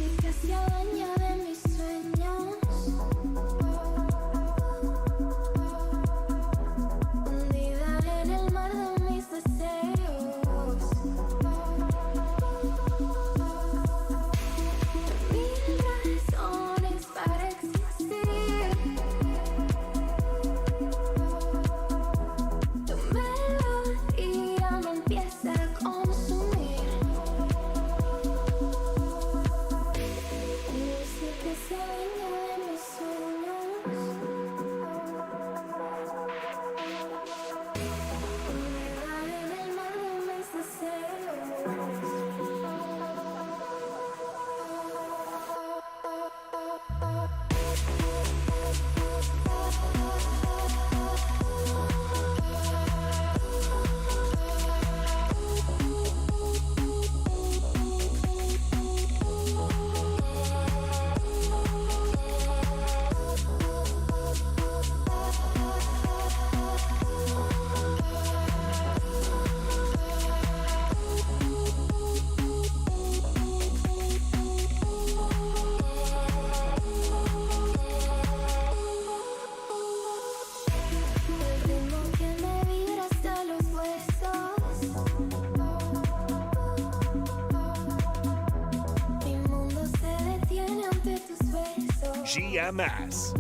música se adueña de mis sueños. Hundida en el mar de mis deseos. Mil razones para existir. Tu melodía me empieza a consumir. Música se adueña de mis sueños. Hundida en el mar de mis El ritmo que me vibra hasta los huesos. Mi mundo se detiene ante tus besos. GMS.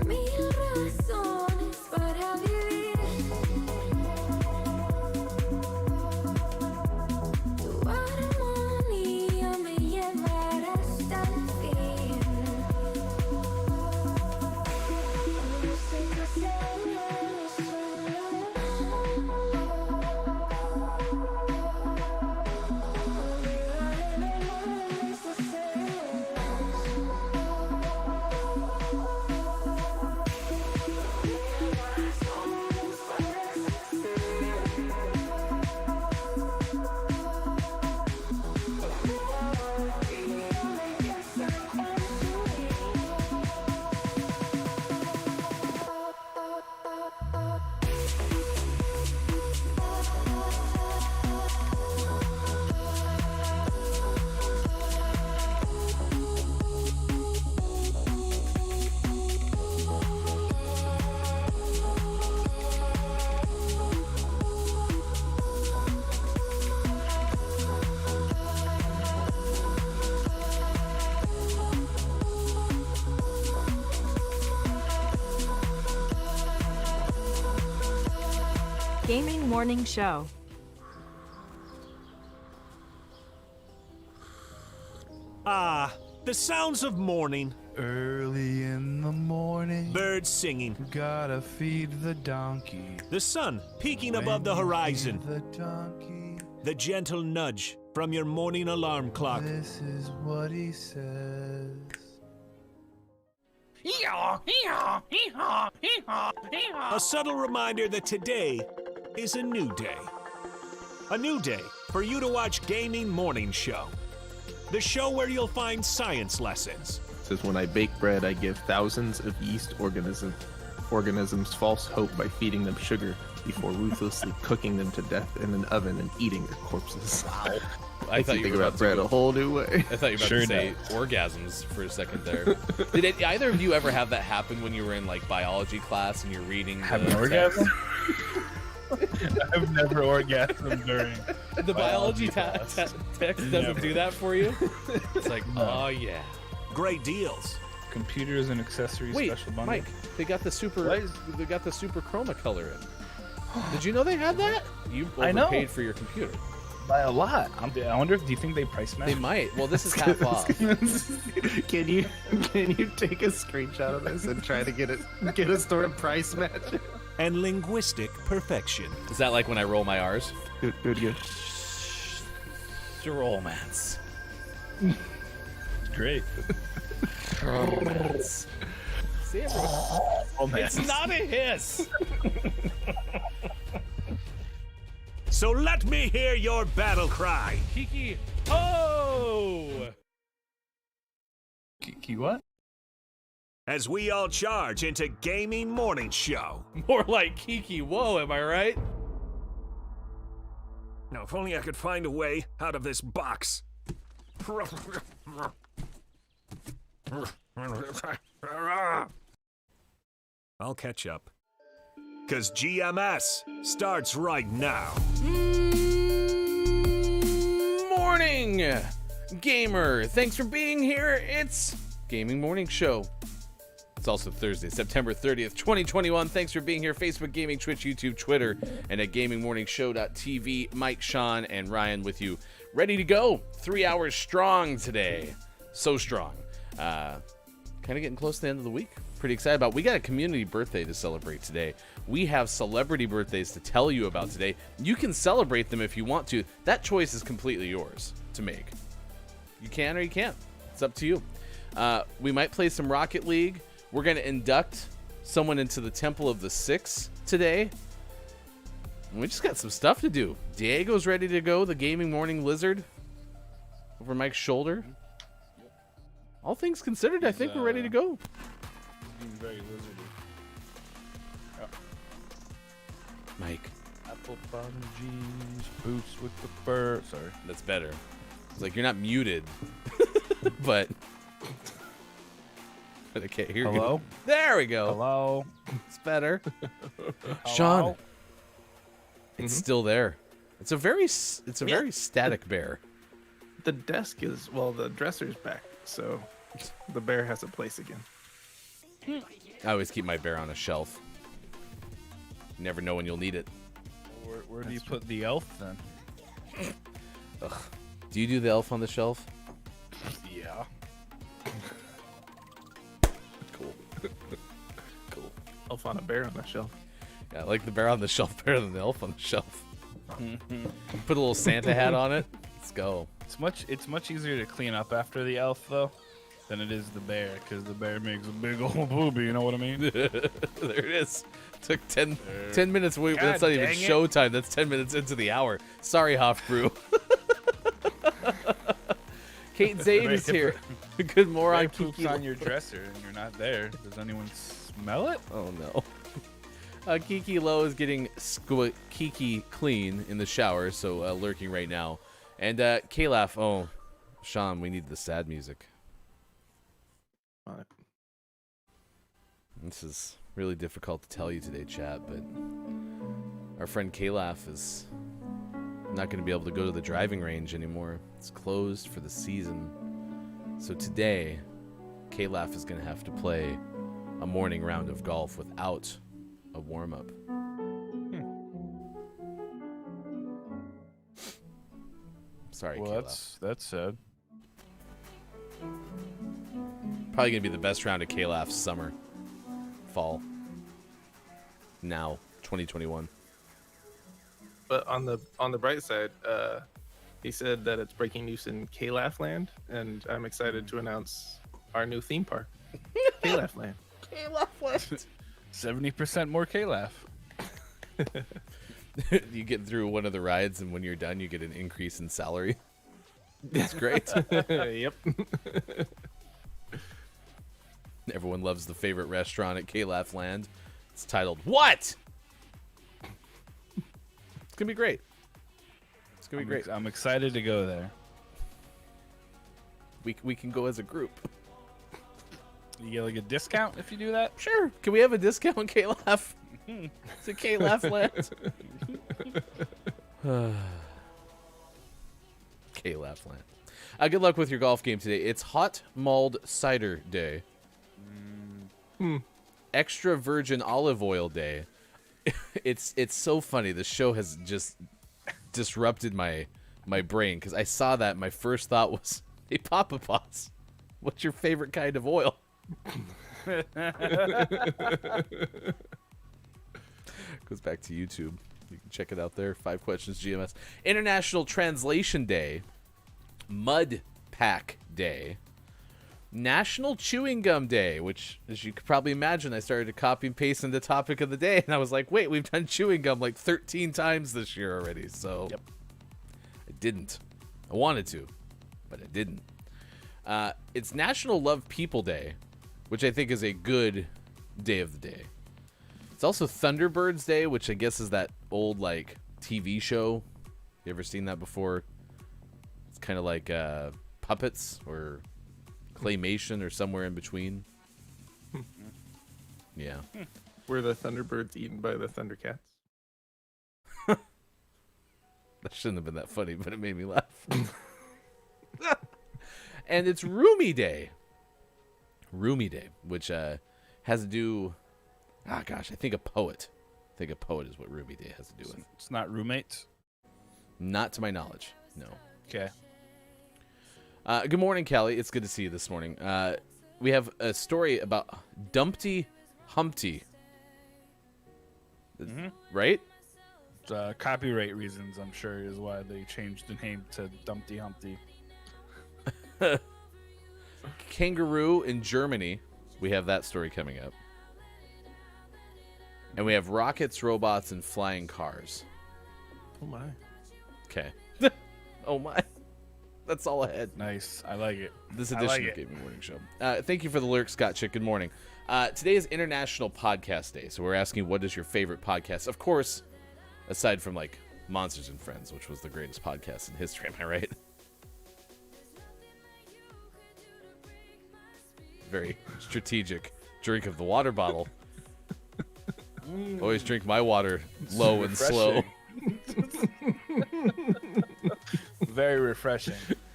Mil razones para vivir. Tu armonía me llevará hasta el fin. Música se adueña de mis sueños. Hundida en el mar de mis deseos. Gaming Morning Show. Ah, the sounds of morning. Early in the morning, Birds singing. gotta feed the donkey. The sun peeking above the When you horizon. feed the donkey, The gentle nudge from your morning alarm clock. this is what he says. A subtle reminder that today is a new day. A new day for you to watch Gaming Morning Show. The show where you'll find science lessons. Says, when I bake bread, I give thousands of yeast organisms false hope by feeding them sugar before ruthlessly cooking them to death in an oven and eating their corpses. Wow. I thought you think were about bread a whole new way. I thought you were about to say orgasms for a second there. Did either of you ever have that happen when you were in like biology class and you're reading? Have the an orgasm? text? I've never orgasmed during The biology text doesn't Never. do that for you. It's like, oh yeah. Great deals. computers and accessories Wait, special bundle. Mike, they got the super. What? They got the super chroma color in. Did you know they had that? You I know. overpaid for your computer. By a lot. I wonder if, do you think they price match? They might. Well, this is half off. Can you take a screenshot of this and try to get a store price match? And linguistic perfection. Is that like when I roll my R's? Good. Romance. Great. Romance. See, everyone. It's It's not a hiss. So let me hear your battle cry. Kiki. Oh. Kiki what? As we all charge into Gaming Morning Show. More like Kiki. Whoa, am I right? Now, if only I could find a way out of this box. I'll catch up. 'Cause GMS starts right now. Morning, gamer. Thanks for being here. It's Gaming Morning Show. It's also Thursday, September 30th, 2021. Thanks for being here. Facebook, Gaming, Twitch, YouTube, Twitter, and at gamingmorningshow.tv. Mike, Sean, and Ryan with you. Ready to go. 3 hours strong today. So strong. Kind of getting close to the end of the week. Pretty excited about. We got a community birthday to celebrate today. We have celebrity birthdays to tell you about today. You can celebrate them if you want to. That choice is completely yours to make. You can or you can't. It's up to you. We might play some Rocket League. We're going to induct someone into the Temple of the Six today. And we just got some stuff to do. Diego's ready to go, the Gaming Morning Lizard, over Mike's shoulder. All things considered, I think we're ready to go. Being very lizardy. Mike. Apple bottom jeans, boots with the fur. Sorry. That's better. It's like you're not muted, but okay, here we Hello? go. There we go. Hello? It's better. Hello? Sean, it's still there. It's a very very static bear. The desk is, well, the dresser's back, so the bear has a place again. I always keep my bear on a shelf. You never know when you'll need it. Where do you put the elf then? Ugh. Do you do the elf on the shelf? Yeah. Cool. Cool. Elf on a bear on the shelf. Yeah, I like the bear on the shelf better than the elf on the shelf. Put a little Santa hat on it. Let's go. It's much easier to clean up after the elf though than it is the bear, because the bear makes a big old booby, you know what I mean? There it is. Took 10 minutes. Wait, God that's not even dang it. showtime. That's 10 minutes into the hour. Sorry, Hofbrew. Kate Zane is here. Good moron. Bear poops Kiki. on your dresser and you're not there. Does anyone smell it? Oh no. Kiki Low is getting Kiki clean in the shower, so lurking right now. And Kalaf, oh, Sean, we need the sad music. This is really difficult to tell you today, chat, but our friend Kalaf is not going to be able to go to the driving range anymore. It's closed for the season. So today, Kalaf is going to have to play a morning round of golf without a warm-up. Sorry, Well, Kalaf. that's sad. Probably going to be the best round of Kalaf's summer. Fall. Now, 2021. But on the bright side, he said that it's breaking news in K-Laugh Land, and I'm excited to announce our new theme park, K-Laugh Land. 70% more K-Laugh. You get through one of the rides, and when you're done, you get an increase in salary. That's great. Yep. Everyone loves the favorite restaurant at K-Laugh Land. It's titled What? It's gonna be great. It's gonna be great. I'm excited to go there. We can go as a group. You get like a discount if you do that? Sure. Can we have a discount on K-Laugh? It's a K-Laugh Land. K-Laugh Land. Good luck with your golf game today. It's Hot Mulled Cider Day. Extra virgin olive oil day. It's so funny. The show has just disrupted my brain, because I saw that. My first thought was, hey, Papa Pots, what's your favorite kind of oil? Goes back to YouTube. You can check it out there. 5 Questions GMS. International Translation Day. Mud Pack Day. National Chewing Gum Day, which, as you could probably imagine, I started to copy and paste in the topic of the day, and I was like, wait, we've done chewing gum like 13 times this year already, so Yep. I didn't. I wanted to, but I didn't. It's National Love People Day, which I think is a good day of the day. It's also Thunderbirds Day, which I guess is that old, like, TV show You ever seen that before? It's kind of like puppets or claymation or somewhere in between. Yeah. Were the Thunderbirds eaten by the Thundercats? That shouldn't have been that funny, but it made me laugh. And it's Rumi Day. Rumi Day, which has to do... Ah, gosh, I think a poet. I think a poet is what Rumi Day has to do with. It's not roommates. Not to my knowledge, no. Okay. Good morning, Callie. It's good to see you this morning. We have a story about Dumpty Humpty. Right? Copyright reasons, I'm sure, is why they changed the name to Dumpty Humpty. Kangaroo in Germany. We have that story coming up. And we have rockets, robots, and flying cars. Oh my. Okay. Oh my. That's all ahead. Nice. I like it. This I edition like of it. Gaming Morning Show. Thank you for the lyric, Scott Chick. Good morning. Today is International Podcast Day, so we're asking what is your favorite podcast? Of course, aside from like Monsters and Friends, which was the greatest podcast in history. Am I right? Very strategic drink of the water bottle. Always drink my water low and slow. Very refreshing.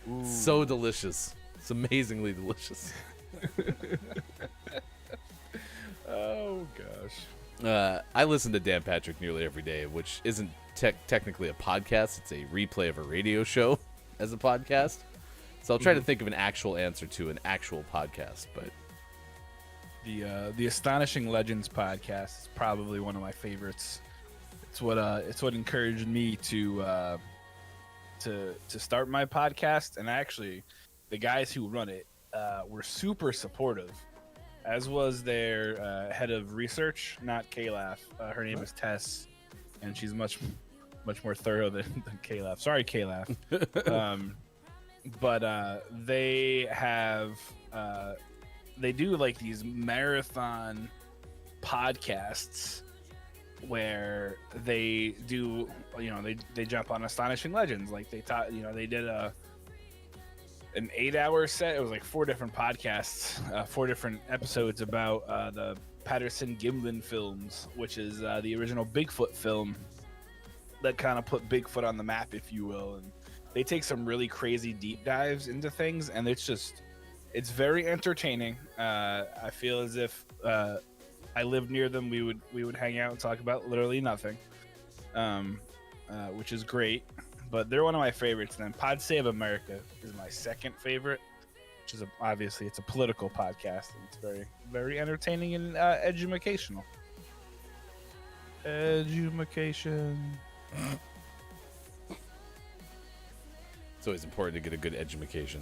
Ooh. So delicious. It's amazingly delicious. Oh, gosh. I listen to Dan Patrick nearly every day, which isn't technically a podcast. It's a replay of a radio show as a podcast. So I'll try to think of an actual answer to an actual podcast, but The Astonishing Legends podcast is probably one of my favorites. It's what encouraged me to start my podcast, and actually, the guys who run it were super supportive, as was their head of research, not Kalaf. Her name is Tess, and she's much more thorough than Kalaf. Sorry, Kalaf. But they have they do like these marathon podcasts where they do, they jump on Astonishing Legends. Like they taught, they did an 8-hour set. It was like 4 different podcasts, 4 different episodes about the Patterson Gimlin films, which is the original Bigfoot film that kind of put Bigfoot on the map, if you will. And they take some really crazy deep dives into things, and it's very entertaining. I feel as if I lived near them, we would hang out and talk about literally nothing, which is great. But they're one of my favorites. And then Pod Save America is my second favorite, which is obviously it's a political podcast, and it's very, very entertaining and educational. Education. it's always important to get a good education.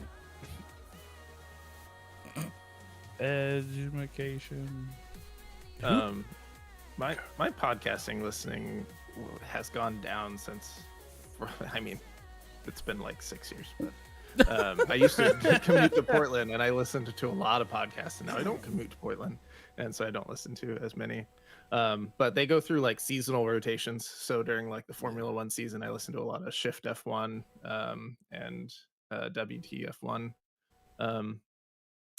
Education. My podcasting listening has gone down since, I mean, it's been like 6 years, but I used to commute to Portland, and I listened to a lot of podcasts, and now I don't commute to Portland, and so I don't listen to as many. But they go through like seasonal rotations. So during like the Formula One season, I listen to a lot of Shift F1 and WTF1,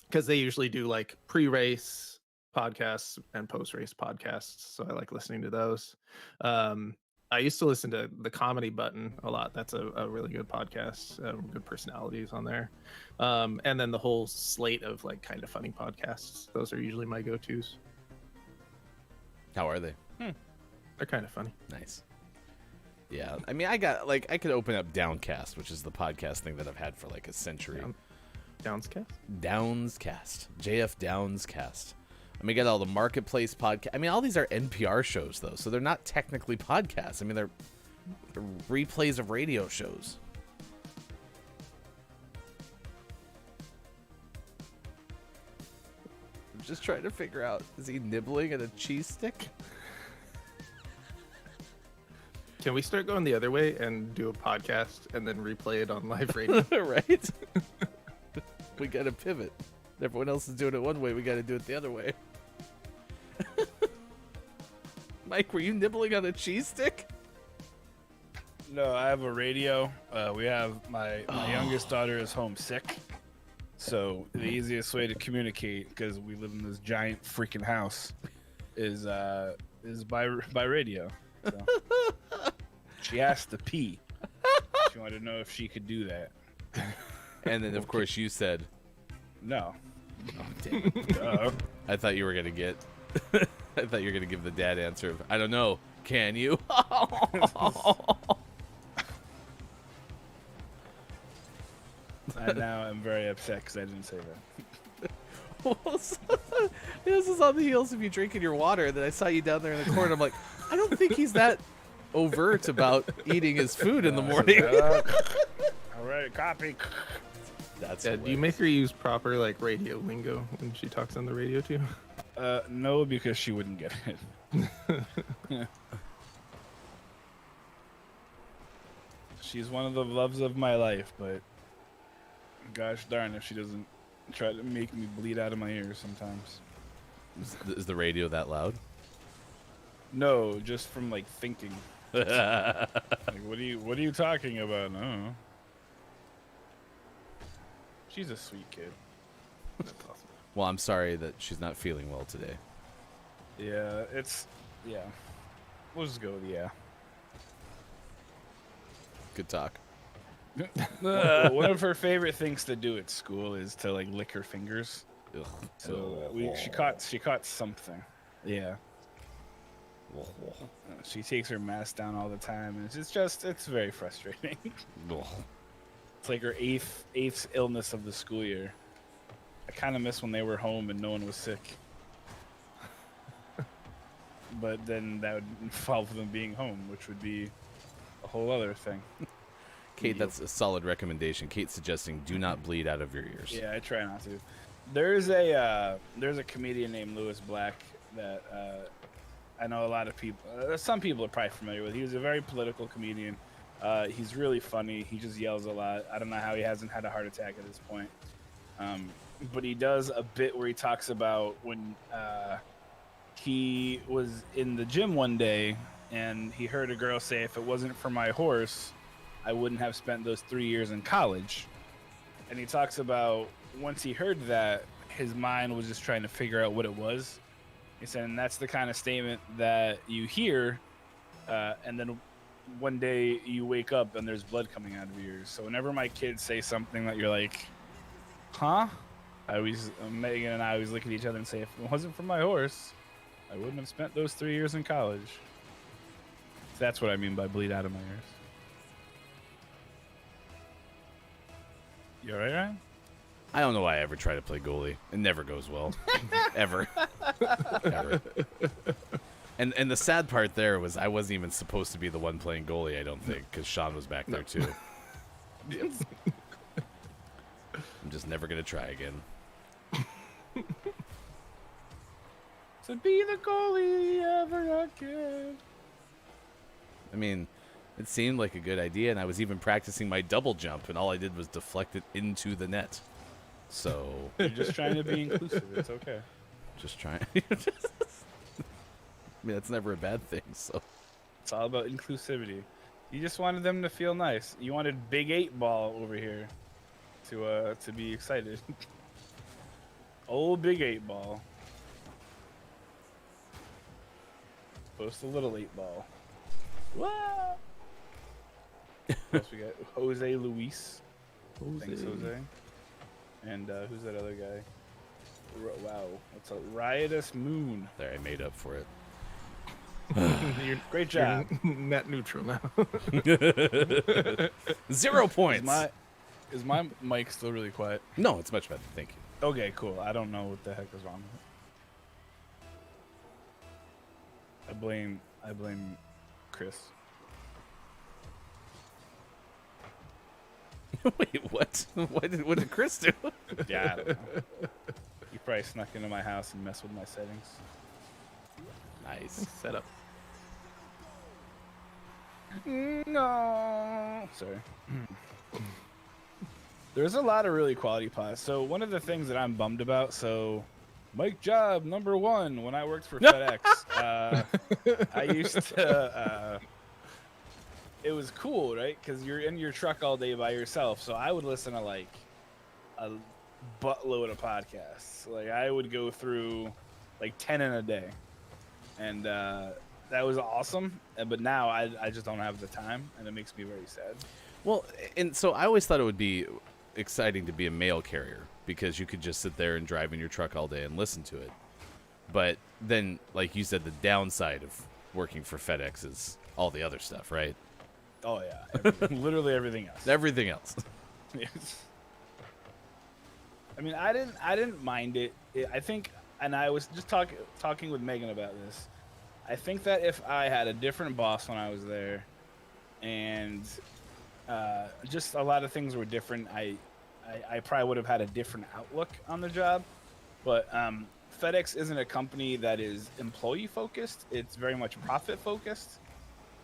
because they usually do like pre-race podcasts and post-race podcasts. So I like listening to those. I used to listen to The Comedy Button a lot. That's a really good podcast. Good personalities on there. And then the whole slate of like kind of funny podcasts. Those are usually my go-tos. How are they? They're kind of funny. Nice. Yeah, I mean, I could open up Downcast, which is the podcast thing that I've had for like a century. Downscast? Downscast. JF Downscast. I mean, you got all the Marketplace podcast. I mean, all these are NPR shows, though, so they're not technically podcasts. I mean, they're replays of radio shows. I'm just trying to figure out, is he nibbling at a cheese stick? Can we start going the other way and do a podcast and then replay it on live radio? Right? We got to pivot. Everyone else is doing it one way. We got to do it the other way. Mike, were you nibbling on a cheese stick? No, I have a radio. We have my youngest daughter is homesick. So the easiest way to communicate, because we live in this giant freaking house, is by radio. So she asked to pee. She wanted to know if she could do that. And then, of course, you said, No. oh, damn it. I thought you were going to get... I thought you were going to give the dad answer of, I don't know, can you? And now I'm very upset because I didn't say that. This is on the heels of you drinking your water, and then I saw you down there in the corner. I'm like, I don't think he's that overt about eating his food in the morning. All right, copy. That's Yeah, do you make her use proper like radio lingo when she talks on the radio too? No, because she wouldn't get it. She's one of the loves of my life, but gosh darn if she doesn't try to make me bleed out of my ears sometimes. Is the radio that loud? No, just from like thinking. Like, what are you talking about? No. She's a sweet kid. That's awesome. Well, I'm sorry that she's not feeling well today. Yeah, yeah. We'll just go with yeah. Good talk. One of her favorite things to do at school is to like lick her fingers. Ugh. So she caught something. Yeah. She takes her mask down all the time, and it's very frustrating. It's like her eighth illness of the school year. I kind of miss when they were home and no one was sick. But then that would involve them being home, which would be a whole other thing. Kate, that's a solid recommendation. Kate's suggesting do not bleed out of your ears. Yeah, I try not to. There's a comedian named Lewis Black that I know a lot of people. Some people are probably familiar with. He was a very political comedian. He's really funny. He just yells a lot. I don't know how he hasn't had a heart attack at this point. But he does a bit where he talks about when he was in the gym one day and he heard a girl say, "If it wasn't for my horse, I wouldn't have spent those 3 years in college." And he talks about once he heard that, his mind was just trying to figure out what it was. He said, and that's the kind of statement that you hear, and then one day you wake up and there's blood coming out of your ears. So whenever my kids say something that you're like, huh? Megan and I always look at each other and say, if it wasn't for my horse, I wouldn't have spent those 3 years in college. That's what I mean by bleed out of my ears. You alright, Ryan? I don't know why I ever try to play goalie. It never goes well. Ever. Ever. And the sad part there was I wasn't even supposed to be the one playing goalie, I don't think, because Sean was back there too. Yes. I'm just never going to try again. To be the goalie ever again. I mean, it seemed like a good idea, and I was even practicing my double jump, and all I did was deflect it into the net. So... You're just trying to be inclusive. It's okay. Just trying... I mean, that's never a bad thing, so... It's all about inclusivity. You just wanted them to feel nice. You wanted Big 8 Ball over here to be excited. Old Big 8 Ball. Post a little 8 Ball. What else we got? Jose Luis. Thanks, Jose. And who's that other guy? Wow, that's a Riotous Moon. There, I made up for it. Great job. You're net neutral now. 0 points. Is my mic still really quiet? No, it's much better. Thank you. Okay, cool. I don't know what the heck is wrong with it. I blame Chris. Wait, what? What did Chris do? Yeah, I don't know. He probably snuck into my house and messed with my settings. Nice. Setup. No. Sorry. There's a lot of really quality pods. So one of the things that I'm bummed about, so Mike job number 1 when I worked for FedEx, I used to it was cool, right? Because you're in your truck all day by yourself. So I would listen to like a buttload of podcasts. Like I would go through like 10 in a day, and that was awesome. But now I just don't have the time, and it makes me very sad. Well, and so I always thought it would be exciting to be a mail carrier because you could just sit there and drive in your truck all day and listen to it. But then, like you said, the downside of working for FedEx is all the other stuff, right? Oh yeah, literally everything else. Everything else. Yes. I mean, I didn't mind it. I think, and I was just talking with Megan about this. I think that if I had a different boss when I was there, and just a lot of things were different, I probably would have had a different outlook on the job. But FedEx isn't a company that is employee focused. It's very much profit focused.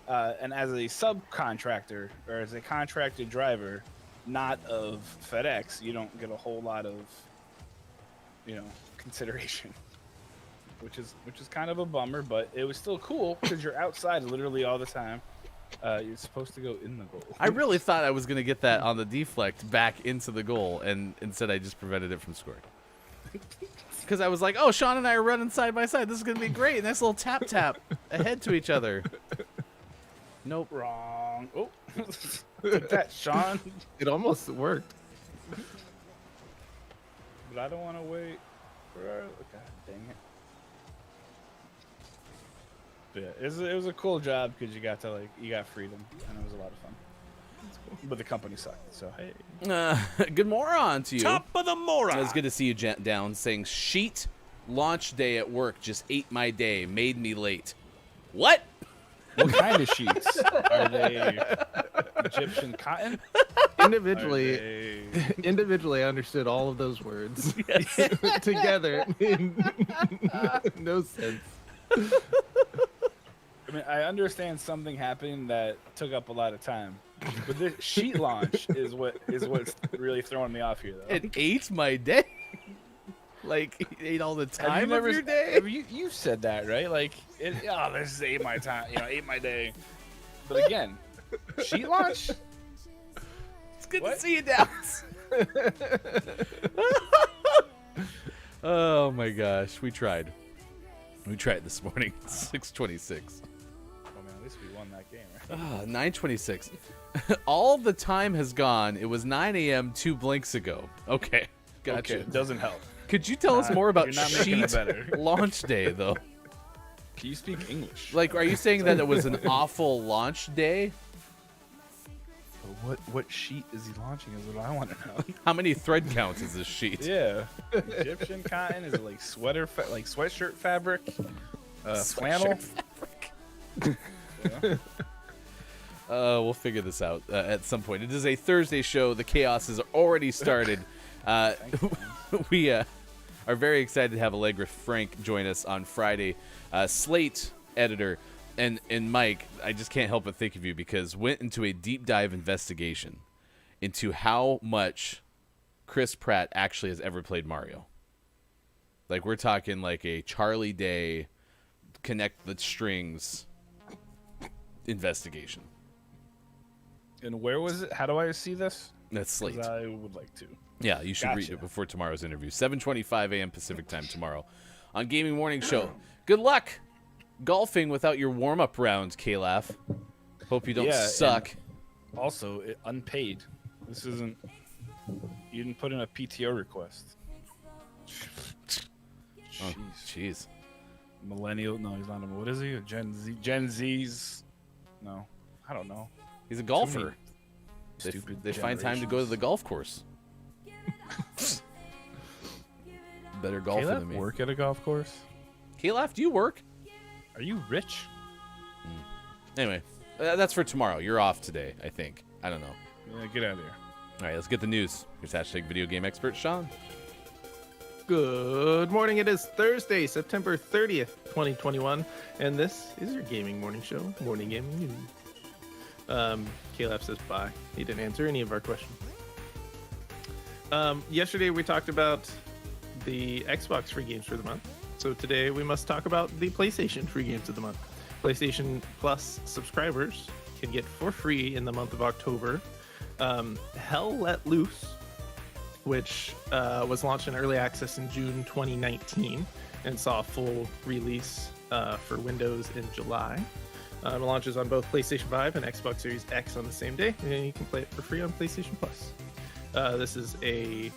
And as a subcontractor or as a contracted driver, not of FedEx, you don't get a whole lot of, consideration, which is kind of a bummer. But it was still cool because you're outside literally all the time. You're supposed to go in the goal. I really thought I was going to get that on the deflect back into the goal, and instead I just prevented it from scoring. Because I was like, oh, Sean and I are running side by side. This is going to be great. Nice little tap ahead to each other. Nope. Wrong. Oh, take that, Sean. It almost worked. But I don't want to wait for our... God dang it. But yeah, it was a cool job because you got freedom, and it was a lot of fun. But the company sucked, so hey. Good moron to you. Top of the moron. It was good to see you down saying, sheet launch day at work just ate my day, made me late. What? What kind of sheets? Are they Egyptian cotton? Individually, I understood all of those words together. No sense. I mean, I understand something happened that took up a lot of time, but this sheet launch is what's really throwing me off here, though. It ate my day. Like, it ate all the time of your day? You said that, right? Like, this is ate my time, ate my day. But again, sheet launch? It's good to see you, Dallas. Oh, my gosh. We tried. We tried this morning. 6:26. Oh, man, at least we won that game, right? 9:26. All the time has gone. It was 9 a.m. 2 blinks ago. Okay. Gotcha. Okay, it doesn't help. Could you tell us more about you're not making it sheet better. launch day, though? Can you speak English? Like, are you saying that it was an awful launch day? What sheet is he launching is what I want to know. How many thread counts is this sheet? Yeah. Egyptian cotton? Is it like sweatshirt fabric? Flannel? Fabric. We'll figure this out at some point. It is a Thursday show. The chaos has already started. We are very excited to have Allegra Frank join us on Friday. Slate editor and Mike, I just can't help but think of you because went into a deep dive investigation into how much Chris Pratt actually has ever played Mario. Like, we're talking like a Charlie Day connect the strings investigation. And where was it? How do I see this? That's Slate. 'Cause I would like to. Yeah, you should read Gotcha. it before tomorrow's interview. 7:25 a.m. Pacific time tomorrow on Gaming Morning Show. Good luck golfing without your warm-up round, K-Laugh. Hope you don't suck. Also, unpaid. This isn't... You didn't put in a PTO request. Oh, jeez. Millennial? No, he's not a... What is he? A Gen Z? Gen Z's? No. I don't know. He's a golfer. Stupid They find time to go to the golf course. Better golfer Caleb than me. work at a golf course? K-Laugh, do you work? Are you rich? Anyway, that's for tomorrow. You're off today, I think. I don't know. Yeah, get out of here. All right, let's get the news. Here's hashtag video game expert Sean. Good morning. It is Thursday, September 30th, 2021, and this is your gaming morning show, Morning Gaming News. Caleb says bye. He didn't answer any of our questions. Yesterday we talked about the Xbox free games for the month. So today we must talk about the PlayStation free games of the month. PlayStation Plus subscribers can get for free in the month of October. Hell Let Loose, which was launched in early access in June 2019 and saw a full release for Windows in July. It launches on both PlayStation 5 and Xbox Series X on the same day, and you can play it for free on PlayStation Plus. This is a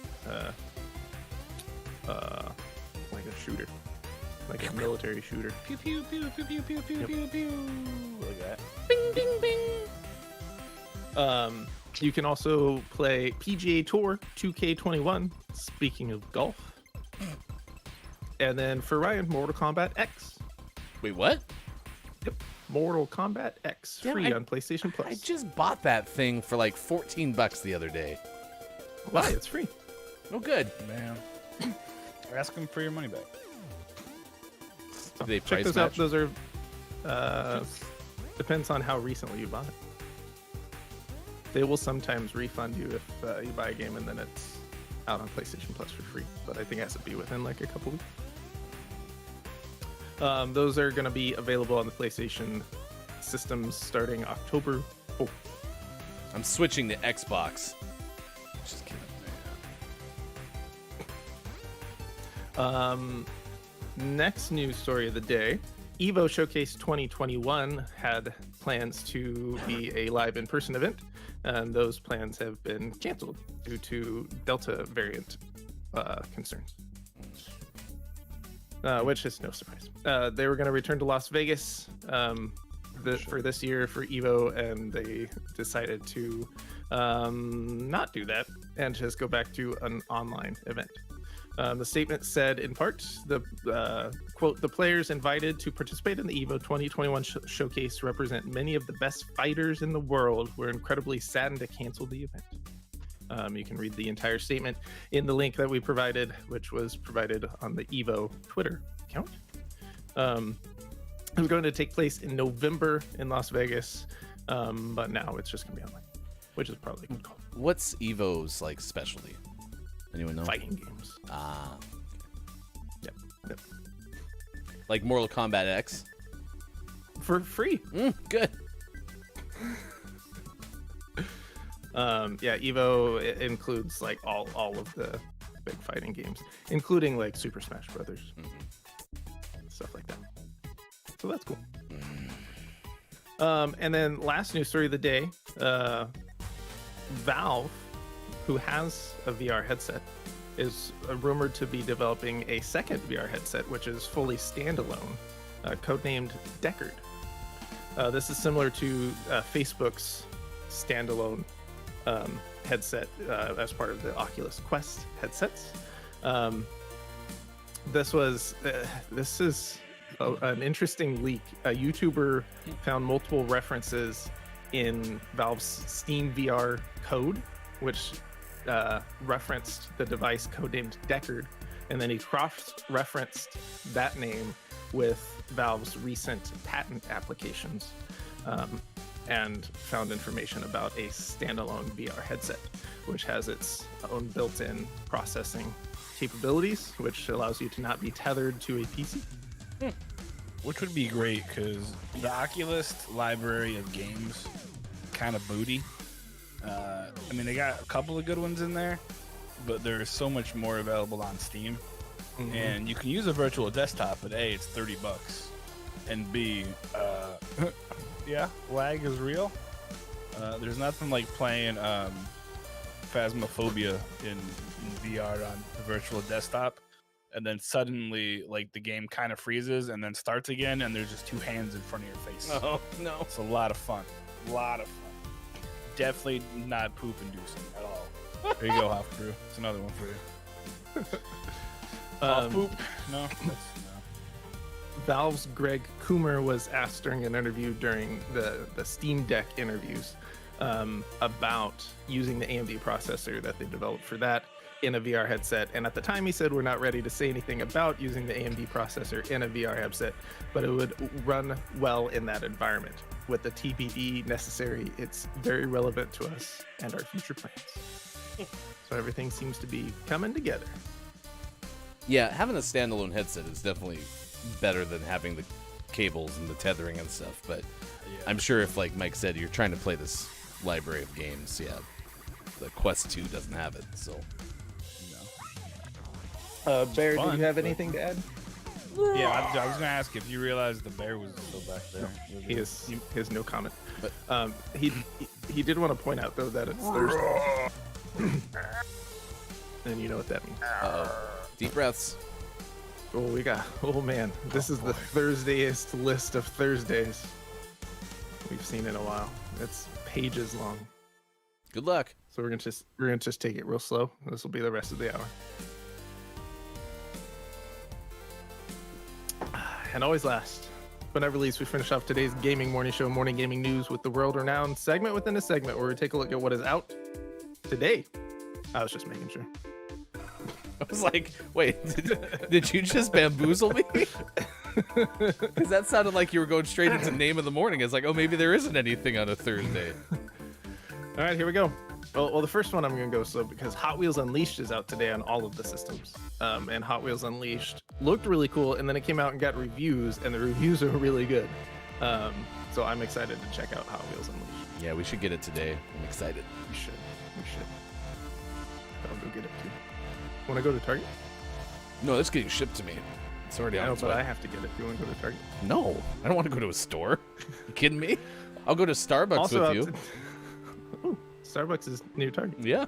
like a shooter, like a military shooter. Pew pew pew pew pew pew pew Yep. pew pew. Look at that. Bing, ding, bing. You can also play PGA Tour 2K21. Speaking of golf, and then for Ryan, Mortal Kombat X. Wait, what? Yep, Mortal Kombat X, Damn, free on PlayStation Plus. I just bought that thing for like $14 the other day. Why? It's free. Oh, good. Man. Ask them for your money back. Did they Check price those match? out. Those are depends on how recently you bought it. They will sometimes refund you if you buy a game and then it's out on PlayStation Plus for free, but I think it has to be within like a couple weeks. Those are going to be available on the PlayStation systems starting October 4th. I'm switching to Xbox. Just kidding. Next news story of the day. EVO Showcase 2021 had plans to be a live in-person event, and those plans have been canceled due to Delta variant concerns. Which is no surprise. They were going to return to Las Vegas for this year for EVO, and they decided to not do that and just go back to an online event. The statement said, in part, quote, the players invited to participate in the EVO 2021 showcase represent many of the best fighters in the world. We're incredibly saddened to cancel the event. You can read the entire statement in the link that we provided, which was provided on the EVO Twitter account. It was going to take place in November in Las Vegas, but now it's just going to be online, which is probably a good call. What's Evo's like specialty? Anyone know? Fighting games. Ah, Yep. like Mortal Kombat X. For free. Good. Yeah, Evo includes like all of the big fighting games, including like Super Smash Brothers, stuff like that. So that's cool. And then last news story of the day, Valve, who has a VR headset, is rumored to be developing a second VR headset, which is fully standalone, codenamed Deckard. This is similar to Facebook's standalone headset as part of the Oculus Quest headsets. This is an interesting leak. A YouTuber found multiple references in Valve's Steam VR code, which referenced the device codenamed Deckard, and then he cross-referenced that name with Valve's recent patent applications, and found information about a standalone VR headset, which has its own built-in processing capabilities, which allows you to not be tethered to a PC. Which would be great, because the Oculus library of games kind of booty. I mean, they got a couple of good ones in there, but there's so much more available on Steam. And you can use a virtual desktop, but A, it's $30. And B, yeah, lag is real. There's nothing like playing Phasmophobia in VR on the virtual desktop, and then suddenly, like, the game kind of freezes and then starts again, and there's just two hands in front of your face. Oh no. It's a lot of fun. Definitely not poop inducing at all. There you go, Half Crew. It's another one for you. Off poop? No. Valve's Greg Coomer was asked during an interview during the Steam Deck interviews about using the AMD processor that they developed for that in a VR headset. And at the time he said, we're not ready to say anything about using the AMD processor in a VR headset, but it would run well in that environment. With the TBD necessary, it's very relevant to us and our future plans. So everything seems to be coming together. Yeah, having a standalone headset is definitely better than having the cables and the tethering and stuff. But I'm sure if, like Mike said, you're trying to play this library of games, yeah, the Quest 2 doesn't have it, so. Bear, do Fun, you have but- anything to add? Yeah, I was gonna ask if you realized the bear was still back there. He has no comment. But- He did want to point out though that it's Thursday. And you know what that means. Deep breaths. Oh man, this is the Thursdayest list of Thursdays we've seen in a while. It's pages long. Good luck. So we're gonna just take it real slow. This will be the rest of the hour. And always last, but never least, we finish off today's gaming morning show, morning gaming news, with the world-renowned segment within a segment where we take a look at what is out today. I was just making sure. I was like, wait, did you just bamboozle me? Because that sounded like you were going straight into name of the morning. It's like, oh, maybe there isn't anything on a Thursday. All right, here we go. Well, the first one I'm going to go slow because Hot Wheels Unleashed is out today on all of the systems. And Hot Wheels Unleashed looked really cool, and then it came out and got reviews, and the reviews are really good. So I'm excited to check out Hot Wheels Unleashed. Yeah, we should get it today. I'm excited. We should. I'll go get it too. Want to go to Target? No, that's getting shipped to me. It's already I on know, its but way. I have to get it. You want to go to Target? No, I don't want to go to a store. You kidding me? I'll go to Starbucks with out you. Ooh, Starbucks is near Target. Yeah.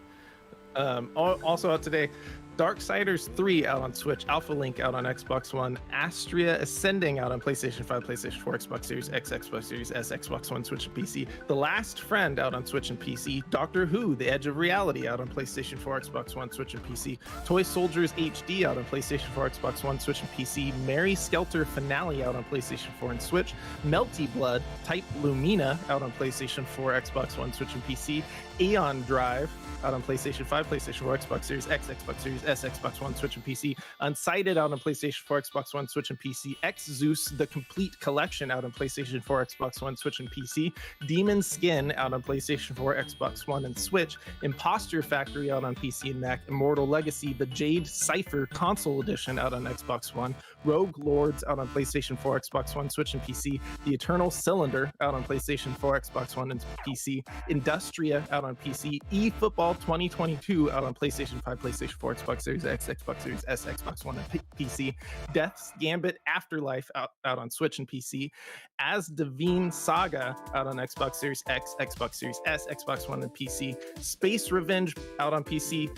Also out today, Darksiders 3 out on Switch, Alpha Link out on Xbox One, Astria Ascending out on PlayStation 5, PlayStation 4, Xbox Series X, Xbox Series S, Xbox One, Switch, and PC. The Last Friend out on Switch and PC. Doctor Who: The Edge of Reality out on PlayStation 4, Xbox One, Switch, and PC. Toy Soldiers HD out on PlayStation 4, Xbox One, Switch, and PC. Mary Skelter Finale out on PlayStation 4 and Switch. Melty Blood Type Lumina out on PlayStation 4, Xbox One, Switch, and PC. Aeon Drive out on PlayStation 5, PlayStation 4, Xbox Series X, Xbox Series S, Xbox One, Switch, and PC. Unsighted out on PlayStation 4, Xbox One, Switch, and PC. X Zeus: The Complete Collection out on PlayStation 4, Xbox One, Switch, and PC. Demon Skin out on PlayStation 4, Xbox One, and Switch. Imposter Factory out on PC and Mac. Immortal Legacy: The Jade Cipher Console Edition out on Xbox One. Rogue Lords out on PlayStation 4, Xbox One, Switch, and PC. The Eternal Cylinder out on PlayStation 4, Xbox One, and PC. Industria out on PC. eFootball 2022 out on PlayStation 5, PlayStation 4, Xbox Series X, Xbox Series S, Xbox One, and PC. Death's Gambit Afterlife out on Switch and PC. As Divine Saga out on Xbox Series X, Xbox Series S, Xbox One, and PC. Space Revenge out on PC.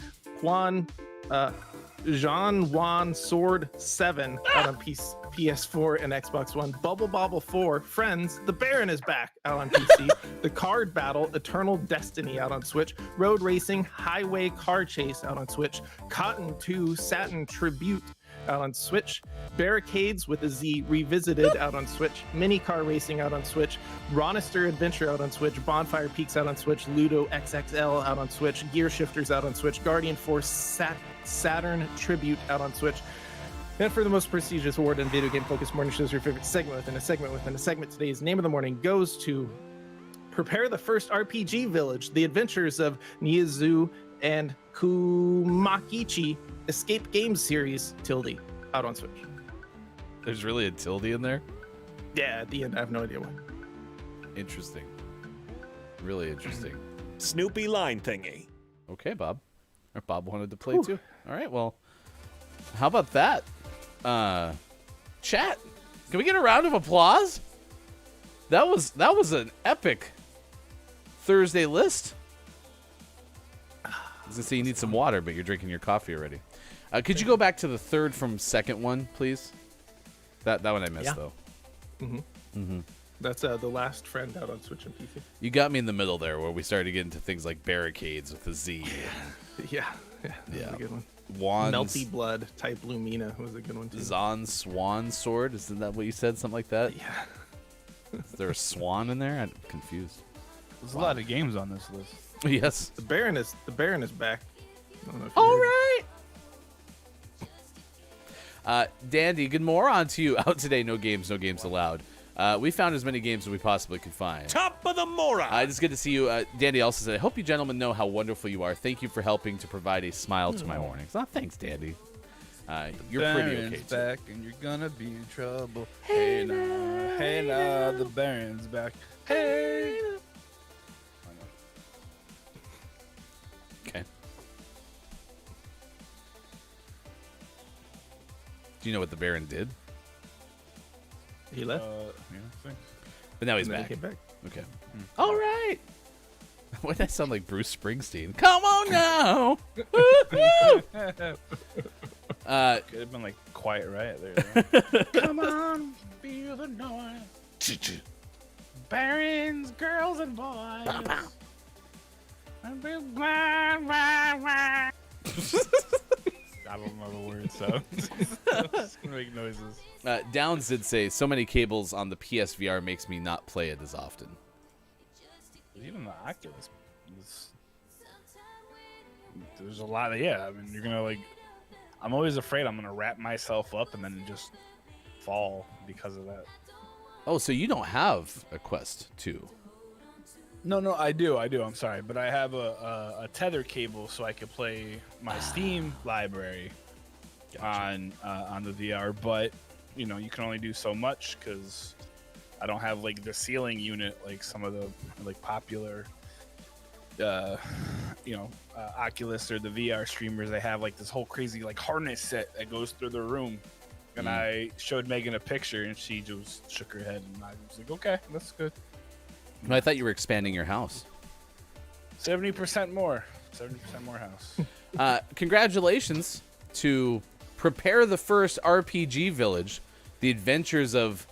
Jean Juan Sword 7 out on PS4 and Xbox One. Bubble Bobble 4 Friends: The Baron is back out on PC. The Card Battle Eternal Destiny out on Switch. Road Racing Highway Car Chase out on Switch. Cotton 2 Satin Tribute out on Switch. Barricades with a Z Revisited out on Switch. Mini Car Racing out on Switch. Ronister Adventure out on Switch. Bonfire Peaks out on Switch. Ludo XXL out on Switch. Gear Shifters out on Switch. Guardian Force Saturn Tribute out on Switch. And for the most prestigious award in video game focused morning shows, your favorite segment within a segment within a segment, today's name of the morning goes to Prepare the First RPG Village: The Adventures of Nyazu and Kumakichi Escape Games Series tilde out on Switch. There's really a tilde in there? Yeah, at the end, I have no idea why. Interesting. Really interesting. Snoopy line thingy. Okay, Bob. Or Bob wanted to play too. All right, well, how about that? Chat, can we get a round of applause? That was an epic Thursday list. I was gonna say you need some water, but you're drinking your coffee already. Could you go back to the third from second one, please? That one I missed though. That's The Last Friend out on Switch and PC. You got me in the middle there, where we started to get into things like barricades with a Z. Yeah, that was a good one. Wands. Melty Blood Type Lumina was a good one too. Zon Swan Sword. Isn't that what you said? Something like that? Yeah. Is there a swan in there? I'm confused. There's a lot of games on this list. Yes. The Baron is back. I don't know if you All heard. right. Dandy, good more on to you. Out today, no games allowed. We found as many games as we possibly could find. Top of the Mora. It's good to see you. Dandy also said, I hope you gentlemen know how wonderful you are. Thank you for helping to provide a smile to my mornings. Oh, thanks, Dandy. You're pretty okay, Baron's too. back and you're gonna be in trouble. Hey now, the Baron's back. Hey. Okay. Do you know what the Baron did? He left. Yeah, thanks. But now he's And then back. he came back. Okay. All right. Why did that sound like Bruce Springsteen? Come on now. Could have been like Quiet Riot there. Come on, feel the noise. Barons, girls, and boys. I don't know the words, so just gonna make noises. Downs did say so many cables on the PSVR makes me not play it as often. Even the Oculus, there's a lot of I mean, you're gonna like. I'm always afraid I'm gonna wrap myself up and then just fall because of that. Oh, so you don't have a Quest 2? No, I do. I'm sorry, but I have a tether cable so I could play my Steam library on the VR. But you know, you can only do so much because I don't have like the ceiling unit like some of the like popular, Oculus or the VR streamers. They have like this whole crazy like harness set that goes through the room. And I showed Megan a picture, and she just shook her head, and I was like, "Okay, that's good." I thought you were expanding your house. 70% more. 70% more house. Congratulations to Prepare the First RPG Village, The Adventures of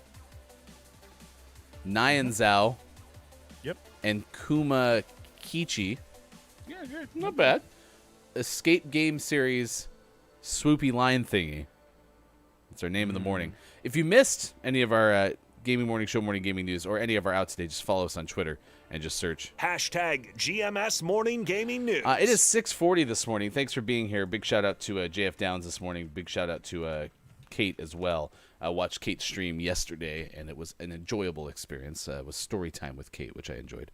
Nyanzao Yep. and Kuma Kichi. Yeah, good. Not bad. Escape Game Series Swoopy Line Thingy. That's our name in the morning. If you missed any of our Gaming Morning Show Morning Gaming News or any of our out today, just follow us on Twitter and just search Hashtag GMS Morning Gaming News. It is 6:40 this morning. Thanks for being here. Big shout out to JF Downs this morning. Big shout out to Kate as well. I watched Kate stream yesterday, and it was an enjoyable experience. It was story time with Kate, which I enjoyed.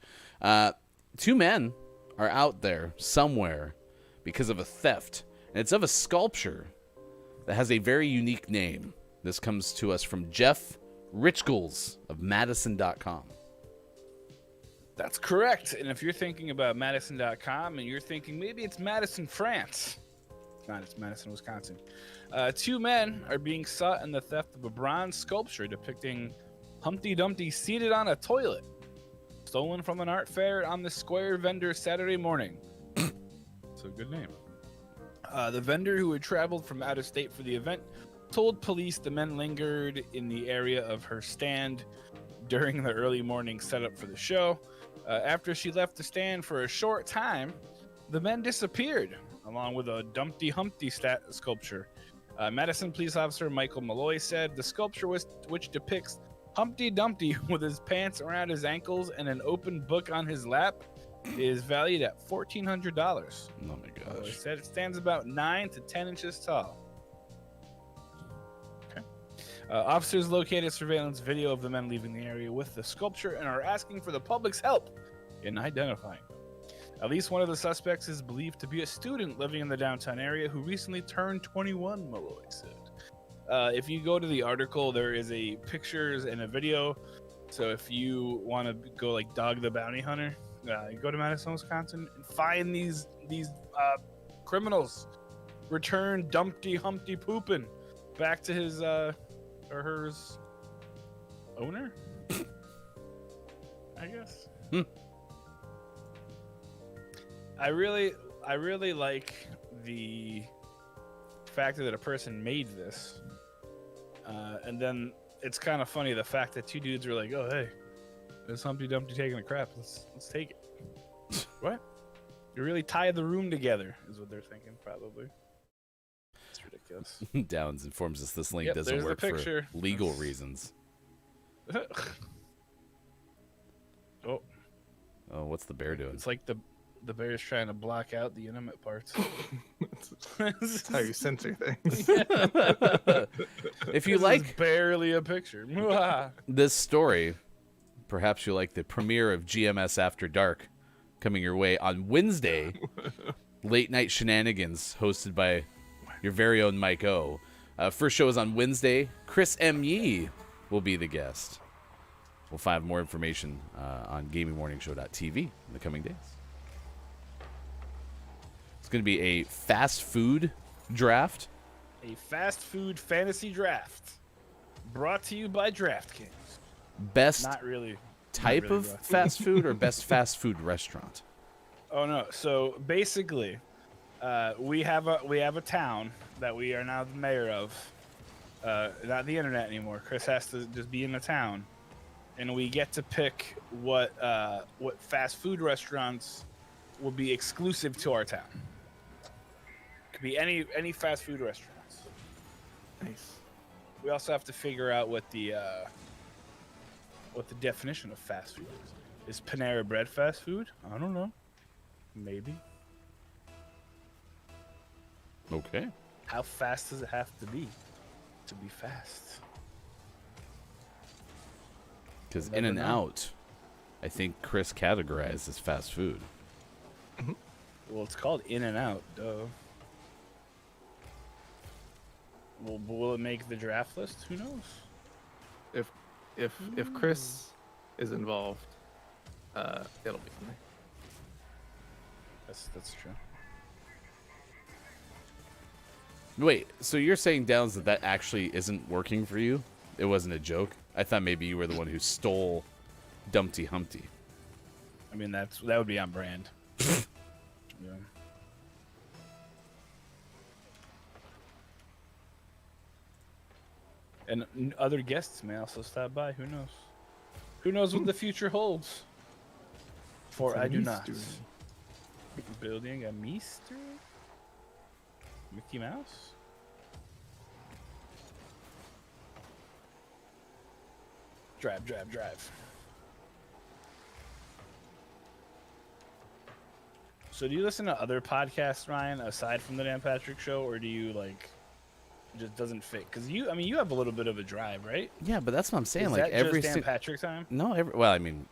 Two men are out there somewhere because of a theft, and it's of a sculpture that has a very unique name. This comes to us from Jeff Richgulls of Madison.com. That's correct. And if you're thinking about Madison.com and you're thinking maybe it's Madison, France, it's not. It's Madison, Wisconsin. Two men are being sought in the theft of a bronze sculpture depicting Humpty Dumpty seated on a toilet, stolen from an art fair on the Square vendor Saturday morning. It's a good name. The vendor, who had traveled from out of state for the event, told police the men lingered in the area of her stand during the early morning setup for the show. After she left the stand for a short time, the men disappeared, along with a Dumpty Humpty sculpture. Madison police officer Michael Malloy said the sculpture, which depicts Humpty Dumpty with his pants around his ankles and an open book on his lap, is valued at $1,400. Oh my Malloy gosh. said it stands about 9 to 10 inches tall. Officers located surveillance video of the men leaving the area with the sculpture and are asking for the public's help in identifying. At least one of the suspects is believed to be a student living in the downtown area who recently turned 21, Malloy said. If you go to the article, there is a pictures and a video. So if you want to go like Dog the Bounty Hunter, you go to Madison, Wisconsin, and find these criminals. Return Dumpty Humpty Poopin' back to his or hers owner, I guess. I really like the fact that a person made this, and then it's kind of funny the fact that two dudes were like, "Oh hey, there's Humpty Dumpty taking a crap. Let's take it." What? You really tied the room together, is what they're thinking, probably. It's ridiculous. Downs informs us this link doesn't there's the work for picture. legal reasons. Oh, what's the bear doing? it's like the bear's trying to block out the intimate parts. That's how you censor things. If you This like is barely a picture. this story, perhaps you like the premiere of GMS After Dark coming your way on Wednesday. Late night shenanigans hosted by your very own Mike O. First show is on Wednesday. Chris M. Yee will be the guest. we'll find more information on gamingmorningshow.tv in the coming days. It's going to be a fast food draft. A fast food fantasy draft brought to you by DraftKings. Best Not really. type not really, of bro. fast food or best fast food restaurant? Oh no! So basically, we have a town that we are now the mayor of. Not the internet anymore. Chris has to just be in the town, and we get to pick what fast food restaurants will be exclusive to our town. Could be any fast food restaurants. Nice. We also have to figure out what the definition of fast food is. Is Panera Bread fast food? I don't know. Maybe. Okay. How fast does it have to be fast? Because We'll In never and know. Out, I think Chris categorized as fast food. Well, it's called In and Out, duh. Will it make the draft list? Who knows? If Chris is involved, it'll be fine. That's true. Wait, so you're saying, Downs, that actually isn't working for you? It wasn't a joke? I thought maybe you were the one who stole Dumpty Humpty. I mean, that would be on brand. Yeah. And other guests may also stop by. Who knows? Who knows what the future holds? For It's a I do not. mystery. Building a mystery? Mickey Mouse? Drive. So do you listen to other podcasts, Ryan, aside from the Dan Patrick Show, or do you like just doesn't fit? Because you have a little bit of a drive, right? Yeah, but that's what I'm saying. Is Like that every just Dan Patrick time? No, well, I mean,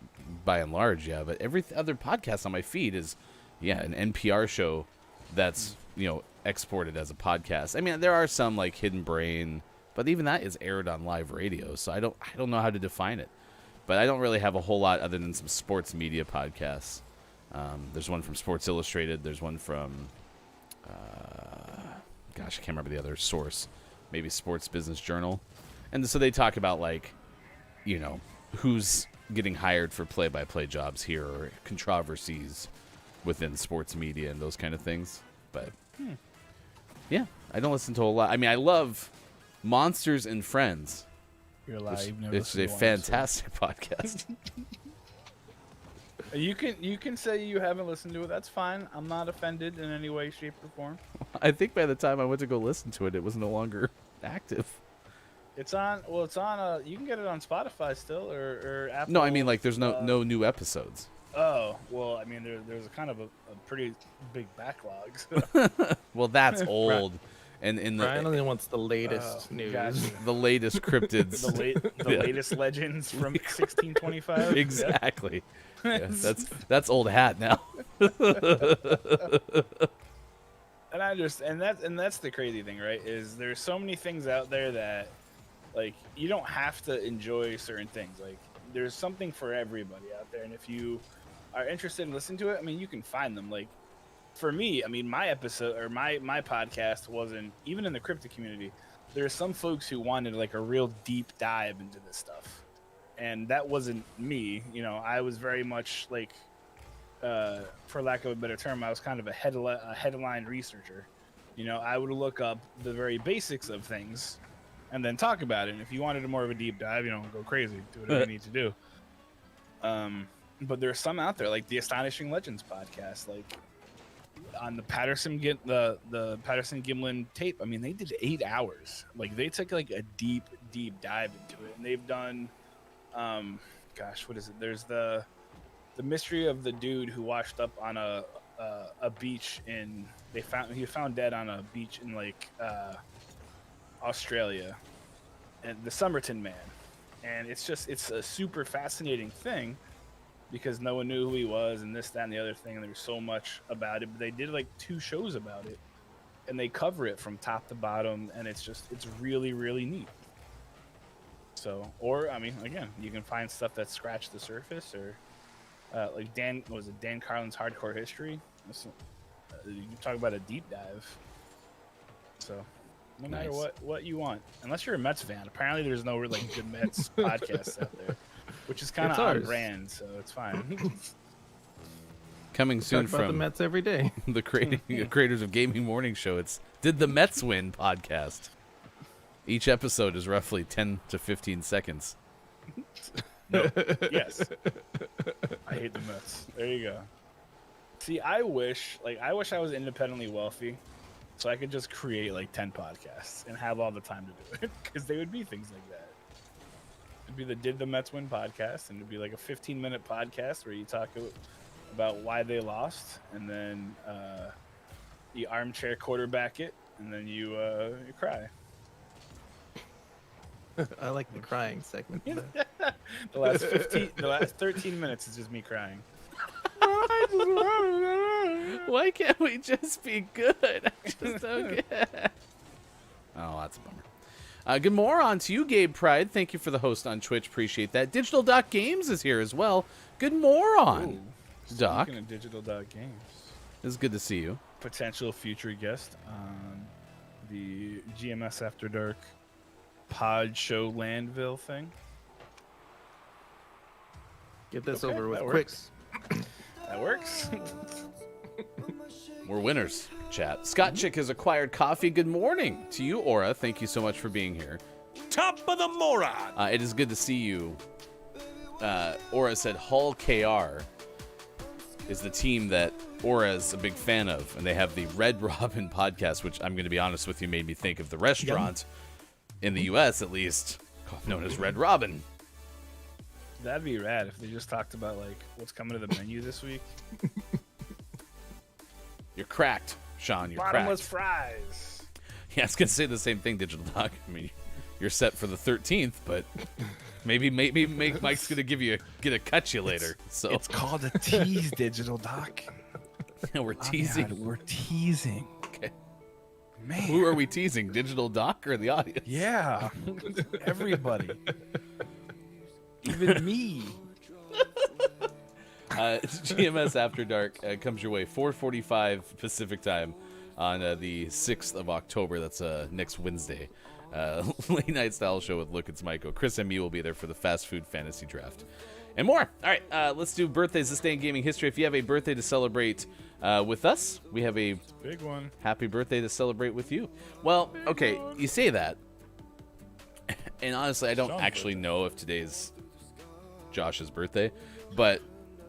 by and large, yeah. But every other podcast on my feed is, an NPR show that's exported as a podcast. I mean, there are some like Hidden Brain, but even that is aired on live radio, so I don't know how to define it. But I don't really have a whole lot other than some sports media podcasts. There's one from Sports Illustrated. There's one from, I can't remember the other source. Maybe Sports Business Journal. And so they talk about, like, who's getting hired for play-by-play jobs here or controversies within sports media and those kind of things. But, yeah, I don't listen to a lot. I mean, I love Monsters and Friends. You're alive. It's a fantastic podcast. You can say you haven't listened to it. That's fine. I'm not offended in any way, shape, or form. I think by the time I went to go listen to it, it was no longer active. It's on. Well, it's on. You can get it on Spotify still, or Apple. No, I mean, like, there's no new episodes. Oh, well, I mean, there's a kind of a pretty big backlog. Well, that's old. And in Brian the only wants the latest news. Gotcha. the latest cryptids. the Yeah. latest legends from 1625. Exactly. Yeah, that's old hat now. And that's the crazy thing, right? Is there's so many things out there that, like, you don't have to enjoy certain things. Like, there's something for everybody out there, and if you are interested in listening to it, I mean, you can find them. Like, for me, I mean, my episode or my podcast wasn't even in the crypto community. There's some folks who wanted like a real deep dive into this stuff, and that wasn't me. I was very much like, for lack of a better term, I was kind of a headline researcher. I would look up the very basics of things and then talk about it. And if you wanted more of a deep dive, go crazy, do whatever you need to do. But there's some out there like the Astonishing Legends podcast, like on the Patterson the Patterson Gimlin tape. I mean, they did 8 hours. Like, they took like a deep dive into it, and they've done, what is it? There's the mystery of the dude who washed up on a beach he was found dead on a beach in like Australia, and the Somerton Man. And it's a super fascinating thing because no one knew who he was and this, that, and the other thing. And there was so much about it, but they did like 2 shows about it, and they cover it from top to bottom, and it's really, really neat. So, or I mean, again, you can find stuff that scratched the surface, or like Dan Carlin's Hardcore History. You can talk about a deep dive. So, no matter what you want, unless you're a Mets fan. Apparently, there's no like good Mets podcasts out there, which is kind of on brand, so it's fine. Coming soon Talk about the from Mets every day. the creators of Gaming Morning Show, it's Did the Mets Win podcast. Each episode is roughly 10 to 15 seconds. No. Yes. I hate the Mets. There you go. See, I wish I was independently wealthy, so I could just create like 10 podcasts and have all the time to do it, because they would be things like that. It'd be the Did the Mets Win podcast, and it'd be like a 15-minute podcast where you talk about why they lost, and then you armchair quarterback it, and then you cry. I like the crying segment. The last 13 minutes is just me crying. Why can't we just be good? I'm just so good. Oh, that's a bummer. Good morning to you, Gabe Pride. Thank you for the host on Twitch. Appreciate that. Digital Doc Games is here as well. Good morning, Doc. Speaking of Digital Doc Games, It's good to see you. potential future guest on the GMS After Dark Pod Show Landville thing. Get this Okay, over with that quick. works. That works. We're winners, chat. Scott Chick has acquired coffee. Good morning to you, Aura. Thank you so much for being here. Top of the moron. It is good to see you. Aura said Hull KR is the team that Aura is a big fan of, and they have the Red Robin podcast, which I'm going to be honest with you made me think of the restaurant in the U.S. at least, known as Red Robin. That'd be rad if they just talked about like what's coming to the menu this week. You're cracked, Sean. You're Bottomless cracked. fries. Yeah, I was going to say the same thing, Digital Doc. I mean, you're set for the 13th, but maybe Mike's going to cut you later. So It's called a tease, Digital Doc. we're teasing. God, we're teasing. Okay. Man. Who are we teasing? Digital Doc or the audience? Yeah. Everybody. Even me. GMS After Dark comes your way 4:45 Pacific time on the 6th of October. That's next Wednesday. Late night style show with Look, It's Michael. Chris and me will be there for the fast food fantasy draft and more. All right, let's do birthdays this day in gaming history. If you have a birthday to celebrate with us, we have a Big one. happy birthday to celebrate with you. Well, okay, you say that, and honestly, I don't Sean's actually know if today's Josh's birthday, but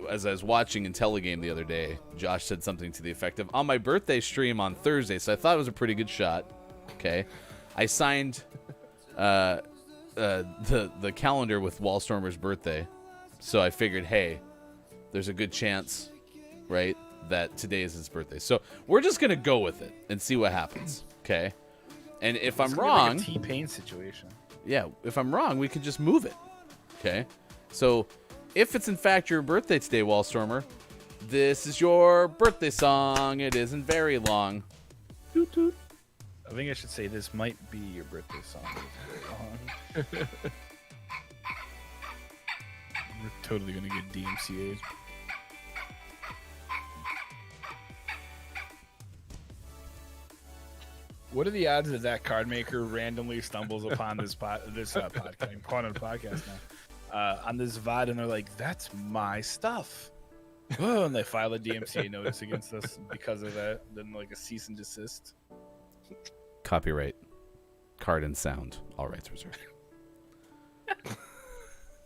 as I was watching Intelligame the other day, Josh said something to the effect of, on my birthday stream on Thursday, so I thought it was a pretty good shot. Okay. I signed the calendar with Wallstormer's birthday, so I figured, hey, there's a good chance, right, that today is his birthday. So we're just going to go with it and see what happens, okay? And if I'm wrong... Like a T-Pain situation. Yeah, if I'm wrong, we could just move it, okay? So if it's in fact your birthday today, Wallstormer, this is your birthday song. It isn't very long. Toot toot. I think I should say this might be your birthday song. We're totally gonna get DMCA'd. What are the odds that that card maker randomly stumbles upon this podcast? I'm calling it a podcast now. On this VOD, and they're like, "That's my stuff," and they file a DMCA notice against us because of that. Then like a cease and desist. Copyright, card and sound, all rights reserved.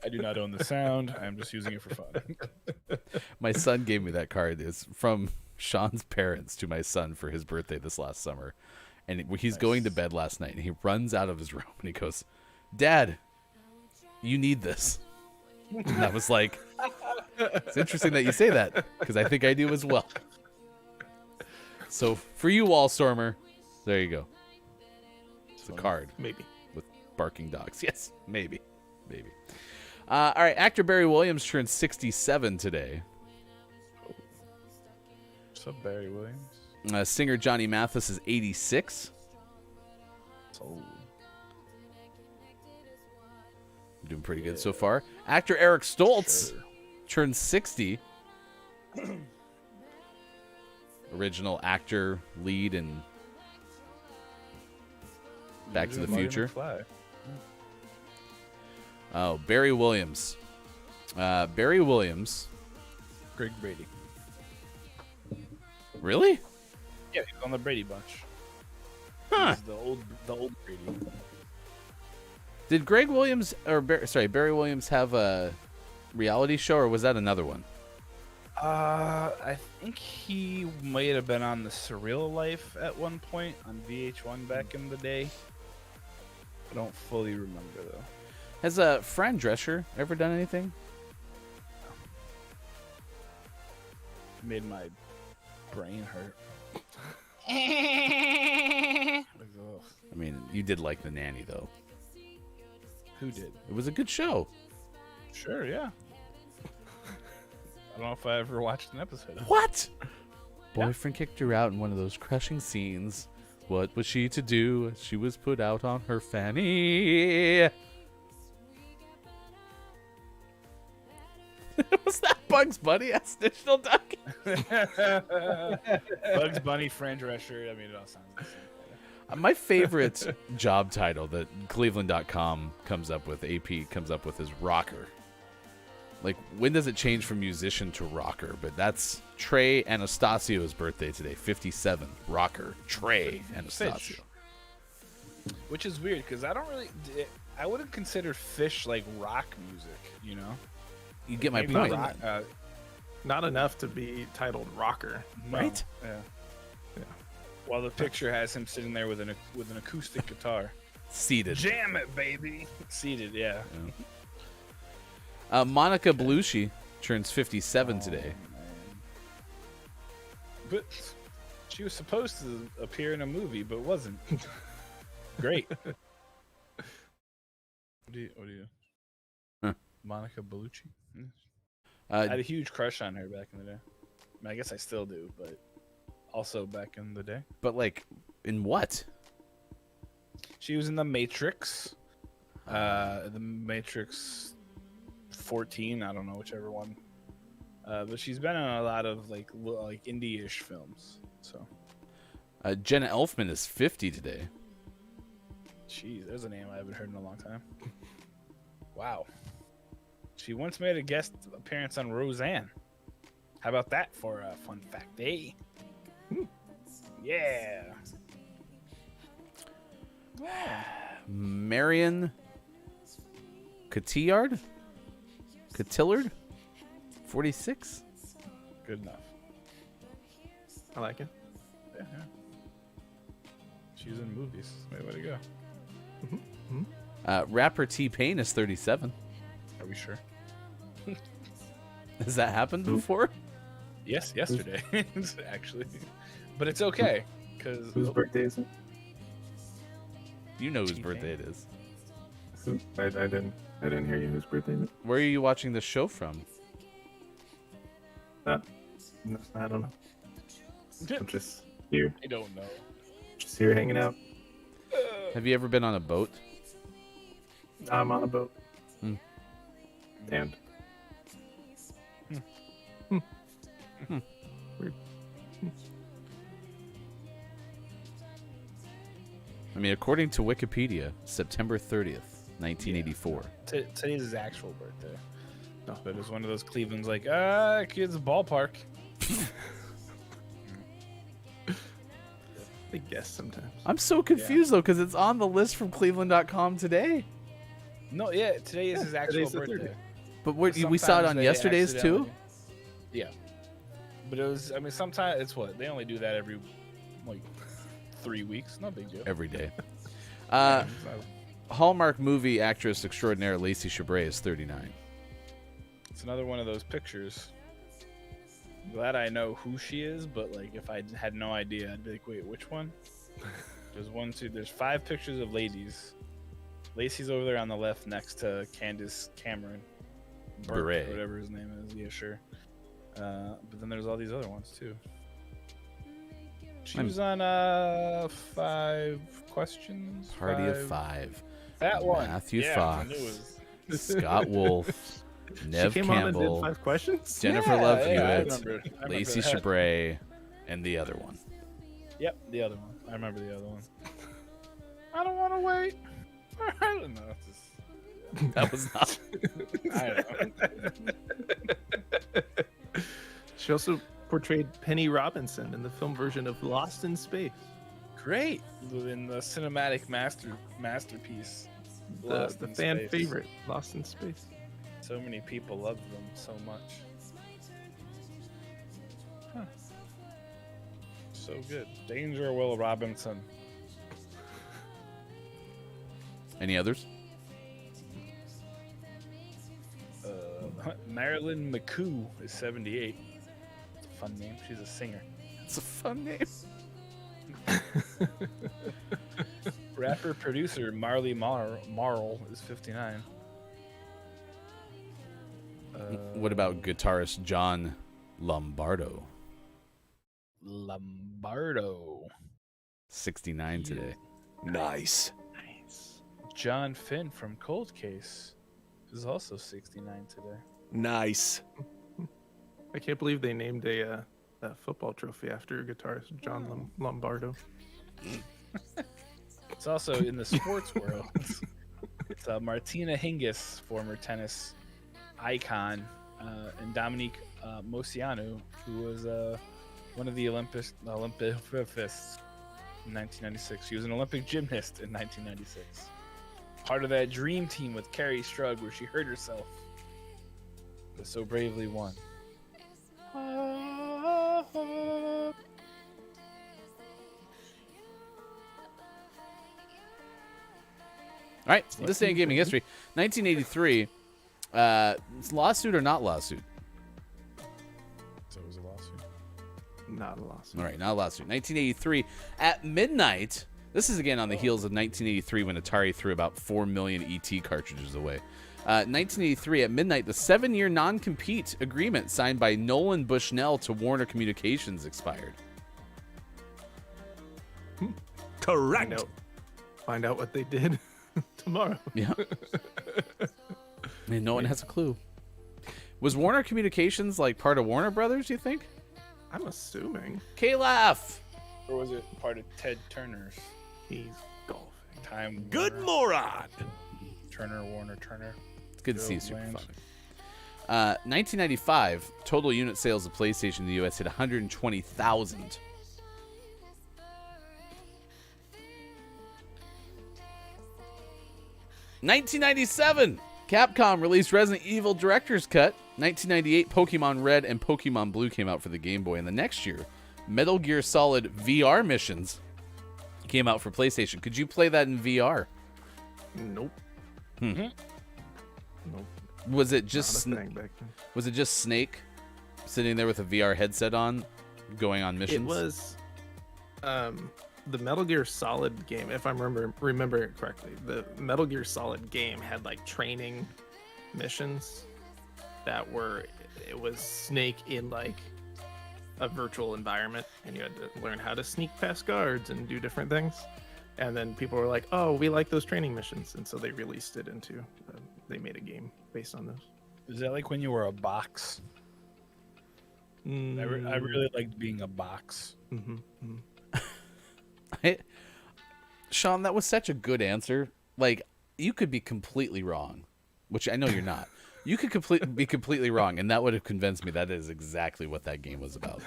I do not own the sound. I'm just using it for fun. My son gave me that card. It's from Sean's parents to my son for his birthday this last summer. And he's going to bed last night, and he runs out of his room, and he goes, "Dad, you need this." And I was like, it's interesting that you say that, because I think I do as well. So for you, Wallstormer, there you go. It's a card. Maybe. With barking dogs. Yes, maybe. All right, actor Barry Williams turned 67 today. What's up, Barry Williams? Singer Johnny Mathis is 86. Doing pretty good so far. Actor Eric Stoltz turned 60. Original actor, lead in Back to the Future. Oh, Barry Williams. Barry Williams. Greg Brady. Really? Yeah, he's on the Brady Bunch. Huh. He's the old Brady. Did Greg Williams Barry Williams have a reality show, or was that another one? I think he might have been on the Surreal Life at one point on VH1 back in the day. I don't fully remember though. Has Fran Drescher ever done anything? Made my brain hurt. I mean, you did like The Nanny, though. Who did? It was a good show. Sure, yeah. I don't know if I ever watched an episode of it. What? Boyfriend kicked her out in one of those crushing scenes. What was she to do? She was put out on her fanny. Was that Bugs Bunny as Digital Duck? Bugs Bunny, Fran Drescher. I mean, it all sounds the same. My favorite job title that Cleveland.com comes up with, AP comes up with, is rocker. Like, when does it change from musician to rocker? But that's Trey Anastasio's birthday today, 57. Rocker, Trey Anastasio. Which is weird, because I wouldn't consider Fish like rock music, you know? You get my Maybe point. rock, Not enough to be titled rocker. no. Right? Yeah. While the picture has him sitting there with an acoustic guitar. Seated. Jam it, baby. Seated, yeah. Monica Bellucci turns 57 today. Man. But she was supposed to appear in a movie, but wasn't. Great. What do you? Huh. Monica Bellucci. Uh, I had a huge crush on her back in the day. I mean, I guess I still do, but also back in the day. but, like, in what? She was in The Matrix. The Matrix 14, I don't know, whichever one. But she's been in a lot of like indie-ish films. So, Jenna Elfman is 50 today. jeez, there's a name I haven't heard in a long time. Wow. She once made a guest appearance on Roseanne. How about that for a fun fact, eh? Yeah. Marion Cotillard? 46? Good enough. I like it. Yeah. She was in movies. Way to go. Rapper T-Pain is 37. Are we sure? Has that happened before? Yes, yesterday, actually. But it's okay, because Whose birthday is it? You know whose T-Pain. birthday it is. I didn't hear you. Whose birthday is it? Where are you watching the show from? I don't know. I'm just here. I don't know. Just here hanging out. Have you ever been on a boat? I'm on a boat. Hmm. And weird. I mean, according to Wikipedia, September 30th, 1984. Today's his actual birthday. No, but it was one of those Cleveland's like, kids ballpark. I guess sometimes. I'm so confused, though, because it's on the list from Cleveland.com today. No, yeah, today is his actual today's the birthday. 30th. But we saw it Sometimes on they yesterday's, too? accidentally- Yeah. But it was, I mean, sometimes it's what? They only do that every, 3 weeks. No big deal. Every day. So- Hallmark movie actress extraordinaire Lacey Chabray is 39. It's another one of those pictures. I'm glad I know who she is, but if I had no idea, I'd be like, wait, which one? There's 5 pictures of ladies. Lacey's over there on the left next to Candace Cameron. Burke, Beret. whatever his name is. Yeah, sure. But then there's all these other ones too. She was on 5 questions. Party of 5. That one. Matthew yeah, Fox. I knew it was Scott Wolf, Nev she came on Campbell, and did 5 questions. Jennifer Love Hewitt, I remember Lacey that. Chabray, and the other one. Yep, the other one. I remember the other one. I don't want to wait. I don't know. That was not. I don't know. She also portrayed Penny Robinson in the film version of Lost in Space. Great in the cinematic masterpiece. The in fan Space. favorite, Lost in Space. So many people love them so much. Huh. So good. Danger Will Robinson. Any others? Marilyn McCoo is 78. It's a fun name. She's a singer. It's a fun name. Rapper producer Marley Marl is 59. What about guitarist John Lombardo? Lombardo. 69 today. Nice. Nice. John Finn from Cold Case is also 69 today. Nice. I can't believe they named a football trophy after guitarist John Lombardo. It's also in the sports world. It's Martina Hingis, former tennis icon, and Dominique Moceanu, who was one of the Olympists in 1996. She was an Olympic gymnast in 1996. Part of that dream team with Carrie Strug, where she hurt herself, but so bravely won. All right, this day in gaming history, 1983. Lawsuit or not lawsuit? So it was a lawsuit. Not a lawsuit. All right, not a lawsuit. 1983 at midnight. This is again on the heels of 1983 when Atari threw about 4 million ET cartridges away. 1983 at midnight, the 7-year non-compete agreement signed by Nolan Bushnell to Warner Communications expired. Correct. Find out what they did tomorrow. Yeah. And no one has a clue. Was Warner Communications like part of Warner Brothers, you think? I'm assuming K-Laugh. Or was it part of Ted Turner's he's golfing. Time? Good Warner, moron. Turner, Warner, Turner. It's good to Joe see you, Super Blanche. Funny. 1995, total unit sales of PlayStation in the U.S. hit 120,000. $1997, Capcom released Resident Evil Director's Cut. 1998, Pokemon Red and Pokemon Blue came out for the Game Boy. And the next year, Metal Gear Solid VR Missions came out for PlayStation. Could you play that in VR? Nope. Hmm. Nope. Was it just Not a thing back then. Was it just Snake sitting there with a VR headset on, going on missions? It was the Metal Gear Solid game, if I remember it correctly. The Metal Gear Solid game had like training missions that it was Snake in like a virtual environment, and you had to learn how to sneak past guards and do different things. And then people were like, "Oh, we like those training missions," and so they released it into. They made a game based on those. Is that like when you were a box? I really liked being a box. Mm-hmm. Sean, that was such a good answer. Like, you could be completely wrong, which I know you're not. You could be completely wrong, and that would have convinced me that is exactly what that game was about.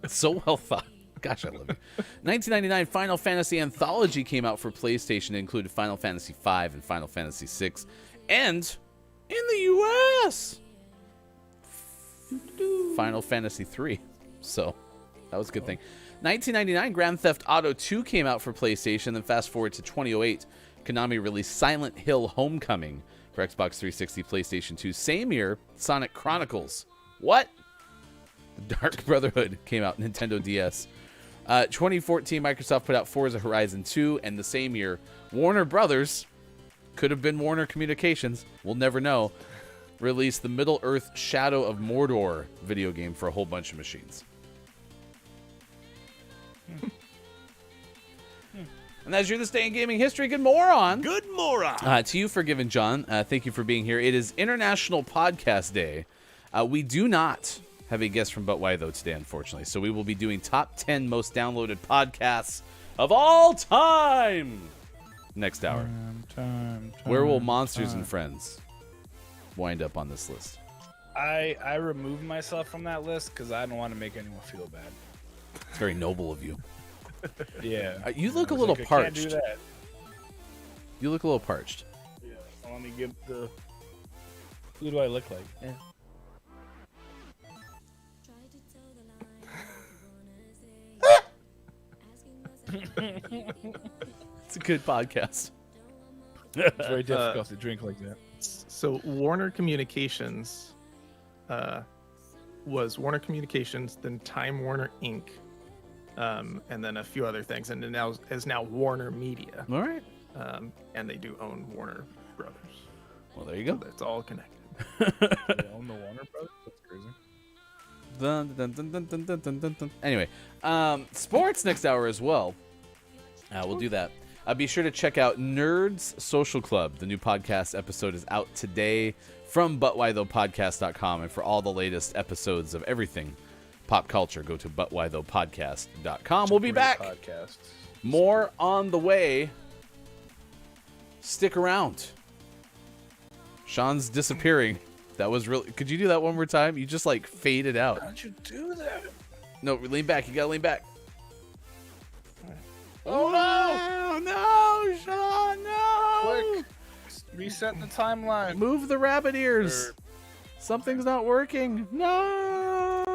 So well thought. Gosh, I love you. 1999, Final Fantasy Anthology came out for PlayStation. It included Final Fantasy V and Final Fantasy VI. And in the U.S., Final Fantasy III. So that was a good thing. 1999, Grand Theft Auto 2 came out for PlayStation. Then fast forward to 2008, Konami released Silent Hill Homecoming for Xbox 360, PlayStation 2. Same year, Sonic Chronicles. What? Dark Brotherhood came out, Nintendo DS. 2014, Microsoft put out Forza Horizon 2, and the same year, Warner Brothers, could have been Warner Communications, we'll never know, released the Middle-earth Shadow of Mordor video game for a whole bunch of machines. And that's your This Day in Gaming History. Good moron. Good moron. To you, Forgiven John, thank you for being here. It is International Podcast Day. We do not have a guest from But Why, though, today, unfortunately. So we will be doing top 10 most downloaded podcasts of all time next hour. Where will Monsters and Friends wind up on this list? I removed myself from that list because I don't want to make anyone feel bad. It's very noble of you. Yeah. You look a I was little like, I parched. can't do that. You look a little parched. Yeah. Let me give the. Who do I look like? Yeah. It's a good podcast. It's very difficult to drink like that. So Warner Communications was Warner Communications, then Time Warner Inc., and then a few other things, and it now is now Warner Media. All right. And they do own Warner Brothers. Well, there you go. So it's all connected. They own the Warner Brothers? That's crazy. Dun, dun, dun, dun, dun, dun, dun, dun, dun. Anyway, sports next hour as well. We'll do that. Be sure to check out Nerds Social Club. The new podcast episode is out today from butwhythoughpodcast.com. And for all the latest episodes of everything pop culture, go to butwhythoughpodcast.com. We'll be back. Podcasts. More on the way. Stick around. Sean's disappearing. That was really... Could you do that one more time? You just, like, faded out. How'd you do that? No, lean back. You gotta lean back. Oh, no! No, Sean, no! Quick. Reset the timeline. Move the rabbit ears. Something's not working. No!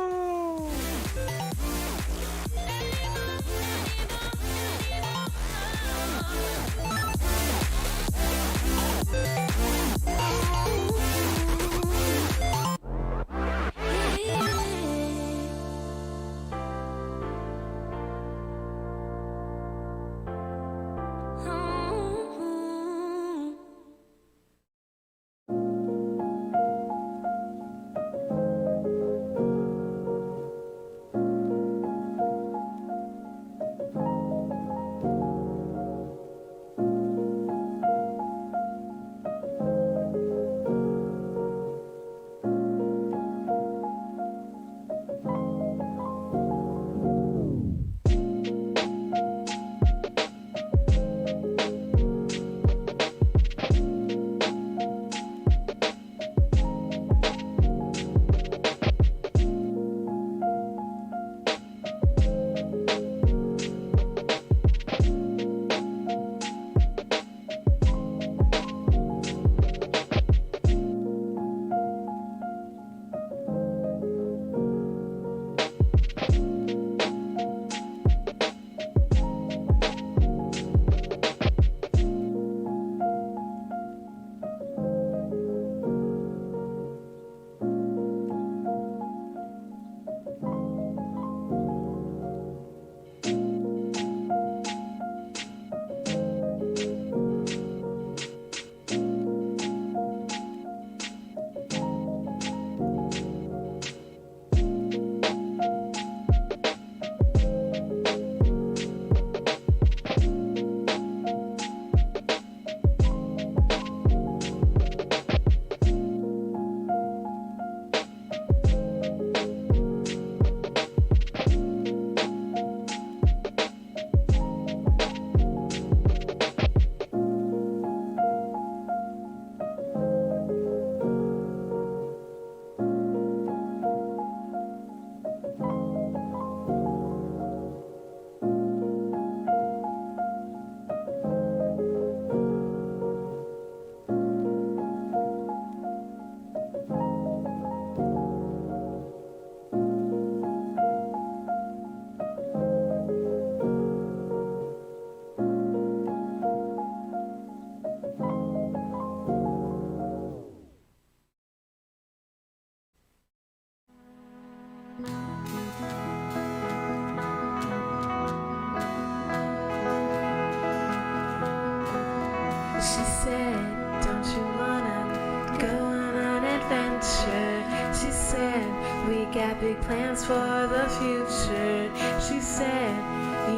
She said, don't you wanna go on an adventure? She said, we got big plans for the future. She said,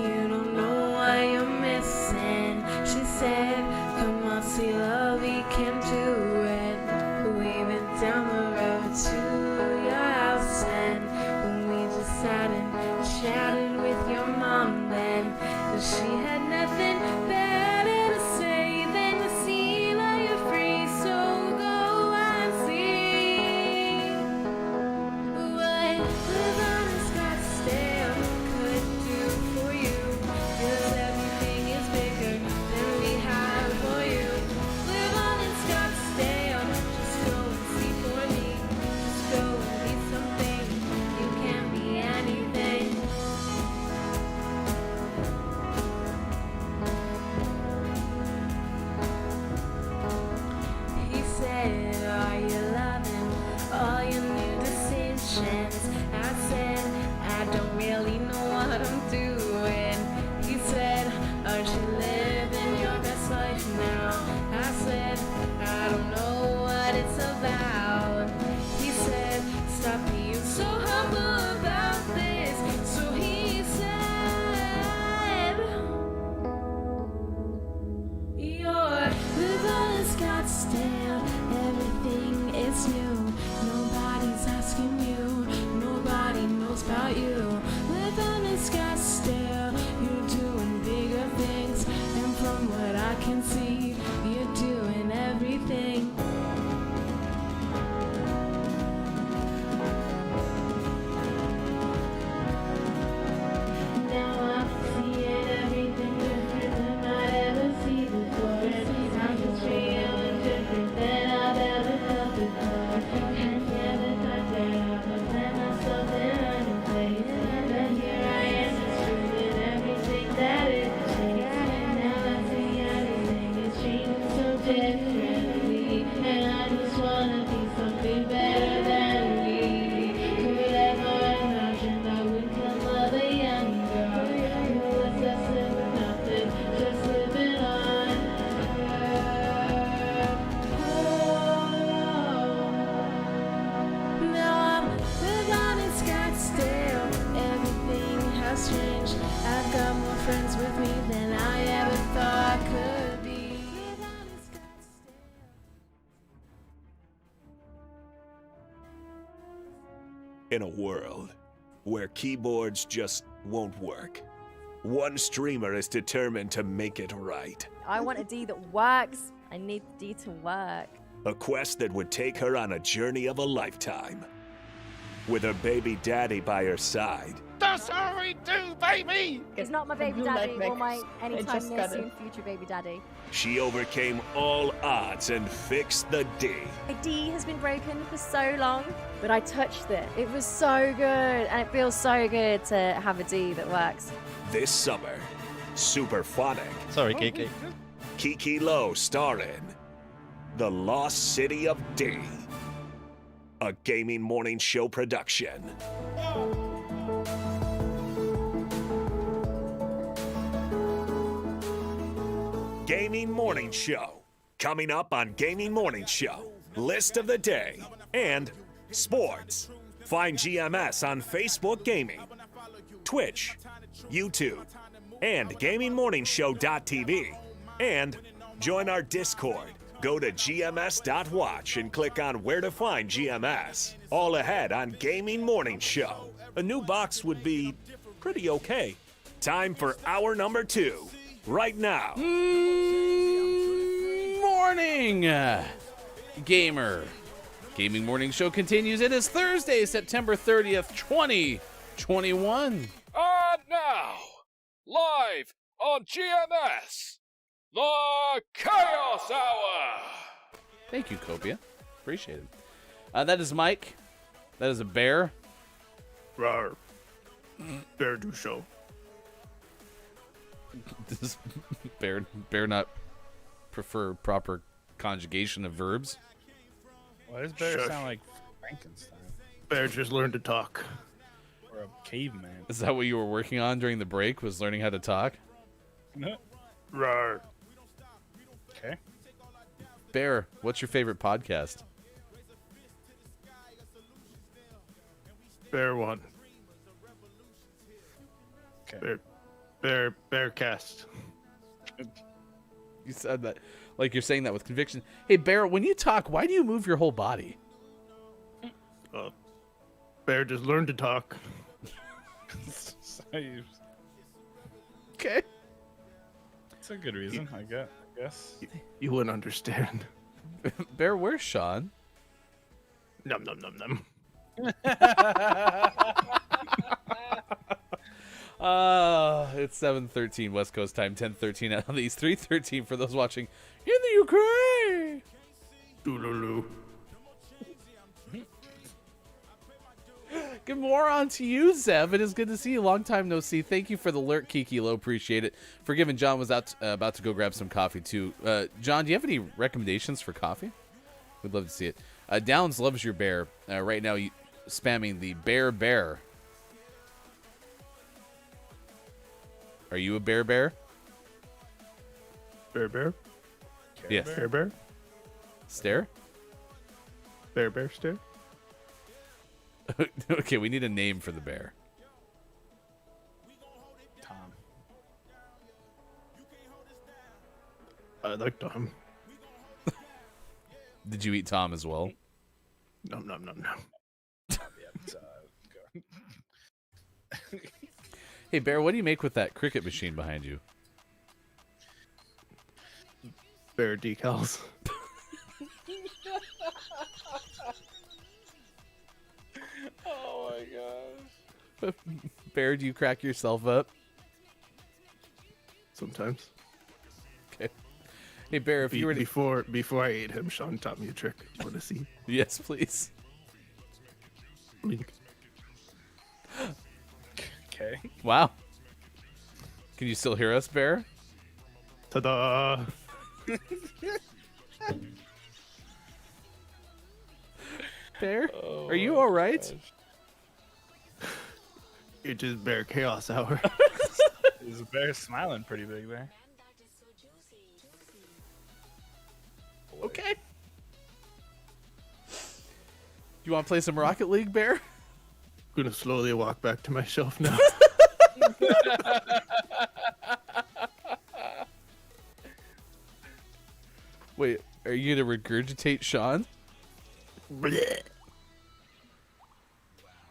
you don't know what you're missing. In a world where keyboards just won't work, one streamer is determined to make it right. I want a D that works. I need the D to work. A quest that would take her on a journey of a lifetime. With her baby daddy by her side, That's how we do, baby! He's not my baby Blue light daddy or my mix. I anytime just near got soon it. future baby daddy. she overcame all odds and fixed the D. My D has been broken for so long, but I touched it. It was so good, and it feels so good to have a D that works. This summer, Superphonic, Sorry, KK. Kiki Lowe star in The Lost City of D, a gaming morning show production. Gaming Morning Show. Coming up on Gaming Morning Show. List of the day and sports. Find GMS on Facebook Gaming, Twitch, YouTube, and GamingMorningshow.tv. And join our Discord. Go to GMS.watch and click on where to find GMS. All ahead on Gaming Morning Show. A new box would be pretty okay. Time for hour number 2. Right now. Morning, gamer. Gaming Morning Show continues. It is Thursday, September 30th, 2021. And now, live on GMS, the Chaos Hour. Thank you, Copia. Appreciate it. That is Mike. That is a bear. Rawr. Bear do show. Does bear not prefer proper conjugation of verbs? Why does bear Shush. sound like Frankenstein Bear just learned to talk. or a caveman? Is that what you were working on during the break? Was learning how to talk? Rawr. Okay. Bear, what's your favorite podcast? Bear one. Okay. Bear cast. You said that like you're saying that with conviction. Hey, Bear, when you talk, why do you move your whole body? Bear just learned to talk. Okay. It's a good reason, I guess. You wouldn't understand. Bear, where's Sean? Num num num num. It's 7:13 West Coast time, 10:13 at least 3:13 for those watching in the Ukraine. Doodaloo. Good morning on to you, Zev. It is good to see you. Long time no see. Thank you for the alert, Kiki Low. Appreciate it. Forgiven, John was out about to go grab some coffee too. John, do you have any recommendations for coffee? We'd love to see it. Downs loves your bear. Right now, you spamming the bear. Are you a bear? Bear. Yes. Bear. Stare? Bear stare. Okay, we need a name for the bear. Tom. I like Tom. Did you eat Tom as well? Num num num num. Hey, Bear, what do you make with that cricket machine behind you? Bear decals. Oh my gosh. Bear, do you crack yourself up? Sometimes. Okay. Hey, Bear, if you were to... Before I ate him, Sean taught me a trick. You want to see? Yes, please. Blink. Okay. Wow. Can you still hear us, Bear? Ta-da! Bear, are you all right? It is Bear Chaos Hour. There's a bear smiling pretty big there. Okay. You want to play some Rocket League, Bear? I'm gonna slowly walk back to my shelf now. Wait, are you going to regurgitate Sean? Blech.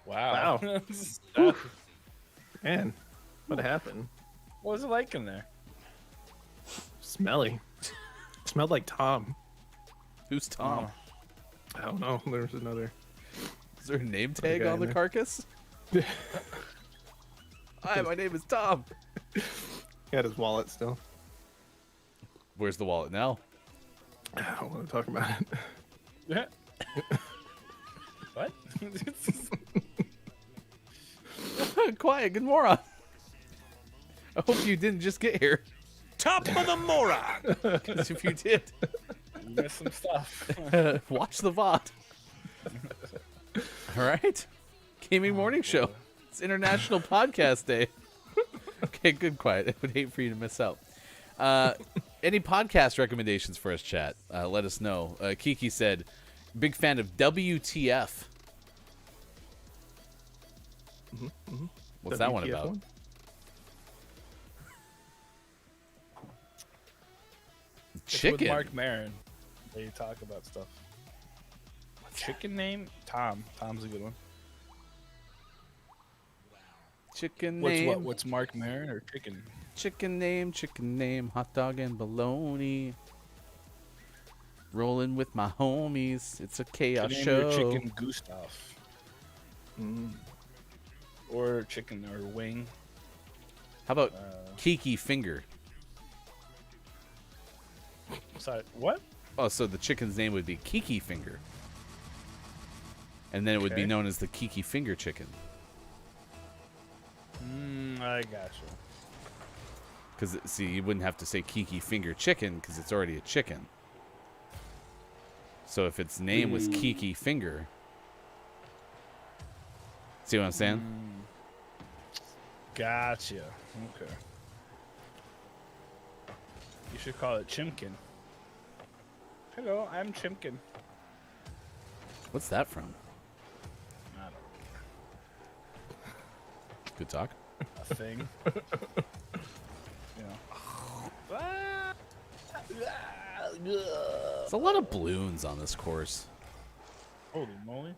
Wow. Wow. What Man, what happened? was it like in there? Smelly. Smelled like Tom. Who's Tom? I don't know. There's another. Is there a name tag guy on in the there. carcass? Hi, my name is Tom. He had his wallet still. Where's the wallet now? I don't want to talk about it. Yeah. What? Quiet, good moron. I hope you didn't just get here. Top of the moron. 'Cause if you did, You missed some stuff. watch the VOD. All right. Gaming Morning Show. It's International Podcast Day. Okay, good, Quiet. I would hate for you to miss out. Any podcast recommendations for us, chat? Let us know. Kiki said, big fan of WTF. What's that one WTF about? one? It's Chicken. with Mark Maron. They talk about stuff. Chicken name? Tom. Tom's a good one. Chicken What's name. what? What's Mark Maron or chicken? Chicken name, hot dog and bologna. Rolling with my homies. It's a chaos Name show. your chicken Gustav. Or chicken or wing. How about Kiki Finger? Sorry, what? Oh, so the chicken's name would be Kiki Finger. And then it would be Okay. known as the Kiki Finger chicken. I gotcha. Because, see, you wouldn't have to say Kiki Finger Chicken because it's already a chicken. So if its name was Kiki Finger. See what I'm saying? Gotcha. Okay. You should call it Chimkin. Hello, I'm Chimkin. What's that from? I don't Good talk. know. A thing. You know. There's a lot of balloons on this course. Holy moly.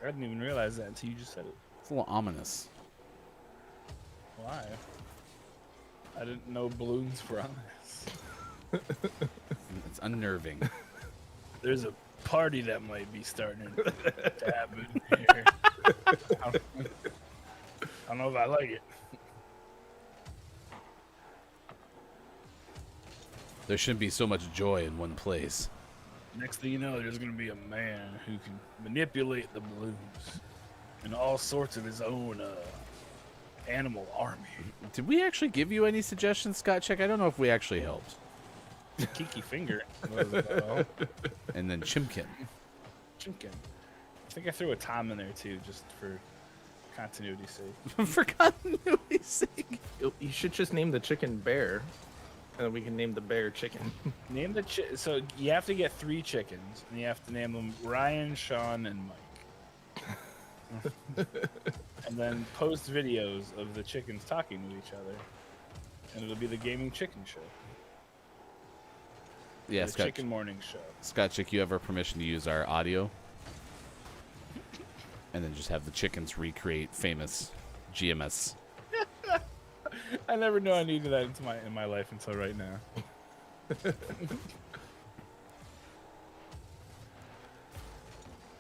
I didn't even realize that until you just said it. It's a little ominous. Why? I didn't know balloons were on this. It's unnerving. There's a party that might be starting to happen here. I don't know if I like it. There shouldn't be so much joy in one place. Next thing you know, there's going to be a man who can manipulate the balloons in all sorts of his own animal army. Did we actually give you any suggestions, Scott Check? I don't know if we actually helped. Kiki Finger was And then Chimkin. Chimkin. I think I threw a Tom in there too, just for continuity's sake. For continuity's sake. You should just name the chicken Bear, and then we can name the bear Chicken. Name the so you have to get 3 chickens, and you have to name them Ryan, Sean, and Mike. And then post videos of the chickens talking to each other, and it'll be the Gaming Chicken Show. Yeah, The Scott, Chicken Morning Show. Scott Chick, you have our permission to use our audio. And then just have the chickens recreate famous GMS. I never knew I needed that in my life until right now.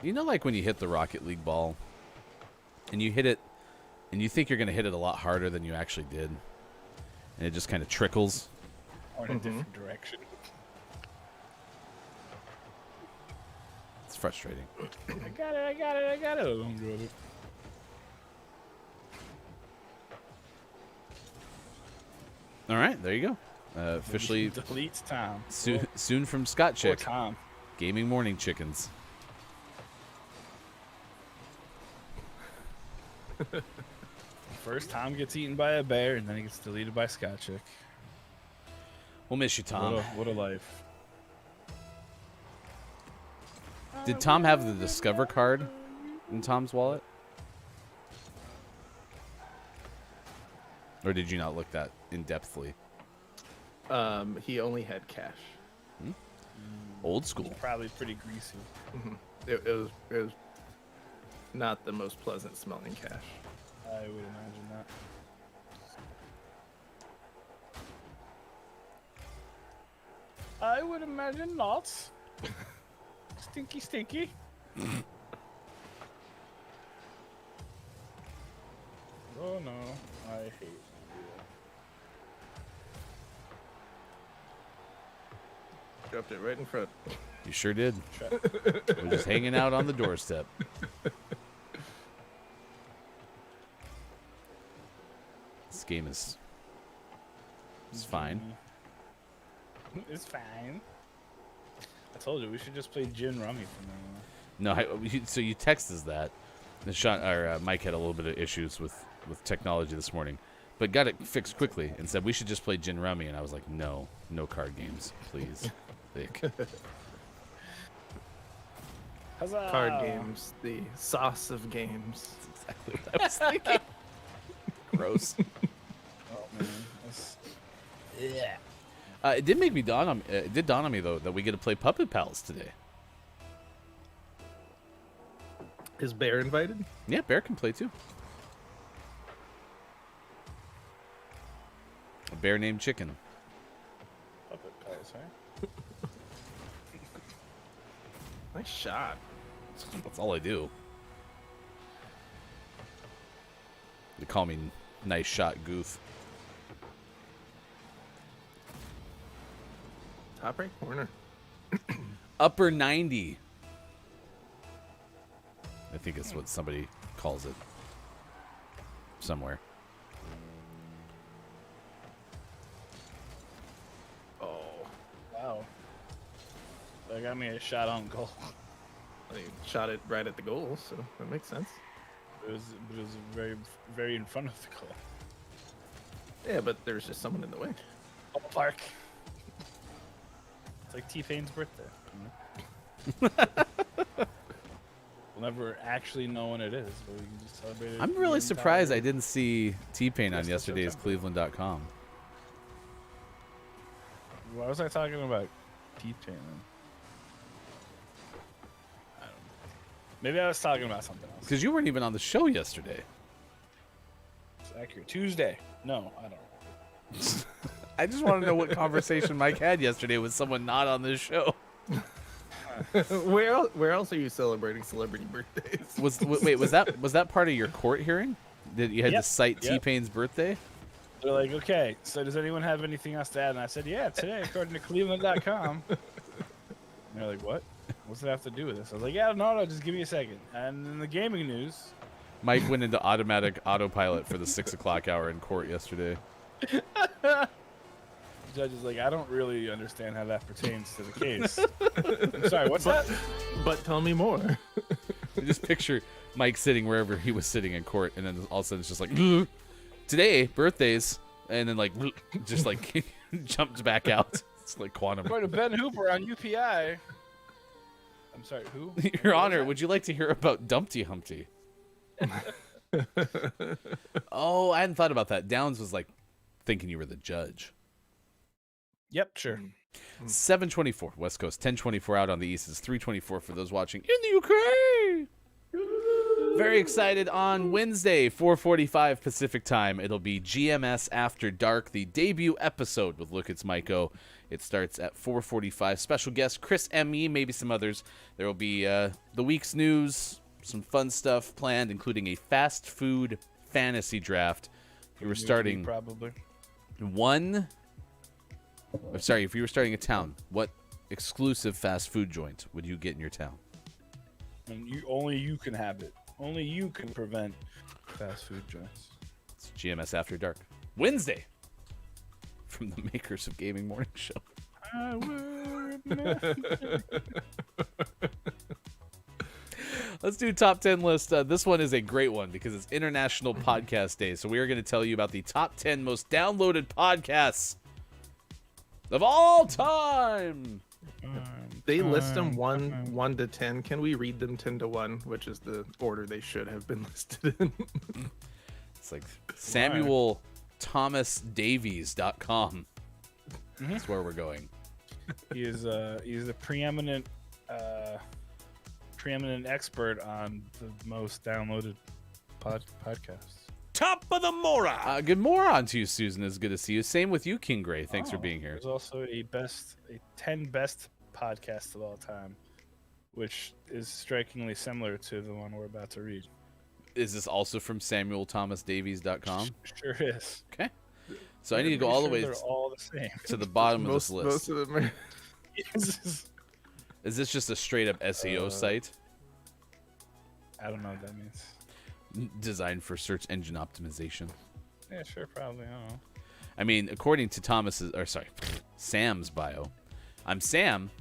You know, like when you hit the Rocket League ball, and you hit it, and you think you're going to hit it a lot harder than you actually did, and it just kind of trickles. Or in a different direction. It's frustrating. I got it. Oh, brother. All right, there you go. Officially Deletes Tom. soon from Scott Poor Chick. Tom. Gaming Morning Chickens. First, Tom gets eaten by a bear, and then he gets deleted by Scott Chick. We'll miss you, Tom. What a life. Did Tom have the Discover card in Tom's wallet? Or did you not look that in-depthly? He only had cash. Old school. Probably pretty greasy. It was not the most pleasant smelling cash. I would imagine that. I would imagine not. Stinky, stinky. Oh no, I hate Dropped it right in front. You sure did. We're just hanging out on the doorstep. This game is fine. It's fine. I told you we should just play gin rummy from now on. No, so you text us that. Mike had a little bit of issues with technology this morning, but got it fixed quickly and said we should just play gin rummy. And I was like, no card games, please. Thick. Huzzah! Card games, the sauce of games. That's exactly what I was thinking. Gross. Oh man, that's... yeah. It did make me dawn on me though that we get to play Puppet Pals today. Is Bear invited? Yeah, Bear can play too. A bear named Chicken. Puppet Pals, huh? Nice shot. That's all I do. They call me Nice Shot Goof. Top right corner. Upper 90. I think it's what somebody calls it somewhere. Oh, Wow. That got me a shot on goal. he shot it right at the goal, so that makes sense. It was very, very in front of the goal. Yeah, but there's just someone in the way. Ballpark. It's like T-Pain's birthday. We'll never actually know when it is, but we can just celebrate it. I'm really surprised I didn't see T-Pain on yesterday's Cleveland.com. Why was I talking about T-Pain then? I don't know. Maybe I was talking about something else. Because you weren't even on the show yesterday. It's accurate. Tuesday. No, I don't know. I just want to know what conversation Mike had yesterday with someone not on this show. Where else are you celebrating celebrity birthdays? Was that part of your court hearing? That you had to cite Yep. T-Pain's birthday? They're like, okay, so does anyone have anything else to add? And I said, yeah, today, according to Cleveland.com. And they're like, what? What's that have to do with this? I was like, yeah, no, just give me a second. And in the gaming news, Mike went into automatic autopilot for the 6 o'clock hour in court yesterday. the judge is like, I don't really understand how that pertains to the case. I'm sorry, what's that? But tell me more. You just picture Mike sitting wherever he was sitting in court, and then all of a sudden it's just like, today, birthdays, and then like, just like jumped back out. It's like quantum. According to Ben Hooper on UPI. I'm sorry, who? Your Honor, would you like to hear about Dumpty Humpty? Oh, I hadn't thought about that. Downs was like thinking you were the judge. Yep, sure. 7:24 West Coast, 10:24 out on the East. It's 3:24 for those watching in the Ukraine. Very excited on Wednesday, 4:45 Pacific time. It'll be GMS After Dark, the debut episode with Look It's Maiko. It starts at 4:45. Special guest Chris M.E., maybe some others. There will be the week's news, some fun stuff planned, including a fast food fantasy draft. We were starting probably if you were starting a town, what exclusive fast food joint would you get in your town? And only you can have it. Only you can prevent fast food joints. It's GMS After Dark. Wednesday. From the makers of Gaming Morning Show. I would never. Let's do top 10 list. This one is a great one because it's International Podcast Day. So we are going to tell you about the top 10 most downloaded podcasts of all time. They list them 1 to 10. Can we read them 10 to 1, which is the order they should have been listed in? It's like SamuelThomasDavies.com. That's where we're going. He is a preeminent preeminent expert on the most downloaded podcasts. Top of the moron. Good moron to you, Susan. It's good to see you. Same with you, King Gray. Thanks for being here. There's also a 10 best podcasts of all time, which is strikingly similar to the one we're about to read. Is this also from SamuelThomasDavies.com? Sure is. Okay. So I need to go all the way They're all the same. to the bottom of this list. Most of them are. Is this just a straight up SEO site? I don't know what that means. Designed for search engine optimization. Yeah, sure, probably. I don't know. I mean, according to Sam's bio, I'm Sam.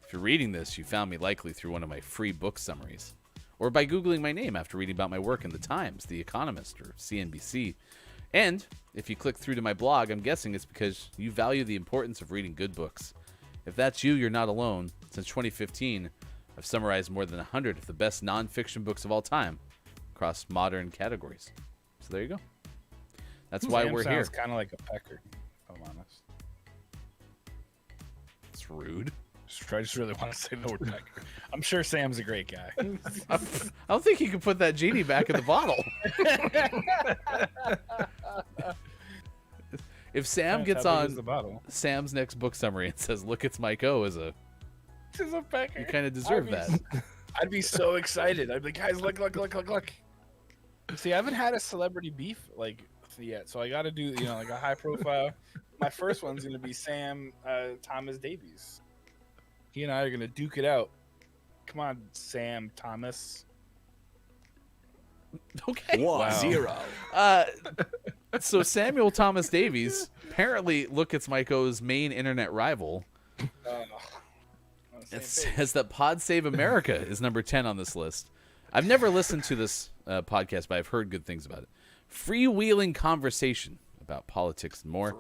If you're reading this, you found me likely through one of my free book summaries, or by Googling my name after reading about my work in The Times, The Economist, or CNBC. And if you click through to my blog, I'm guessing it's because you value the importance of reading good books. If that's you, you're not alone. Since 2015, I've summarized more than 100 of the best nonfiction books of all time across modern categories. So there you go. That's why we're here. It's kind of like a pecker, if I'm honest. It's rude. I just really want to say the word pecker. I'm sure Sam's a great guy. I don't think you can put that genie back in the bottle. If Sam gets on Sam's next book summary and says, "Look, it's Mike O," as a pecker, you kind of deserve that. I'd be so excited. I'd be like, guys, look. See, I haven't had a celebrity beef yet, so I got to do like a high profile. My first one's gonna be Sam Thomas Davies. He and I are gonna duke it out. Come on, Sam Thomas. Okay. 1-0. So Samuel Thomas Davies, apparently, look, it's Mike-O's main internet rival. It says that Pod Save America is number 10 on this list. I've never listened to this podcast, but I've heard good things about it. Freewheeling conversation about politics and more.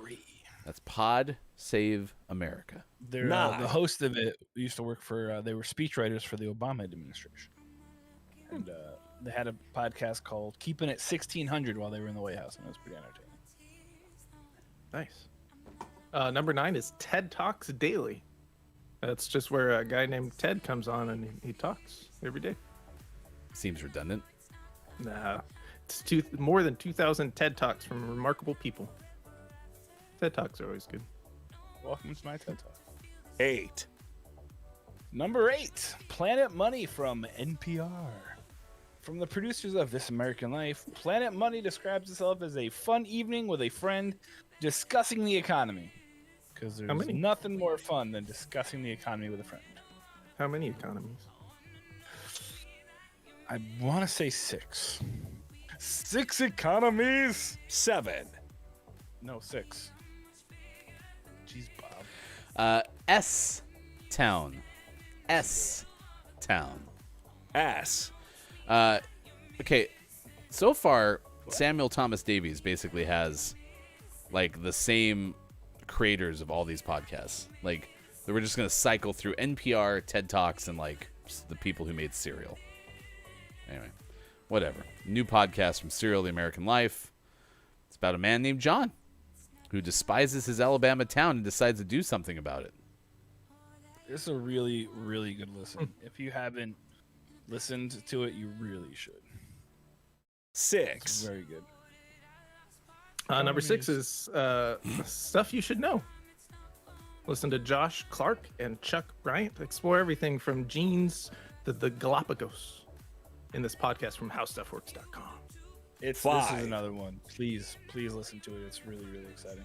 That's Pod Save America. The host of it used to work for, they were speechwriters for the Obama administration. And they had a podcast called Keeping It 1600 while they were in the White House, and it was pretty entertaining. Nice. Number 9 is TED Talks Daily. That's just where a guy named Ted comes on and he talks every day. Seems redundant. Nah, it's more than 2,000 TED Talks from remarkable people. TED Talks are always good. Welcome to my TED Talk. 8. Number 8, Planet Money from NPR. From the producers of This American Life, Planet Money describes itself as a fun evening with a friend discussing the economy. Because there's nothing more fun than discussing the economy with a friend. How many economies? I want to say 6. 6 economies? 7. No, 6. Jeez, Bob. S-Town. S-Town. S. Okay, so far, Samuel Thomas Davies basically has, the same creators of all these podcasts. They were just going to cycle through NPR, TED Talks, and, the people who made Serial. Anyway, whatever. New podcast from Serial, The American Life. It's about a man named John who despises his Alabama town and decides to do something about it. This is a really, really good listen. If you haven't listened to it, you really should. 6. It's very good. Number 6 is Stuff You Should Know. Listen to Josh Clark and Chuck Bryant explore everything from genes to the Galapagos in this podcast from HowStuffWorks.com. This is 5. another one. Please listen to it. It's really, really exciting.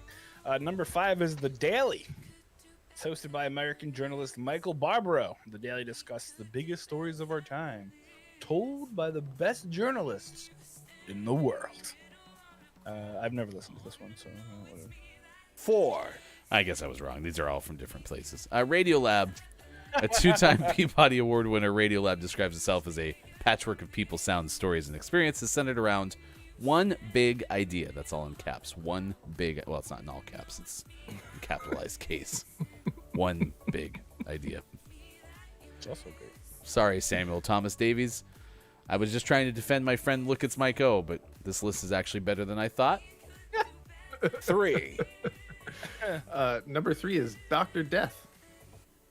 Number 5 is The Daily. It's hosted by American journalist Michael Barbaro. The Daily discusses the biggest stories of our time, told by the best journalists in the world. I've never listened to this one, so whatever. 4. I guess I was wrong. These are all from different places. Radiolab, a 2-time Peabody Award winner, Radiolab describes itself as a patchwork of people, sounds, stories, and experiences centered around one big idea. That's all in caps. One big... Well, it's not in all caps. It's in capitalized case. One big idea. It's also great. Sorry, Samuel Thomas Davies. I was just trying to defend my friend Look, It's Mike O, but this list is actually better than I thought. 3. Number 3 is Dr. Death.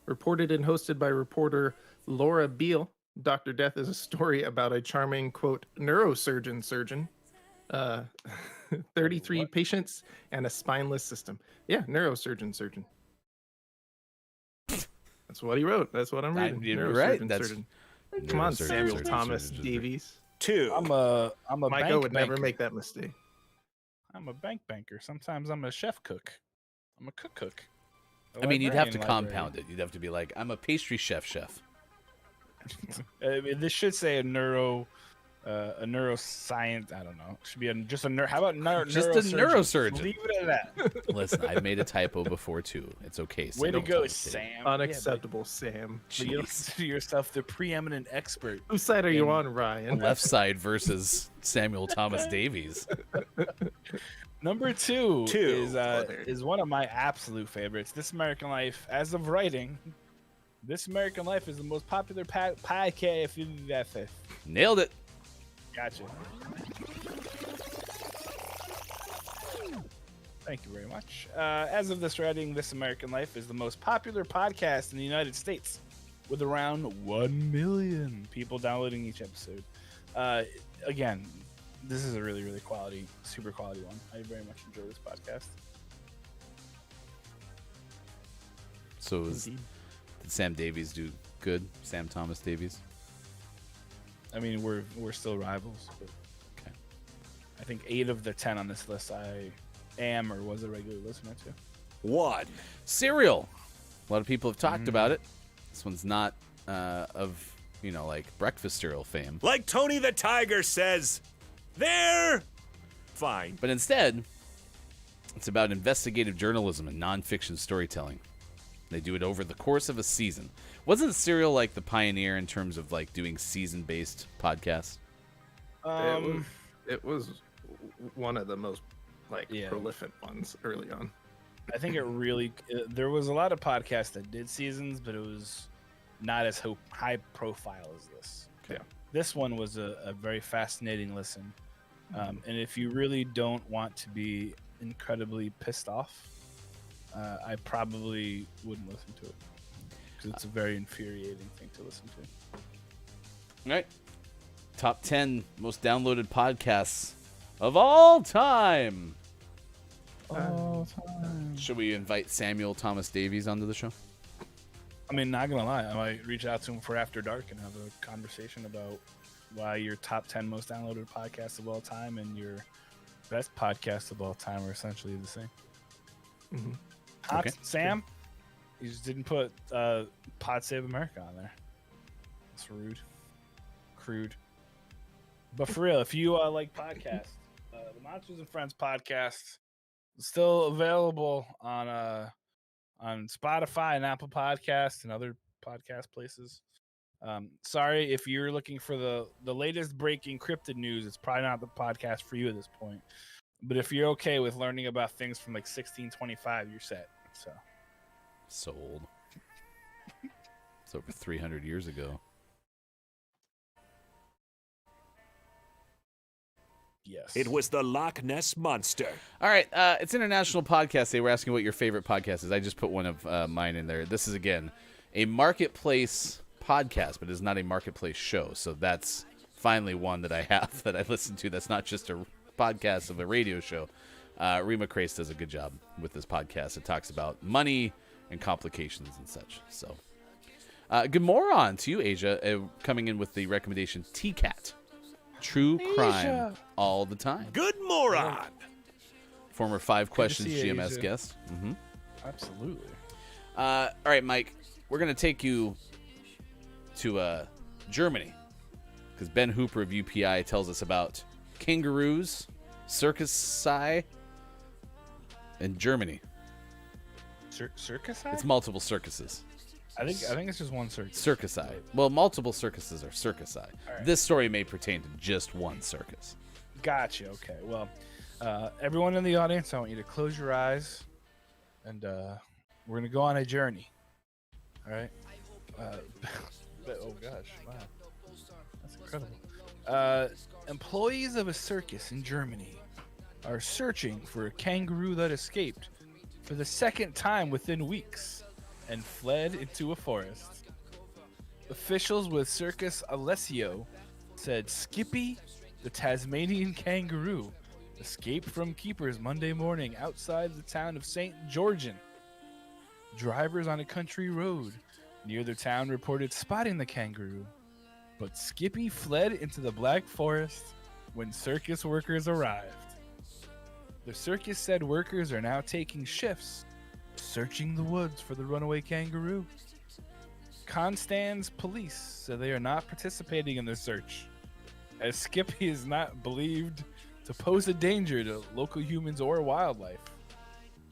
Reported and hosted by reporter Laura Beale. Dr. Death is a story about a charming, quote, neurosurgeon. 33 patients and a spineless system. Yeah, surgeon. That's what he wrote. That's what I'm reading. You're right. Surgeon. Come on, Samuel Thomas Davies. 2. I'm a Micah bank would never banker. make that mistake. I'm a bank banker. Sometimes I'm a chef cook. I'm a cook. I mean, you'd have to compound it. You'd have to be like, I'm a pastry chef. This should say a neuroscience. I don't know. It should be just a How about Just a neurosurgeon. Leave it at that. Listen, I made a typo before too. It's okay. So Way to don't go, tell me. Sam. Unacceptable, Sam. But you consider yourself the preeminent expert. Whose side are you on, Ryan? Left side versus Samuel Thomas Davies. Number 2 Two. is one of my absolute favorites. This American Life, as of writing, This American Life is the most popular podcast. Nailed it. Gotcha. Thank you very much. As of this writing, This American Life is the most popular podcast in the United States, with around 1 million people downloading each episode. Again, this is a really, really quality, super quality one. I very much enjoy this podcast. So did Sam Davies do good? Sam Thomas Davies? I mean, we're still rivals, but Okay. I think 8 of the 10 on this list I am or was a regular listener to. 1. Cereal. A lot of people have talked about it. This one's not of, like breakfast cereal fame. Like Tony the Tiger says, they're fine. But instead, it's about investigative journalism and nonfiction storytelling. They do it over the course of a season. Wasn't Serial like the pioneer in terms of like doing season-based podcasts? It was one of the most prolific ones early on. I think there was a lot of podcasts that did seasons, but it was not as high profile as this. Okay. Yeah. This one was a very fascinating listen. And if you really don't want to be incredibly pissed off, I probably wouldn't listen to it because it's a very infuriating thing to listen to. All right. Top 10 most downloaded podcasts of all time. Should we invite Samuel Thomas Davies onto the show? I mean, not gonna lie, I might reach out to him for After Dark and have a conversation about why your top 10 most downloaded podcasts of all time and your best podcasts of all time are essentially the same. Mm-hmm. Okay. Sam, you just didn't put Pod Save America on there. That's rude. Crude. But for real, if you like podcasts, the Monsters and Friends podcast is still available on Spotify and Apple Podcasts and other podcast places. Sorry if you're looking for the latest breaking cryptid news, it's probably not the podcast for you at this point. But if you're okay with learning about things from like 1625, you're set. So old. It's over 300 years ago. Yes. It was the Loch Ness Monster. All right. It's International Podcast Day. We're asking what your favorite podcast is. I just put one of mine in there. This is, again, a marketplace podcast, but it's not a marketplace show. So that's finally one that I have that I listen to that's not just a podcast of a radio show. Rima Crace does a good job with this podcast. It talks about money and complications and such. So, good moron to you, Asia, coming in with the recommendation TCAT. True crime all the time. Good moron. Former 5 Questions see you, GMS Asia. guest. Absolutely. All right, Mike, we're going to take you to Germany because Ben Hooper of UPI tells us about kangaroos, circusi in Germany. Circus? It's multiple circuses. I think it's just one circus. Circusi. Well, multiple circuses are circusi. right. This story may pertain to just one circus. Gotcha. Okay. Well, everyone in the audience, I want you to close your eyes, and we're gonna go on a journey. All right. Oh gosh! Wow, that's incredible. Employees of a circus in Germany are searching for a kangaroo that escaped for the second time within weeks and fled into a forest. Officials with Circus Alessio said Skippy, the Tasmanian kangaroo, escaped from keepers Monday morning outside the town of St. Georgian. Drivers on a country road near the town reported spotting the kangaroo, but Skippy fled into the Black Forest when circus workers arrived. The circus said workers are now taking shifts, searching the woods for the runaway kangaroo. Constance police said they are not participating in the search, as Skippy is not believed to pose a danger to local humans or wildlife.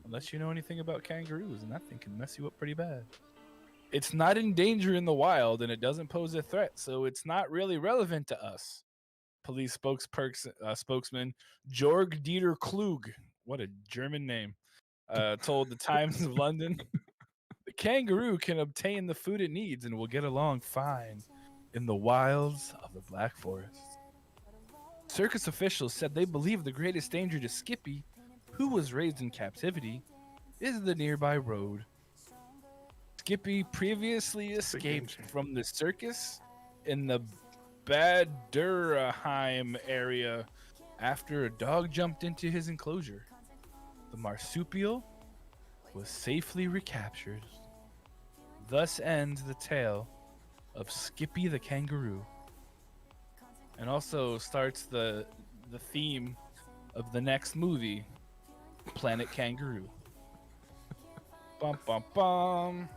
Unless you know anything about kangaroos, and that thing can mess you up pretty bad. It's not in danger in the wild, and it doesn't pose a threat, so it's not really relevant to us. Police spokesman Jorg Dieter Klug, what a German name, told the Times of London, the kangaroo can obtain the food it needs and will get along fine in the wilds of the Black Forest. Circus officials said they believe the greatest danger to Skippy, who was raised in captivity, is the nearby road. Skippy previously escaped from the circus in the Bad Dürrheim area after a dog jumped into his enclosure. The marsupial was safely recaptured. Thus ends the tale of Skippy the kangaroo, and also starts the theme of the next movie, Planet Kangaroo. Bum bum bum.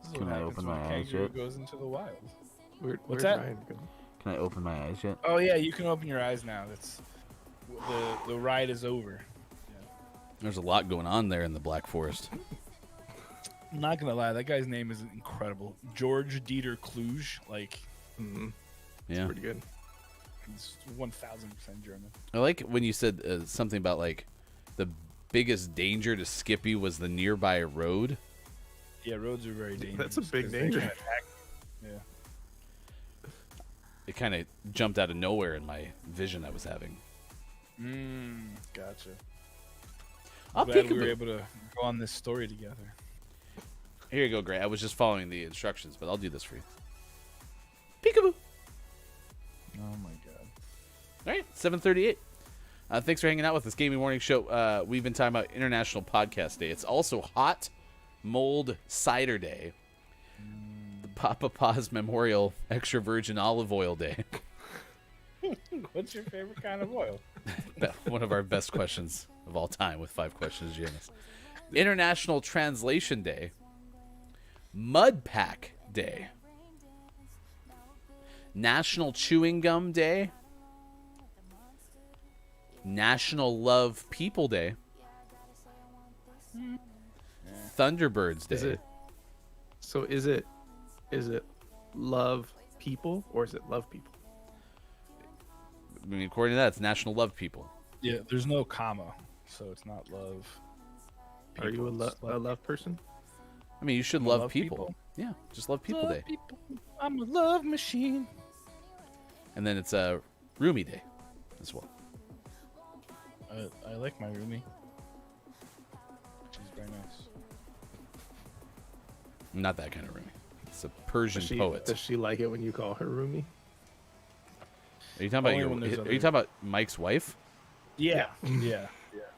This is Can what I happens open when my a eyes kangaroo yet? goes into the wild. Where's that? Ryan going? Can I open my eyes yet? Oh yeah, you can open your eyes now. It's the ride is over. There's a lot going on there in the Black Forest. I'm not gonna lie, that guy's name is incredible. George Dieter Klug, like, Yeah. Pretty good. he's 1,000% German. I like when you said something about like the biggest danger to Skippy was the nearby road. Yeah, roads are very dangerous. That's a big 'cause they danger. can attack. Yeah. It kind of jumped out of nowhere in my vision I was having. Gotcha. I'll Glad peek we were a able to go on this story together. Here you go, Gray. I was just following the instructions, but I'll do this for you. Peekaboo. Oh my god. All right, 7:38. Thanks for hanging out with us, Gaming Morning Show. We've been talking about International Podcast Day. It's also Hot Mold Cider Day, the Papa Pa's Memorial Extra Virgin Olive Oil Day. What's your favorite kind of oil? One of our best questions of all time with 5 questions, GMS. International Translation Day, Mud Pack Day, National Chewing Gum Day, National Love People Day, Thunderbirds Day. Is it love people or is it love people? I mean, according to that, it's National Love People. Yeah, there's no comma, so it's not love. Are you a It's love person? I mean, you should I'm a love love people. people. Yeah, just love People Love Day. people. I'm a love machine. And then it's Rumi Day as well. I like my Rumi. She's very nice. Not that kind of Rumi. It's a Persian Does poet. she like it when you call her Rumi? Are you talking about Only when there's Are you other- talking about Mike's wife? Yeah, yeah.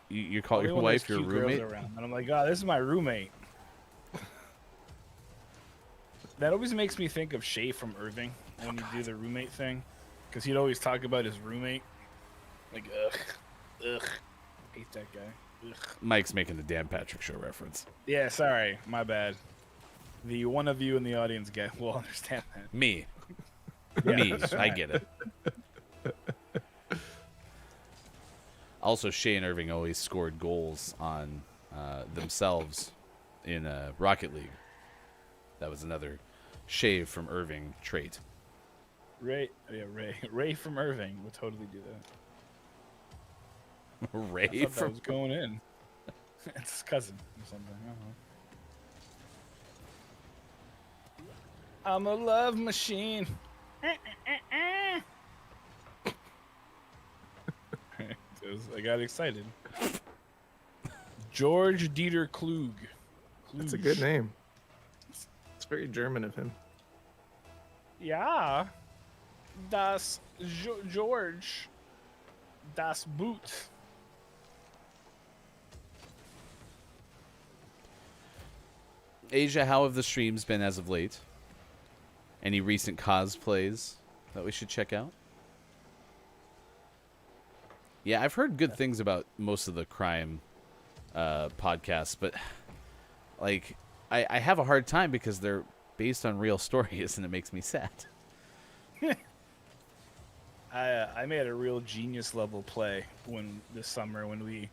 You call Only your when there's wife your cute girls roommate? around. And I'm like, oh, this is my roommate. That always makes me think of Shay from Irving when you do the roommate thing, because he'd always talk about his roommate. Like, ugh, hate that guy. Ugh. Mike's making the Dan Patrick Show reference. Yeah, sorry, my bad. The one of you in the audience will understand that. Me. Yeah, Me. that's I right. get it. Also, Shay and Irving always scored goals on themselves in Rocket League. That was another Shay from Irving trait. Ray from Irving would totally do that. Ray I thought that from was going in. It's his cousin or something. I don't know. I'm a love machine. I got excited. George Dieter Klug. That's a good name. It's very German of him. Ja. Das George. Das Boot. Asia, how have the streams been as of late? Any recent cosplays that we should check out? Yeah, I've heard good things about most of the crime podcasts, but like I have a hard time because they're based on real stories, and it makes me sad. I made a real genius level play this summer when we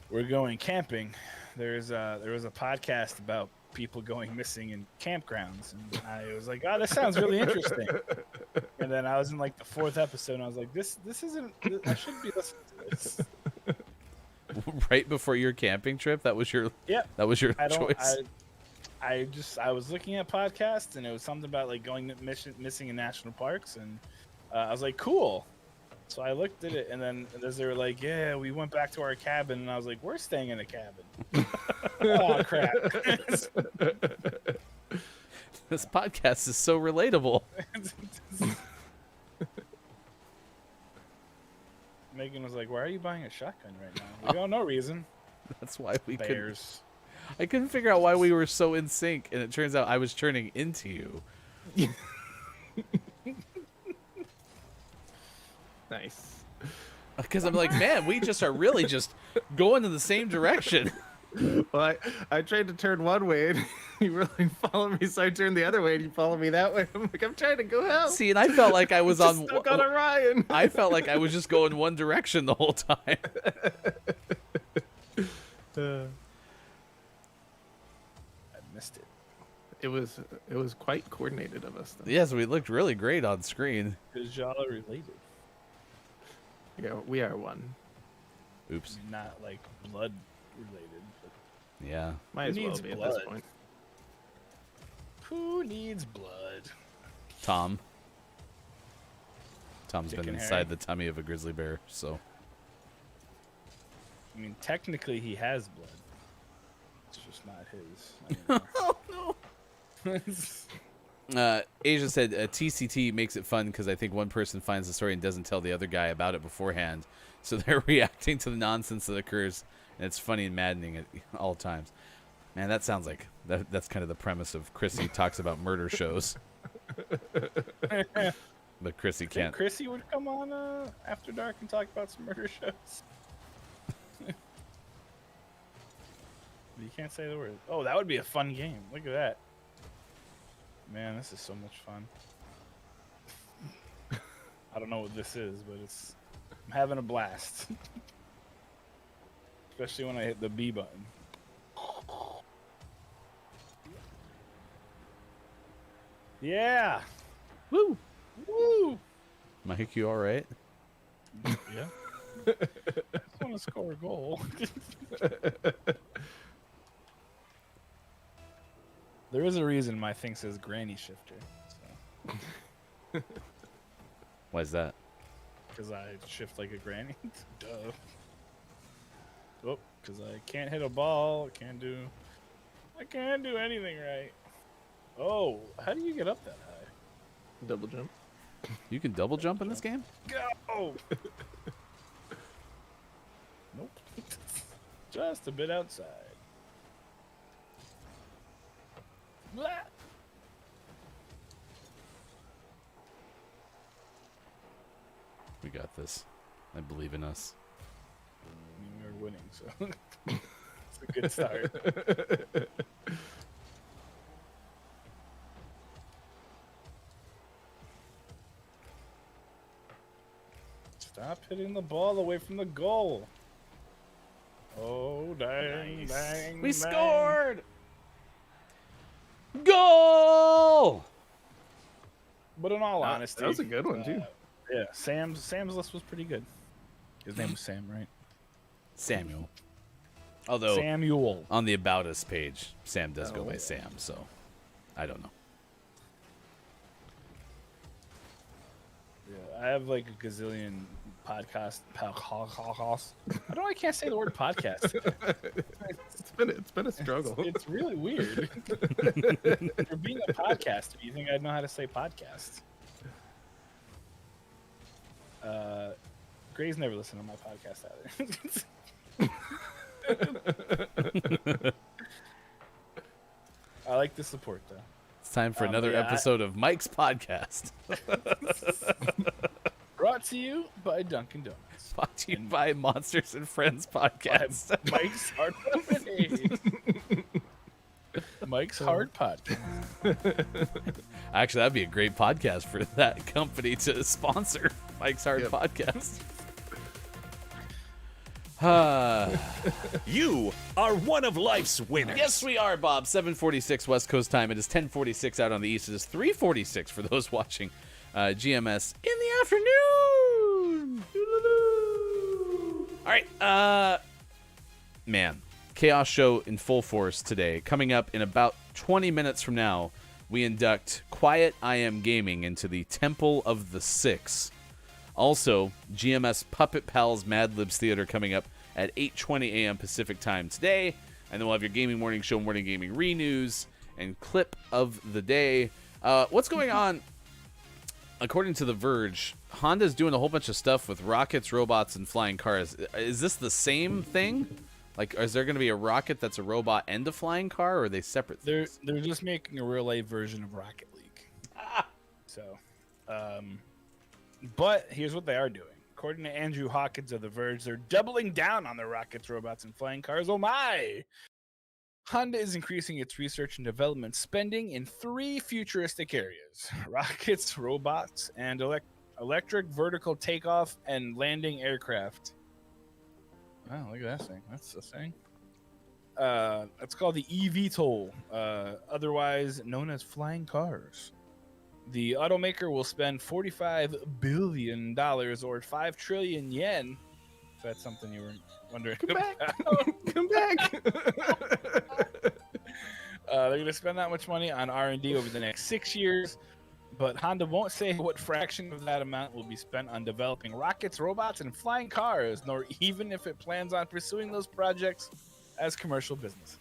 were going camping. There was a podcast about people going missing in campgrounds, and I was like, "Oh, this sounds really interesting." And then I was in like the 4th episode, and I was like, "This isn't. I should be listening to this." Right before your camping trip, that was your choice. I was looking at podcasts, and it was something about like going missing in national parks, and I was like, "Cool." So I looked at it, and then as they were like, "Yeah, we went back to our cabin," and I was like, "We're staying in a cabin." Oh crap! This podcast is so relatable. Megan was like, "Why are you buying a shotgun right now?" We go, "No reason." That's why we Bears. I couldn't figure out why we were so in sync, and it turns out I was turning into you. Nice. Because I'm like, man, we just are really just going in the same direction. Well, I tried to turn one way, and you really followed me, so I turned the other way, and you followed me that way. I'm like, I'm trying to go out. See, and I felt like I was on Stuck on Orion. I felt like I was just going one direction the whole time. I missed it. It was quite coordinated of us, though. Yes, we looked really great on screen. Because y'all are related. Yeah, we are one. Oops. I mean, not like blood related. But Yeah. Might as well needs be at blood? this point. who needs blood? Tom. Tom's Dick been and inside Harry. the tummy of a grizzly bear, so. I mean, technically he has blood. It's just not his. Oh, no. Asia said TCT makes it fun because I think one person finds the story and doesn't tell the other guy about it beforehand. So they're reacting to the nonsense that occurs, and it's funny and maddening at all times. Man, that sounds like that's kind of the premise of Chrissy talks about murder shows. But Chrissy Think can't. Chrissy would come on After Dark and talk about some murder shows. You can't say the word. Oh, that would be a fun game. Look at that. Man, this is so much fun. I don't know what this is, but I'm having a blast. Especially when I hit the B button. Yeah. Woo! Woo! Mike, you all right? Yeah. I just want to score a goal. There is a reason my thing says Granny Shifter. So. Why is that? Because I shift like a granny. Duh. Oh, because I can't hit a ball. I can't do anything right. Oh, how do you get up that high? Double jump. You can double jump in this game? Go! Nope. Just a bit outside. Blah. We got this. I believe in us. I mean, we were winning, so it's a good start. Stop hitting the ball away from the goal. Oh, dang, dang. We dang. scored! Goal! But in all That- honesty, that was a good one, too. Yeah, Sam's list was pretty good. His name was Sam, right? Samuel. Although, Samuel. on the About Us page, Sam does go Oh. by Sam, so I don't know. Yeah, I have like a gazillion podcasts. I don't know. I can't say the word podcast. It's been a struggle. It's really weird. For being a podcaster, you think I'd know how to say podcast? Gray's never listened to my podcast either. I like the support, though. It's time for another episode of Mike's podcast. Brought to you by Dunkin' Donuts. Brought to you by Monsters and Friends podcast. Mike's Hard Lemonade. Mike's Hard Podcast. Actually, that'd be a great podcast for that company to sponsor. Mike's Hard Podcast. You are one of life's winners. Yes, we are, Bob. 7:46 West Coast time. It is 10:46 out on the East. It is 3:46 for those watching GMS in the afternoon. All right, man, Chaos Show in full force today. Coming up in about 20 minutes from now, we induct Quiet I Am Gaming into the Temple of the Six. Also, GMS Puppet Pals Mad Libs Theater coming up at 8:20 a.m. Pacific time today. And then we'll have your Gaming Morning Show, Morning Gaming Renews, and Clip of the Day. What's going on? According to The Verge, Honda's doing a whole bunch of stuff with rockets, robots, and flying cars. Is this the same thing? Like, is there going to be a rocket that's a robot and a flying car, or are they separate things? They're just making a real-life version of Rocket League. So, but here's what they are doing. According to Andrew Hawkins of The Verge, they're doubling down on their rockets, robots, and flying cars. Oh my! Honda is increasing its research and development spending in 3 futuristic areas: rockets, robots, and electric vertical takeoff and landing aircraft. Wow, look at that thing. That's the thing. It's called the eVTOL, otherwise known as flying cars. The automaker will spend $45 billion, or 5 trillion yen. If that's something you were wondering. Come back. They're going to spend that much money on R&D over the next 6 years, but Honda won't say what fraction of that amount will be spent on developing rockets, robots, and flying cars, nor even if it plans on pursuing those projects as commercial business.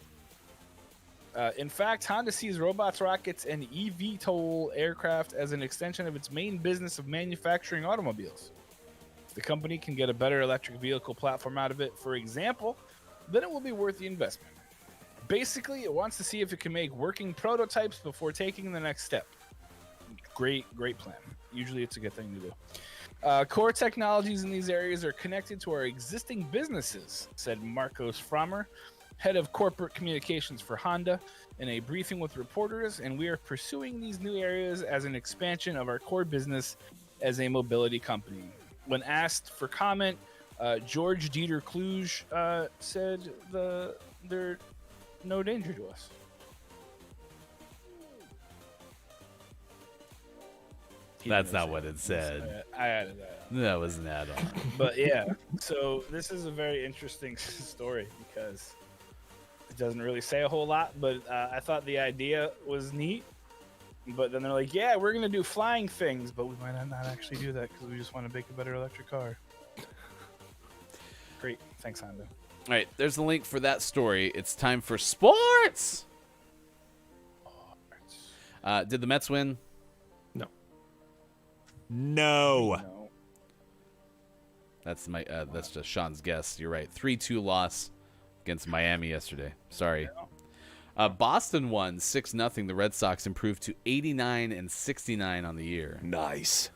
In fact, Honda sees robots, rockets, and eVTOL aircraft as an extension of its main business of manufacturing automobiles. If the company can get a better electric vehicle platform out of it, for example, then it will be worth the investment. Basically, it wants to see if it can make working prototypes before taking the next step. Great plan. Usually it's a good thing to do. Core technologies in these areas are connected to our existing businesses, said Marcos Frommer, head of corporate communications for Honda, in a briefing with reporters, and we are pursuing these new areas as an expansion of our core business as a mobility company. When asked for comment, George Dieter Kluge said they're no danger to us. That's not what it said. I added that. That was an add-on. But yeah, so this is a very interesting story because it doesn't really say a whole lot, but I thought the idea was neat. But then they're like, yeah, we're going to do flying things, but we might not actually do that because we just want to make a better electric car. Great. Thanks, Honda. All right, there's the link for that story. It's time for sports. Did the Mets win? No. That's just Sean's guess. You're right. 3-2 loss against Miami yesterday. Sorry. Boston won 6-0. The Red Sox improved to 89-69 on the year. Nice.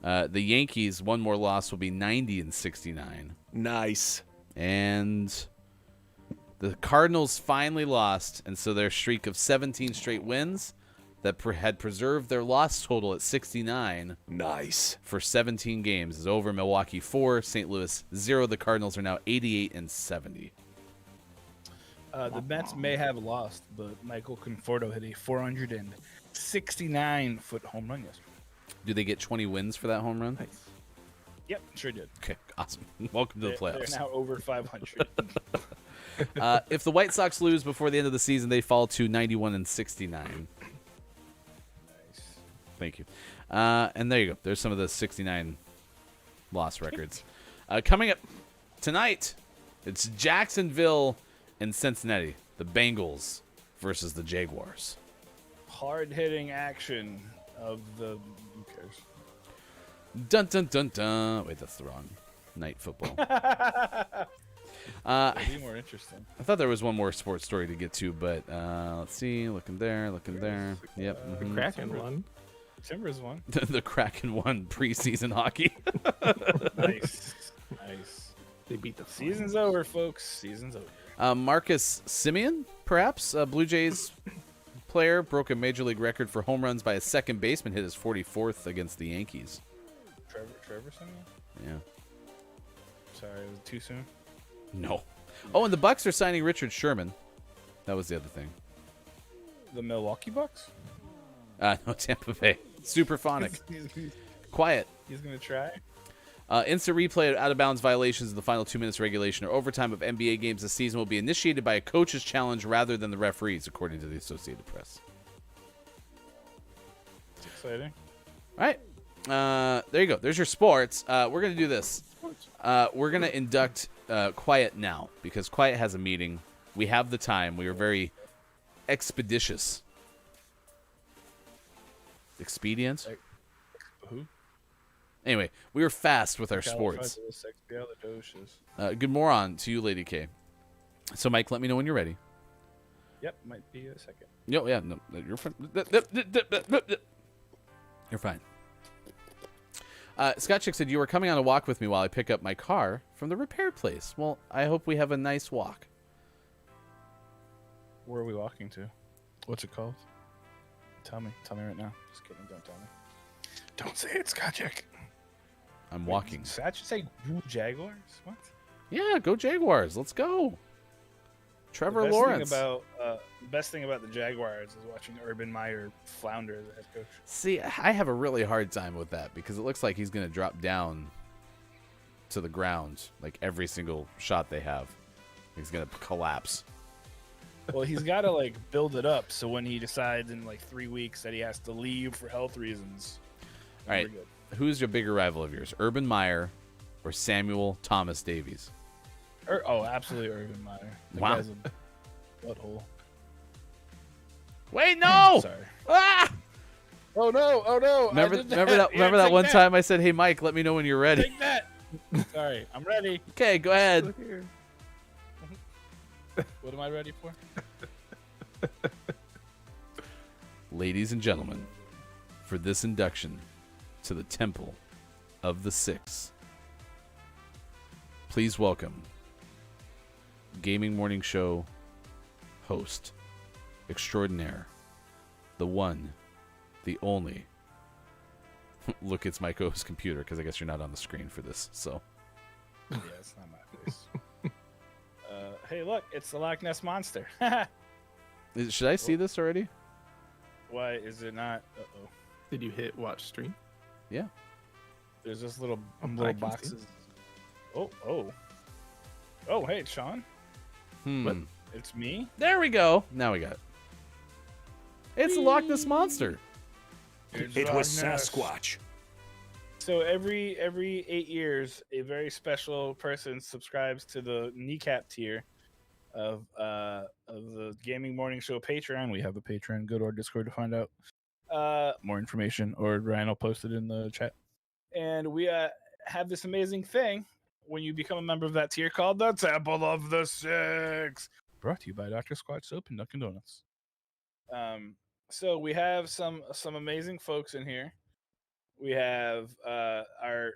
The Yankees, one more loss, will be 90-69. Nice. And the Cardinals finally lost, and so their streak of 17 straight wins that had preserved their loss total at 69. Nice. For 17 games is over. Milwaukee 4, St. Louis 0. The Cardinals are now 88-70. The Mets may have lost, but Michael Conforto hit a 469-foot home run yesterday. Do they get 20 wins for that home run? Nice. Yep, sure did. Okay, awesome. Welcome to the playoffs. They're now over 500. If the White Sox lose before the end of the season, they fall to 91-69. Nice. Thank you. And there you go. There's some of the 69 loss records. Coming up tonight, it's Jacksonville and Cincinnati. The Bengals versus the Jaguars. Hard-hitting action of the... Who cares? Dun dun dun dun. Wait, that's the wrong night football. It'd be more interesting. I thought there was one more sports story to get to, but let's see. Looking there, looking there. Yep. The Kraken won. Timbers won. The Kraken won preseason hockey. Nice. They beat the Season's over, folks. Season's over. Marcus Semien, perhaps a Blue Jays player, broke a major league record for home runs by a second baseman. Hit his 44th against the Yankees. Trevor Semien? Yeah. Sorry, was it too soon? No. Oh, and the Bucks are signing Richard Sherman. That was the other thing. The Milwaukee Bucks? No, Tampa Bay. Superphonic. Quiet. He's gonna try. Instant replay of out-of-bounds violations in the final 2 minutes regulation or overtime of NBA games this season will be initiated by a coach's challenge rather than the referees, according to the Associated Press. It's exciting. All right. There you go. There's your sports. We're going to do this. We're going to induct Quiet now because Quiet has a meeting. We have the time. We are very expeditious. Expedient? Who? Anyway, we were fast with our sports. Good moron to you, Lady K. So, Mike, let me know when you're ready. Yep, might be a second. No, yeah, no, you're fine. You're fine. Scott Chick said, you were coming on a walk with me while I pick up my car from the repair place. Well, I hope we have a nice walk. Where are we walking to? What's it called? Tell me right now. Just kidding, don't tell me. Don't say it, Scott Chick. I'm walking. I should say Jaguars? What? Yeah, go Jaguars. Let's go. Trevor Lawrence. Best thing about the Jaguars is watching Urban Meyer flounder as a head coach. See, I have a really hard time with that because it looks like he's going to drop down to the ground like every single shot they have. He's going to collapse. Well, he's got to build it up so when he decides in 3 weeks that he has to leave for health reasons. All right. Who's your bigger rival of yours, Urban Meyer or Samuel Thomas Davies? Absolutely Urban Meyer. The Wow. guy's a butthole. Wait, no! Sorry. Ah! Oh no! Remember that one time I said, "Hey, Mike, let me know when you're ready." Take that. Sorry, I'm ready. Okay, go ahead. What am I ready for? Ladies and gentlemen, for this induction to the Temple of the Six, please welcome Gaming Morning Show host extraordinaire, the one, the only. Look, it's Miko's computer because I guess you're not on the screen for this. So, Yeah, it's not my face. Hey, look, it's the Loch Ness Monster. should I see this already? Why is it not? Uh-oh. Did you hit watch stream? Yeah. There's this little I can see. boxes. Oh, hey, it's Sean. What? It's me. There we go. Now we got it. It's the Loch Ness Monster. It was Sasquatch. So every 8 years, a very special person subscribes to the kneecap tier of the Gaming Morning Show Patreon. We have a Patreon. Go to our Discord to find out more information, or Ryan will post it in the chat. And we have this amazing thing when you become a member of that tier called the Temple of the Six. Brought to you by Dr. Squatch Soap and Dunkin' Donuts. So we have some amazing folks in here. We have our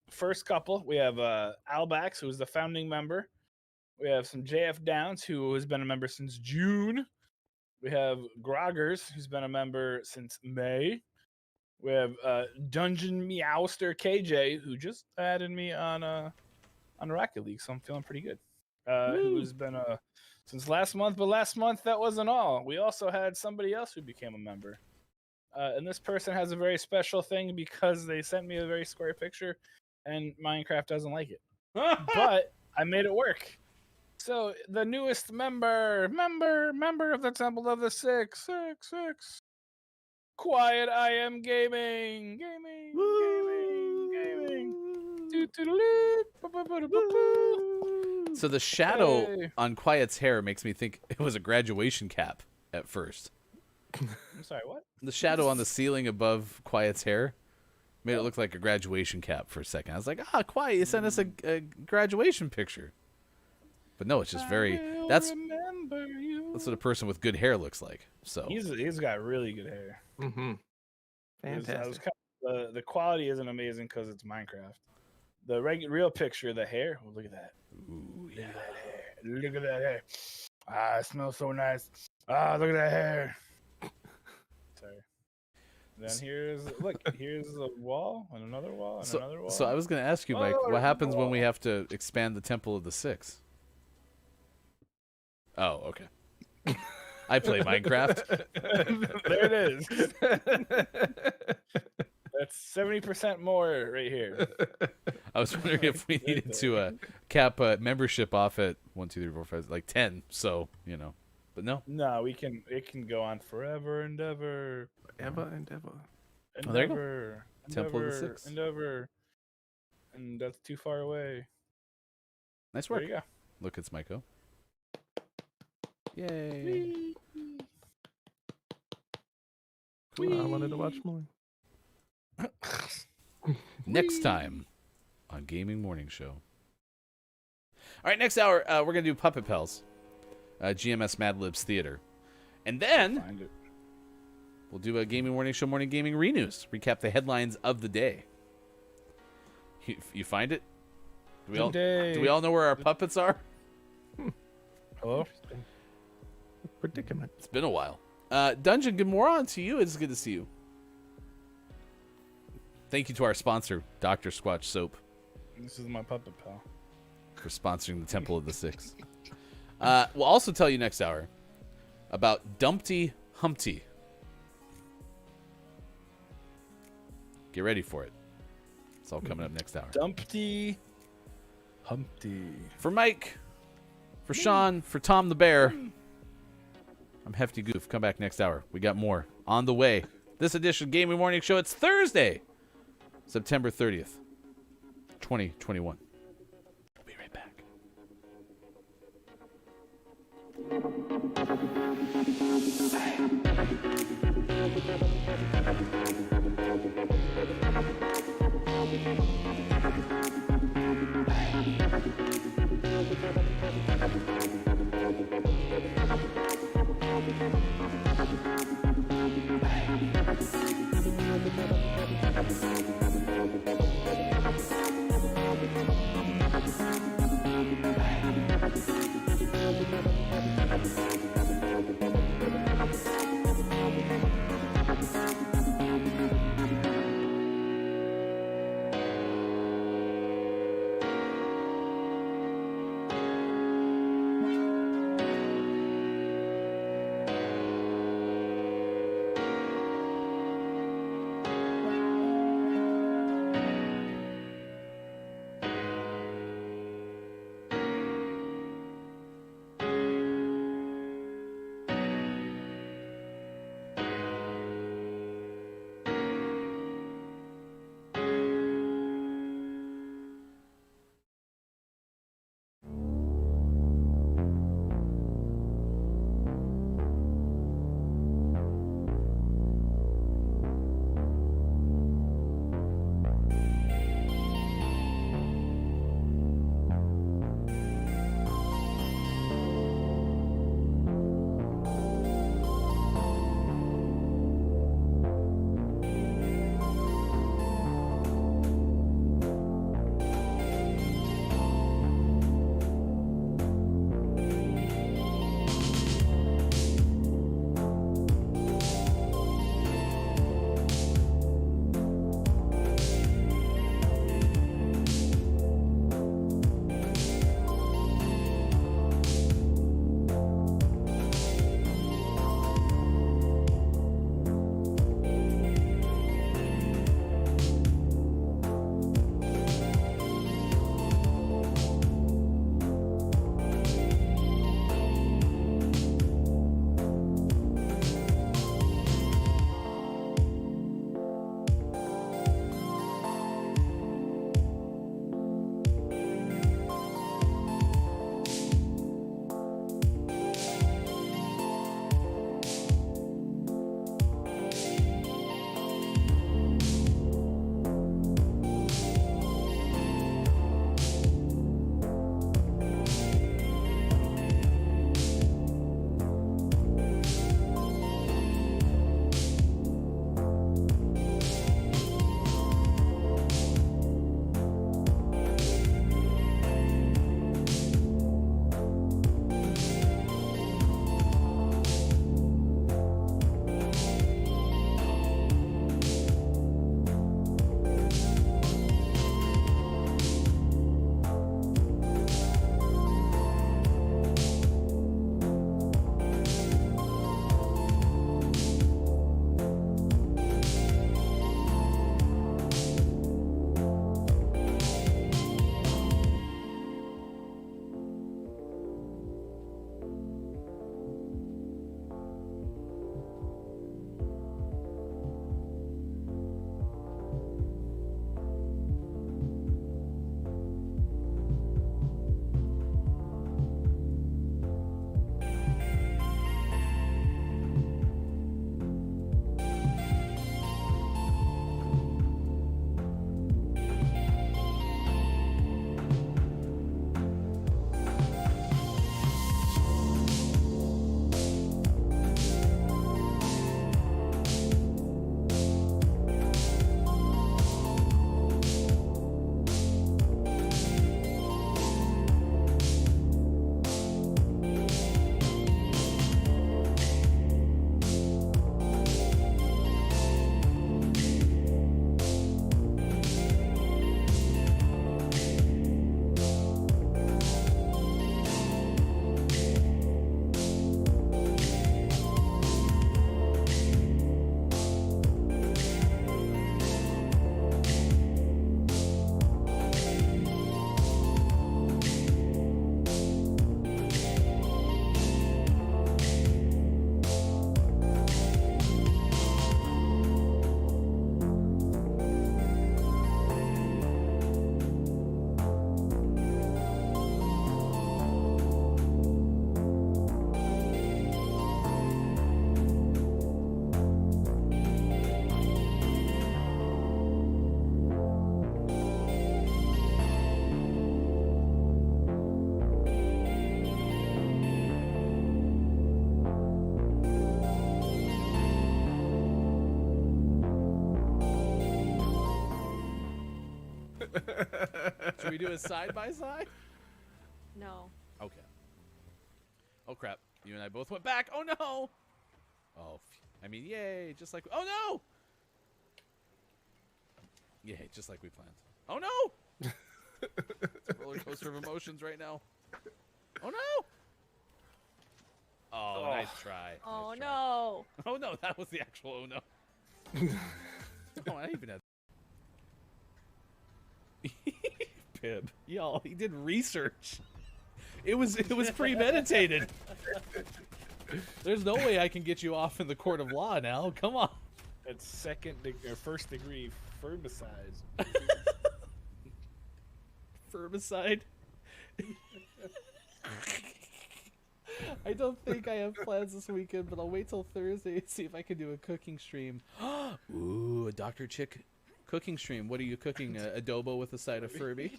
first couple. We have Albax, who is the founding member. We have some JF Downs, who has been a member since June. We have Groggers, who's been a member since May. We have Dungeon Meowster KJ, who just added me on Rocket League, so I'm feeling pretty good. Who's been since last month, but last month that wasn't all. We also had somebody else who became a member. And this person has a very special thing because they sent me a very square picture, and Minecraft doesn't like it. But I made it work. So the newest member of the Temple of the Six. Quiet, I am gaming. So the shadow Hey. on Quiet's hair makes me think it was a graduation cap at first. I'm sorry, what? The shadow on the ceiling above Quiet's hair made it look like a graduation cap for a second. I was like, Quiet, you sent us a graduation picture. But no, it's just very. That's what a person with good hair looks like. So He's got really good hair. Mm-hmm. Fantastic. The quality isn't amazing because it's Minecraft. The real picture, the hair. Oh, look at that. Ooh, Look at that hair. Look at that hair. Ah, it smells so nice. Ah, look at that hair. Sorry. Then here's a wall and another wall and another wall. So I was going to ask you, Mike, what happens when we have to expand the Temple of the Six? Oh, okay. I play Minecraft. There it is. That's 70% more right here. I was wondering if we needed to cap membership off at 1, 2, 3, 4, 5, like 10. So but no. No, it can go on forever and ever. Ever and ever. Oh, there you go. Temple of the Six. And ever. And that's too far away. Nice work. There you go. Look, it's Myco. Yay. Cool. I wanted to watch more. Next time on Gaming Morning Show. All right, next hour, we're going to do Puppet Pals, GMS Mad Libs Theater. And then Find it. we'll do a Gaming Morning Show Morning Gaming Renews, recap the headlines of the day. You find it? Do we all know where our puppets are? Hello? Predicament. It's been a while. Dungeon, good morning to you. It's good to see you. Thank you to our sponsor, Dr. Squatch Soap, This is my puppet pal. for sponsoring the Temple of the Six. We'll also tell you next hour about Dumpty Humpty. Get ready for it. It's all coming up next hour. Dumpty Humpty. For Mike, for Sean, for Tom the Bear, I'm Hefty Goof. Come back next hour. We got more on the way. This edition of Gaming Morning Show, it's Thursday, September 30th, 2021. We'll be right back. Should we do a side by side? No. Okay. Oh crap! You and I both went back. Oh no! Oh, I mean, yay! Just like no! Yay! Just like we planned. Oh no! It's a roller coaster of emotions right now. Oh no! Oh, nice try. Oh Nice try. no. Oh no! That was the actual oh no. Oh, I even had. Pib, y'all, he did research. It was premeditated. There's no way I can get you off in the court of law now. Come on. That's first degree verbicide. Verbicide. I don't think I have plans this weekend, but I'll wait till Thursday and see if I can do a cooking stream. Ooh, a Dr. Chick cooking stream. What are you cooking? Adobo with a side of Furby?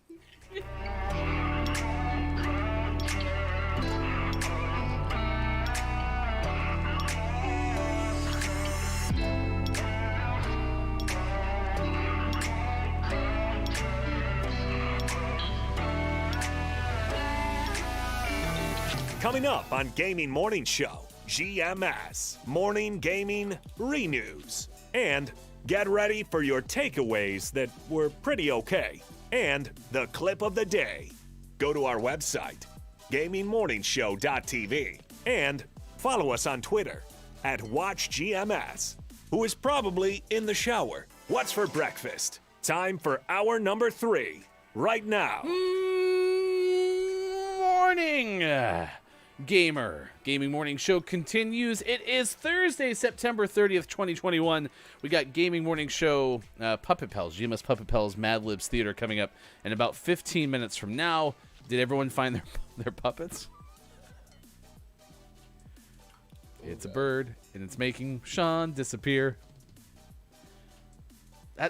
Coming up on Gaming Morning Show, GMS, Morning Gaming Renews. And get ready for your takeaways that were pretty okay. And the clip of the day. Go to our website, gamingmorningshow.tv, and follow us on Twitter @WatchGMS, who is probably in the shower. What's for breakfast? Time for hour number 3, right now. Morning, gamer. Gaming Morning Show continues. It is Thursday, September 30th, 2021. We got Gaming Morning Show Puppet Pals, GMS Puppet Pals Mad Libs Theater coming up in about 15 minutes from now. Did everyone find their puppets? It's a bird, and it's making Sean disappear.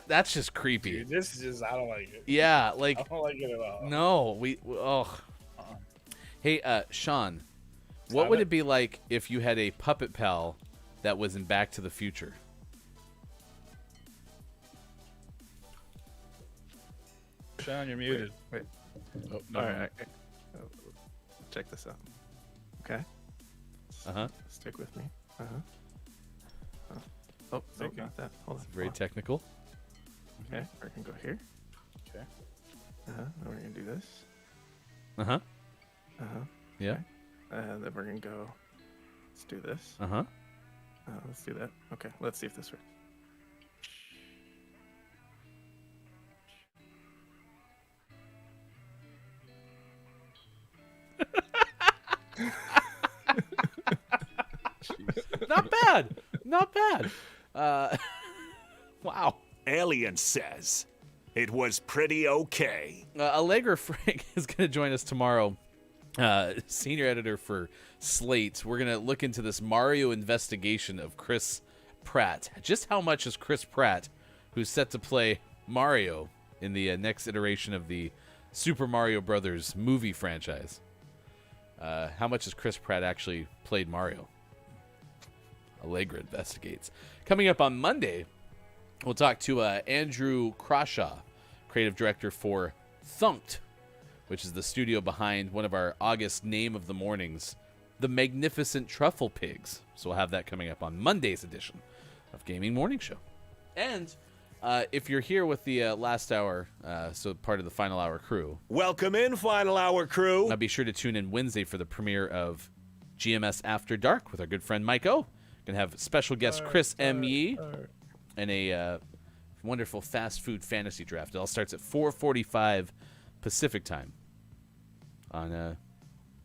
That's just creepy. Dude, this is just, I don't like it. Yeah, like, I don't like it at all. no, Hey, Sean, what would it be like if you had a puppet pal that was in Back to the Future? Sean, you're muted. Wait. Oh, no. All right. Check this out. Okay. Uh-huh. Stick with me. Uh-huh. Oh, no, Okay. not that. Hold on. Very hold technical. on. Okay, we're going to go here. Okay. Uh-huh. Then we're going to do this. Uh-huh. Uh-huh. Yeah. And then we're going to go, let's do this. Uh-huh. Let's do that. Okay, let's see if this works. Not bad. Not bad. Wow. Alien says it was pretty okay. Allegra Frank is going to join us tomorrow. Senior editor for Slate. We're going to look into this Mario investigation of Chris Pratt. Just how much is Chris Pratt, who's set to play Mario in the next iteration of the Super Mario Brothers movie franchise? How much has Chris Pratt actually played Mario? Allegra investigates. Coming up on Monday, we'll talk to Andrew Crawshaw, creative director for Thunked, which is the studio behind one of our August Name of the Mornings, The Magnificent Truffle Pigs. So we'll have that coming up on Monday's edition of Gaming Morning Show. And if you're here with the last hour, so part of the final hour crew, Welcome in, Final Hour crew. now be sure to tune in Wednesday for the premiere of GMS After Dark with our good friend Mike O. Gonna have special guest Chris M. Yee and a wonderful fast food fantasy draft. It all starts at 4:45 Pacific time on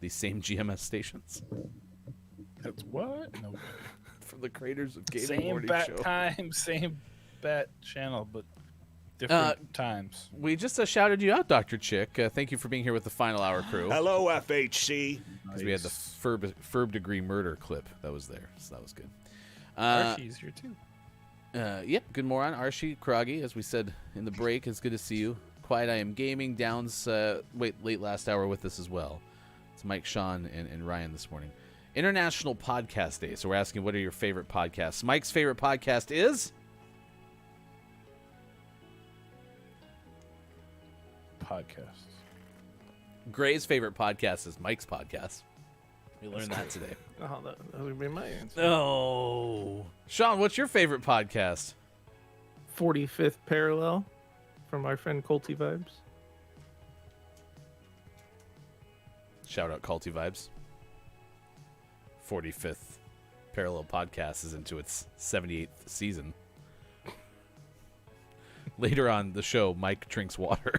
these same GMS stations That's what? No. from the creators of Gaming Same Morning bat Show. time, same bat channel, but different times. We just shouted you out, Dr. Chick. Thank you for being here with the final hour crew. Hello, FHC. Because we had the Ferb degree murder clip that was there, so that was good. Archie's here too. Yep, good morning, Archie, Kroggy. As we said in the break, it's good to see you. Quiet I Am Gaming, Downs, late last hour with us as well. It's Mike, Sean, and Ryan this morning. International Podcast Day, so we're asking what are your favorite podcasts. Mike's favorite podcast is... podcasts. Gray's favorite podcast is Mike's podcast. We learned that today. Oh, that would be my answer. Oh. Sean, what's your favorite podcast? 45th Parallel from our friend Colty Vibes. Shout out Culty Vibes. 45th Parallel Podcast is into its 78th season. Later on the show, Mike drinks water.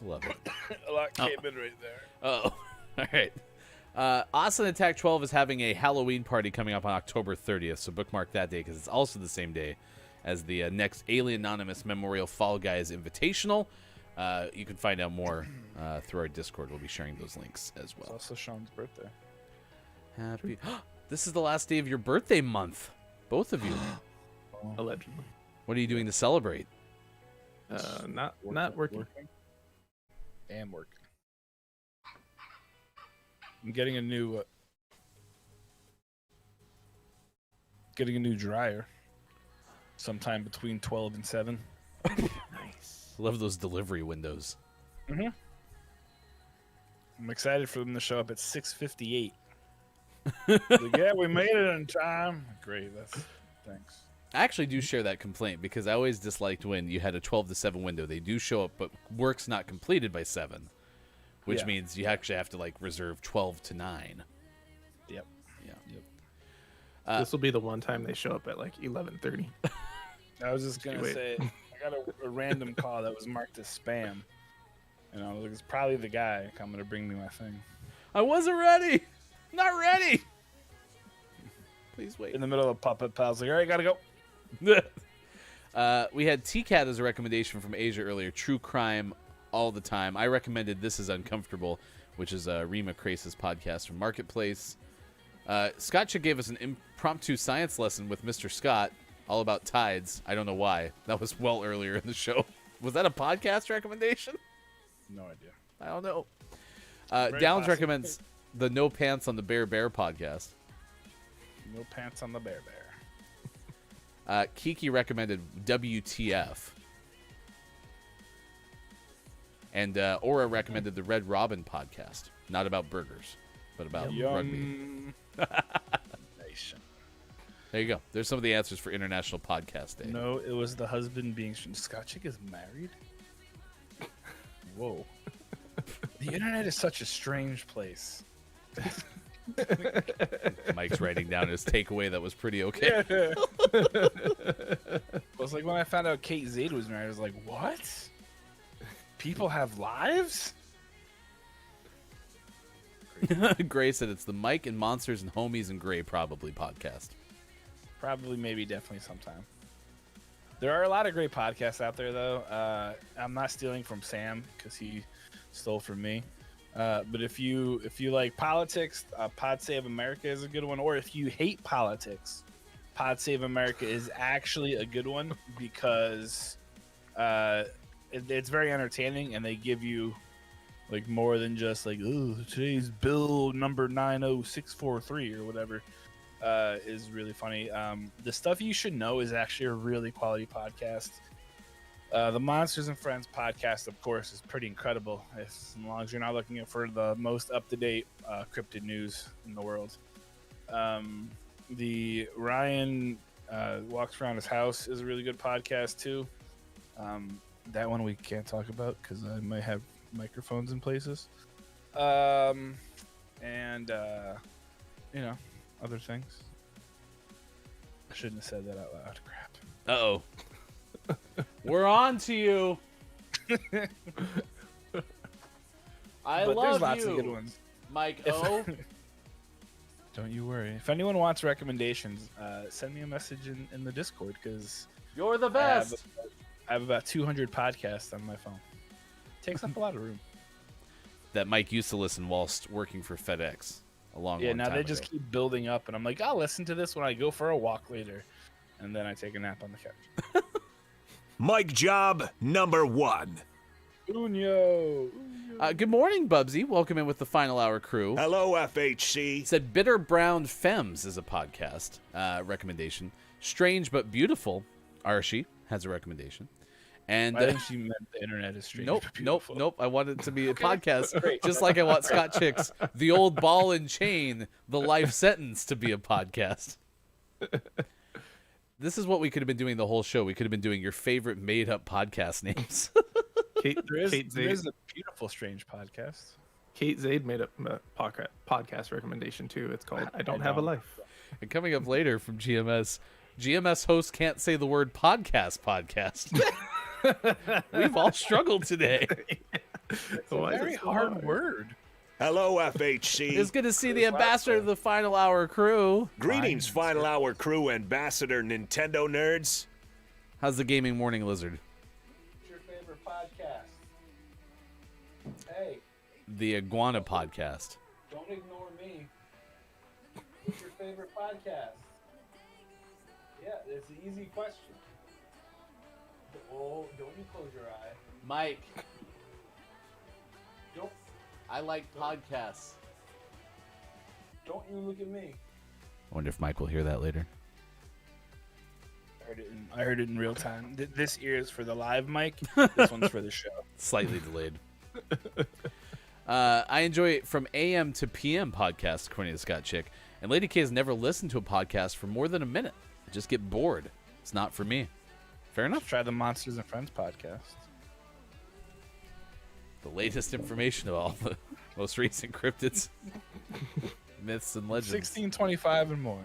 Love it. A lot came in right there. Oh, all right. Austin Attack 12 is having a Halloween party coming up on October 30th, so bookmark that day because it's also the same day as the next Alien Anonymous Memorial Fall Guys Invitational. You can find out more through our Discord. We'll be sharing those links as It's well. also Sean's birthday. Happy. This is the last day of your birthday month, both of you. Allegedly. What are you doing to celebrate? Not working. And working. I'm getting a new dryer sometime between 12 and 7. Nice. Love those delivery windows. Mm-hmm. I'm excited for them to show up at 6:58. Like, yeah, we made it in time. Great, thanks. I actually do share that complaint because I always disliked when you had a 12 to 7 window. They do show up, but work's not completed by 7, which means you actually have to like reserve 12 to 9. Yep. Yeah. This will be the one time they show up at like 11:30. I was just gonna Wait. say, I got a random call that was marked as spam, and I was like, it's probably the guy coming to bring me my thing. I wasn't ready. Not ready. Please wait. In the middle of Puppet Pals, like, all right, gotta go. We had T-Cat as a recommendation from Asia earlier. True crime all the time. I recommended This Is Uncomfortable, which is Rima Crace's podcast from Marketplace. Scott Chick gave us an impromptu science lesson with Mr. Scott, all about tides. I don't know why. That was well earlier in the show. Was that a podcast recommendation? No idea. I don't know. Very Downs possible. recommends the No Pants on the Bear podcast. No pants on the bear. Kiki recommended WTF. And Aura recommended the Red Robin podcast. Not about burgers, but about rugby. Young Nation. There you go. There's some of the answers for International Podcast Day. No, it was the husband being. Scott Chick is married? Whoa. The internet is such a strange place. Mike's writing down his takeaway that was pretty okay. It was like when I found out Kate Zaid was married, I was like, what? People have lives? Gray said it's the Mike and Monsters and Homies and Gray probably podcast. Probably, maybe, definitely sometime. There are a lot of great podcasts out there, though. I'm not stealing from Sam because he stole from me. But if you like politics, Pod Save America is a good one. Or if you hate politics, Pod Save America is actually a good one because it's very entertaining and they give you like more than just like, oh, today's bill number 90643 or whatever. Is really funny. The Stuff You Should Know is actually a really quality podcast. The Monsters and Friends podcast, of course, is pretty incredible. As long as you're not looking for the most up-to-date cryptid news in the world. The Ryan Walks Around His House is a really good podcast, too. That one we can't talk about because I might have microphones in places. And, other things. I shouldn't have said that out loud. Crap. Uh-oh. We're on to you. I But love there's lots you, of good ones. Mike O. Don't you worry. If anyone wants recommendations, send me a message in the Discord because You're the best. I have about 200 podcasts on my phone. Takes up a lot of room. That Mike used to listen whilst working for FedEx a long Now time they just ago. keep building up, and I'm like, I'll listen to this when I go for a walk later, and then I take a nap on the couch. Mike Job number 1. Unyo. Good morning, Bubsy. Welcome in with the Final Hour crew. Hello, FHC. Said Bitter Brown Femmes is a podcast recommendation. Strange but beautiful. Archie has a recommendation. And I think she meant the internet is strange. nope, but nope, beautiful. nope. I want it to be a podcast, great. just like I want Scott Chick's The Old Ball and Chain, The Life Sentence to be a podcast. This is what we could have been doing the whole show. We could have been doing your favorite made-up podcast names. Kate There Zaid is a beautiful strange podcast. Kate Zaid made a podcast recommendation too. It's called I Don't Have a Life. And coming up later from GMS, GMS hosts can't say the word podcast. We've all struggled today. It's a very hard word. Hello, FHC. It's good to see the ambassador of the Final Hour crew. Greetings, Final Hour crew, ambassador Nintendo nerds. How's the gaming morning, Lizard? What's your favorite podcast? Hey, The Iguana podcast. don't ignore me. What's your favorite podcast? Yeah, it's an easy question. Oh, don't you close your eye. Mike, Don't I like podcasts. don't you look at me. I wonder if Mike will hear that later. I heard it in real time. This ear is for the live mic. This one's for the show. Slightly delayed. I enjoy it from AM to PM podcast, according to Scott Chick. And Lady K has never listened to a podcast for more than a minute. I just get bored. It's not for me. Fair enough. Try the Monsters and Friends podcast. The latest information of all the most recent cryptids, myths, and legends. 1625 and more.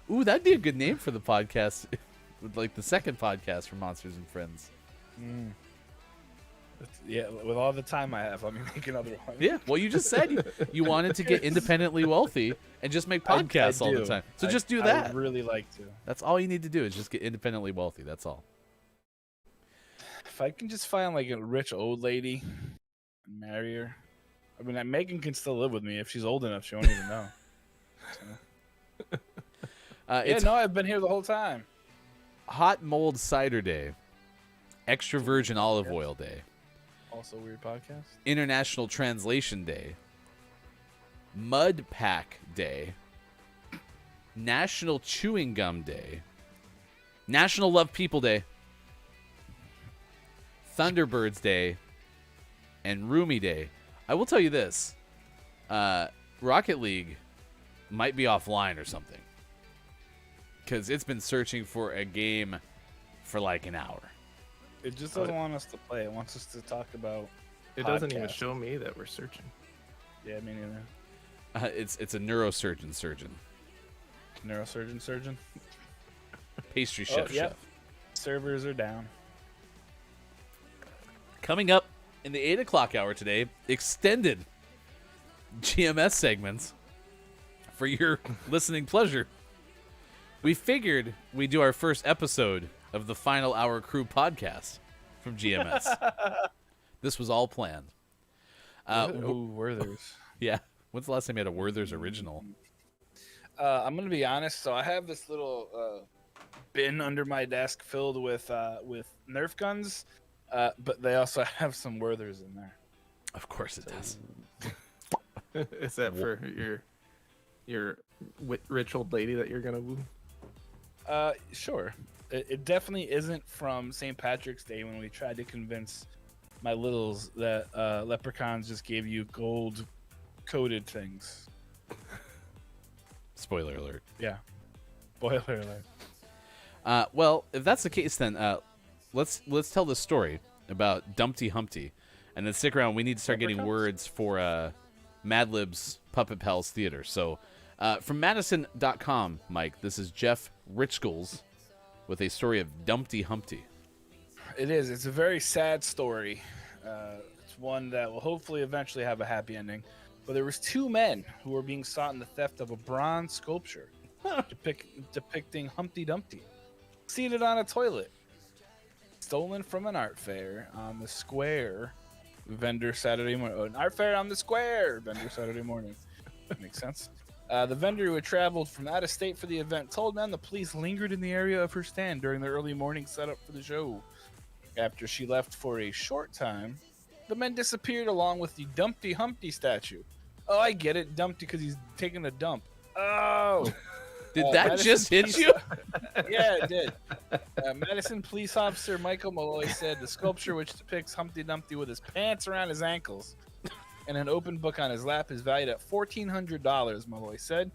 Ooh, that'd be a good name for the podcast. Like the second podcast for Monsters and Friends. Yeah, with all the time I have, let me make another one. Yeah, well, you just said you wanted to get independently wealthy and just make podcasts all the time. So just do that. I would really like to. That's all you need to do is just get independently wealthy. That's all. If I can just find like a rich old lady and marry her. I mean, Megan can still live with me if she's old enough. She won't even know. It's I've been here the whole time. Hot Mold Cider Day, Extra Virgin Olive Oil Day, Also a weird podcast. International Translation Day, Mud Pack Day, National Chewing Gum Day, National Love People Day, Thunderbirds Day, and Rumi Day. I will tell you this. Rocket League might be offline or something. Because it's been searching for a game for like an hour. It just doesn't want us to play. It wants us to talk about. It doesn't even podcasts. show me that we're searching. Yeah, me neither. It's a neurosurgeon surgeon. Neurosurgeon surgeon. Pastry chef chef. Servers are down. Coming up in the 8 o'clock hour today, extended GMS segments for your listening pleasure. We figured we'd do our first episode of the Final Hour Crew podcast from GMS. This was all planned. Ooh, Werther's. Yeah. When's the last time you had a Werther's original? I'm gonna be honest. So I have this little bin under my desk filled with Nerf guns, but they also have some Werther's in there. Of course it does. Is that for your rich old lady that you're gonna woo? Sure. It definitely isn't from St. Patrick's Day when we tried to convince my littles that leprechauns just gave you gold-coated things. Spoiler alert. Yeah. Spoiler alert. Well, if that's the case, then let's tell the story about Dumpty Humpty, and then stick around. We need to start getting words for Mad Lib's Puppet Pals Theater. So, from Madison.com, Mike, this is Jeff Richgels with a story of Dumpty Humpty. It is. It's a very sad story. It's one that will hopefully eventually have a happy ending. But there was two men who were being sought in the theft of a bronze sculpture depicting Humpty Dumpty, seated on a toilet, stolen from an art fair on the square. Vendor Saturday morning. An art fair on the square. Vendor Saturday morning. Makes sense. The vendor who had traveled from out of state for the event told men the police lingered in the area of her stand during the early morning setup for the show. After she left for a short time, the men disappeared along with the Dumpty Humpty statue. Oh, I get it. Dumpty because he's taking a dump. Oh. Did that Madison just hit police- you? Yeah, it did. Madison police officer Michael Malloy said the sculpture, which depicts Humpty Dumpty with his pants around his ankles and an open book on his lap, is valued at $1,400. Malloy said,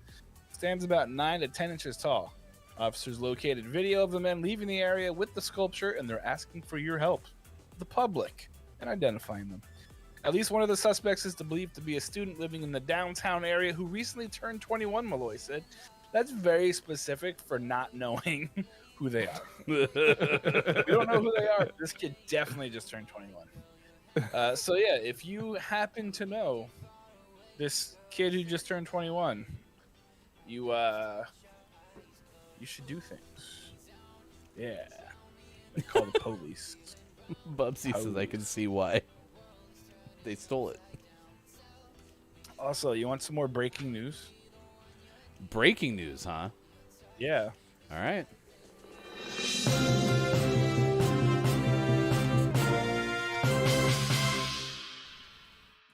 stands about 9 to 10 inches tall. Officers located video of the men leaving the area with the sculpture, and they're asking for your help, the public, in identifying them. At least one of the suspects is believed to be a student living in the downtown area who recently turned 21, Malloy said. That's very specific for not knowing who they are. We don't know who they are. This kid definitely just turned 21. So yeah, if you happen to know this kid who just turned 21, you should do things. Yeah. They call the police. Bubsy says I can see why. They stole it. Also, you want some more breaking news? Breaking news, huh? Yeah. All right.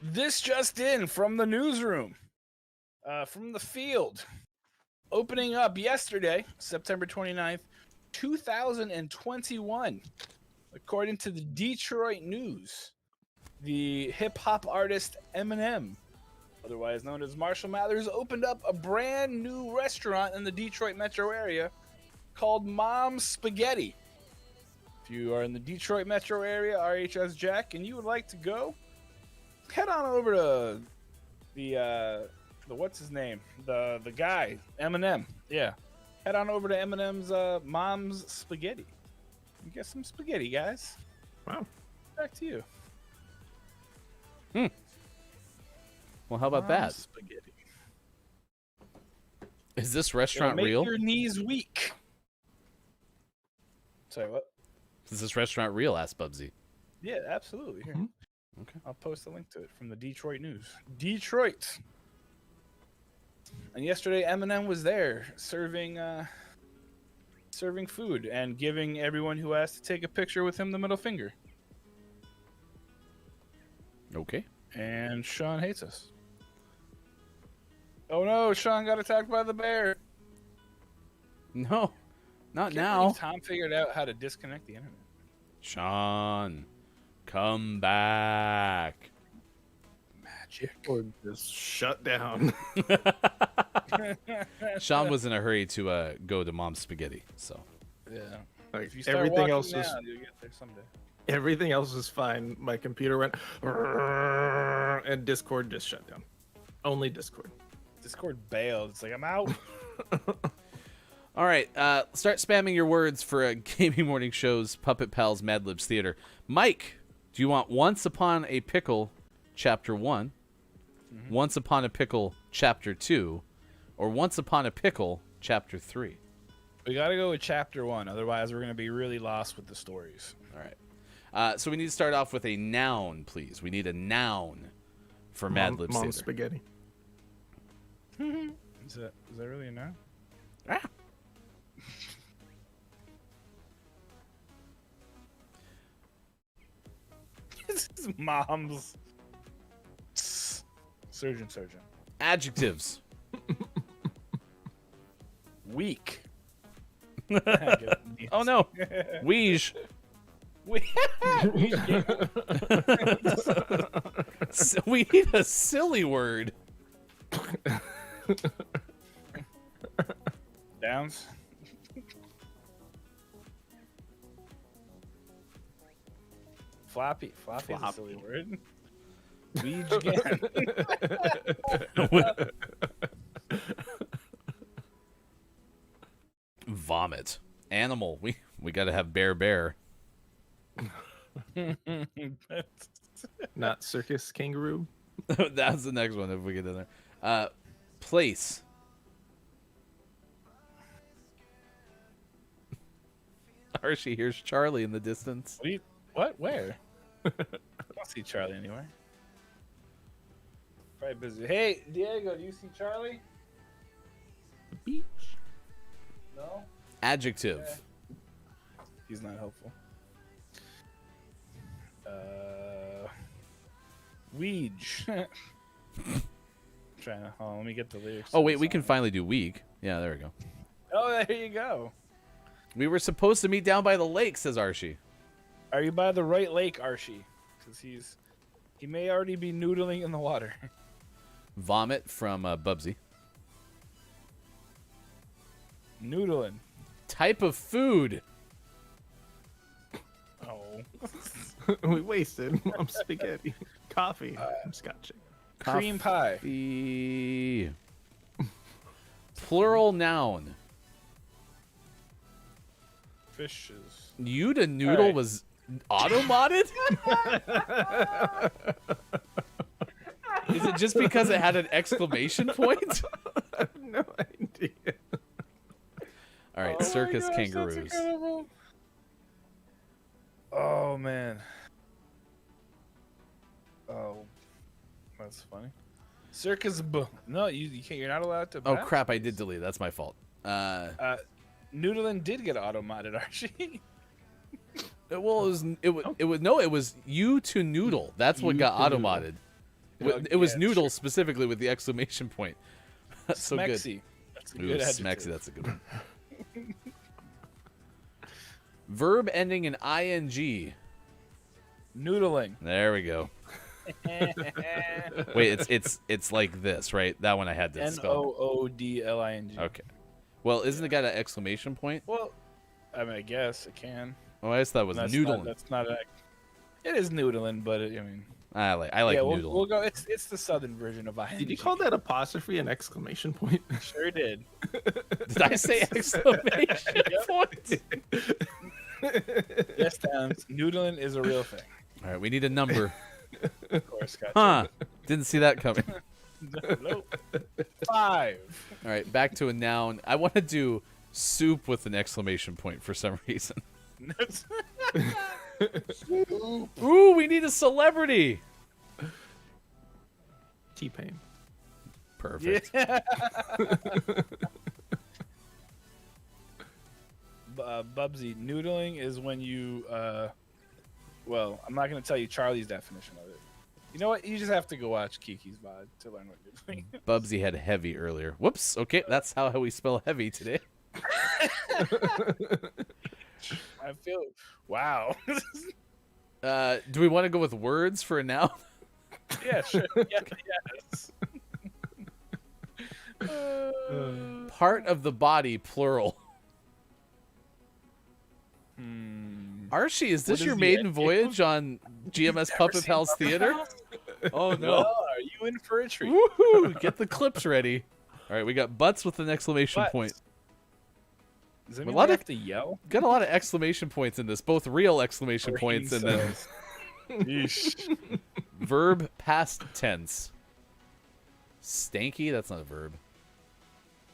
This just in from the newsroom, from the field. Opening up yesterday, September 29th, 2021. According to the Detroit News, the hip-hop artist Eminem, otherwise known as Marshall Mathers, opened up a brand new restaurant in the Detroit metro area called Mom's Spaghetti. If you are in the Detroit metro area, RHS Jack, and you would like to go, head on over to the what's his name? The guy, Eminem. Yeah. Head on over to Eminem's Mom's Spaghetti. You get some spaghetti, guys. Wow. Back to you. Well, how about that? Mom's Spaghetti. Is this It'll restaurant make real? your knees weak. Sorry, what? Is this restaurant real? Asked Bubsy. Yeah, absolutely. Here. Okay. I'll post a link to it from the Detroit News. Detroit. And yesterday, Eminem was there serving food and giving everyone who asked to take a picture with him the middle finger. Okay. And Sean hates us. Oh no, Sean got attacked by the bear. No, not Can't now. believe Tom figured out how to disconnect the internet. Sean, come back. Magic. Or just shut down. Sean was in a hurry to go to Mom's Spaghetti, so. Yeah. Like, If you start everything walking else was now, you'll get there someday. everything else was fine. My computer went and Discord just shut down. Only Discord. Discord bailed. It's like, I'm out. All right, start spamming your words for a Gaming Morning Show's Puppet Pals Mad Libs Theater. Mike, do you want Once Upon a Pickle Chapter 1, Once Upon a Pickle Chapter 2, or Once Upon a Pickle Chapter 3? We gotta go with chapter 1, otherwise we're gonna be really lost with the stories. All right. So we need to start off with a noun, please. We need a noun for Mad Libs Mom's Theater. spaghetti. Is that really a noun? Ah. This is Mom's surgeon. Adjectives. Weak. Oh no. Weege. We need a silly word. Downs. Floppy. Floppy is a silly word. Weege again. Vomit. Animal. We got to have bear. Not circus kangaroo. That's the next one if we get in there. Place. Archie hears Charlie in the distance. What? Where? I don't see Charlie anywhere. Probably busy. Hey, Diego, do you see Charlie? Beach. No? Adjective. Yeah. He's not helpful. Weege. Trying to. Oh, let me get the lyrics. Oh wait, we can finally do week. Yeah, there we go. Oh, there you go. We were supposed to meet down by the lake, says Archie. Are you by the right lake, Archie? Because he may already be noodling in the water. Vomit from Bubsy. Noodling. Type of food. Oh. We wasted mom's spaghetti. Coffee. Scotch. Cream pie. The plural noun. Fishes. You to noodle right. was auto-modded? Is it just because it had an exclamation point? I have no idea. All right, Oh circus my gosh, that's kangaroos. incredible. Oh man. Oh, that's funny. Circus. No, you can't. You're not allowed to. Oh batch crap! I these. did delete. That's my fault. Noodling did get auto-modded, Archie. Well, it was you to noodle. That's what You got to noodle. auto-modded. Oh, It was yeah, noodle sure. specifically with the exclamation point. That's so good. Smexy. That's a Ooh, good smexy. adjective. That's a good one. Verb ending in ing. Noodling. There we go. Wait, it's like this, right? That one I had to spell. Noodling. Okay. Well, isn't it got an exclamation point? Well, I mean, I guess it can. Oh, I just thought it was That's noodling. That's not a. It is noodling, but I mean. I like Yeah, noodling. we'll go. It's the southern version of ing. Did you call that apostrophe an exclamation point? Sure did. Did I say exclamation point? Yes, Towns. Noodling is a real thing. All right, we need a number. Of course, gotcha. Huh? Didn't see that coming. Nope. 5. All right, back to a noun. I want to do soup with an exclamation point for some reason. Ooh, we need a celebrity. T-Pain. Perfect. Bubsy, noodling is when you. Well, I'm not going to tell you Charlie's definition of it. You know what? You just have to go watch Kiki's VOD to learn what noodling is. Bubsy had heavy earlier. Whoops. Okay, that's how we spell heavy today. I feel. Wow. Do we want to go with words for a noun? Yeah, sure. Yeah, yes. Part of the body, plural. Archie, is this is your the maiden end? voyage on GMS Puppet seen Pals Puppet Theater? Pals? Oh no! Well, are you in for a treat? Woohoo! Get the clips ready. All right, we got butts with an exclamation Butts. point. Does A anyone lot of- have to yell? Got a lot of exclamation points in this, both real exclamation points and then Yeesh. verb past tense. Stanky? That's not a verb.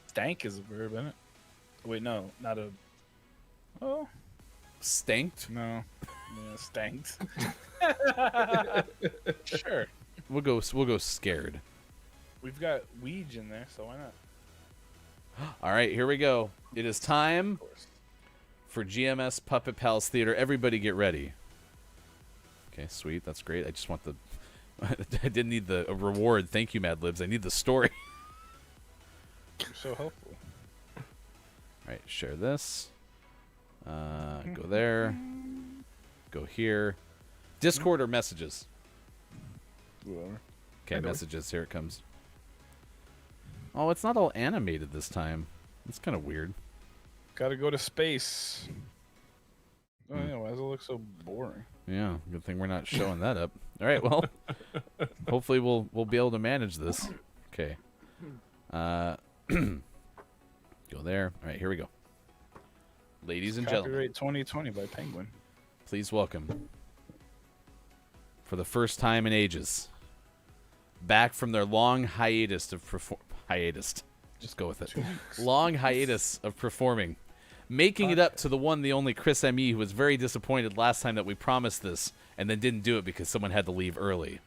Stank is a verb, isn't it? Wait, no, not a. Oh Stanked? no, yeah, stanked. Sure, We'll go scared. we've got Weege in there, so why not? All right, here we go. It is time Of course. for GMS Puppet Pals Theater. Everybody get ready. Okay, sweet. That's great. I just want the... I didn't need the reward. Thank you, Mad Libs. I need the story. You're so helpful. All right, share this. Go there. Go here. Discord or messages? Whatever. Okay, Either way. messages. Here it comes. Oh, it's not all animated this time. It's kind of weird. Gotta go to space. Oh yeah, why does it look so boring? Yeah, good thing we're not showing that up. All right, well, hopefully we'll be able to manage this. Okay. Go there. All right, here we go. Ladies and gentlemen, Copyright 2020 by Penguin. please welcome, for the first time in ages, back from their long hiatus of hiatus. Just go with it. Long hiatus of performing. Making it up to the one, the only Chris M.E. who was very disappointed last time that we promised this and then didn't do it because someone had to leave early.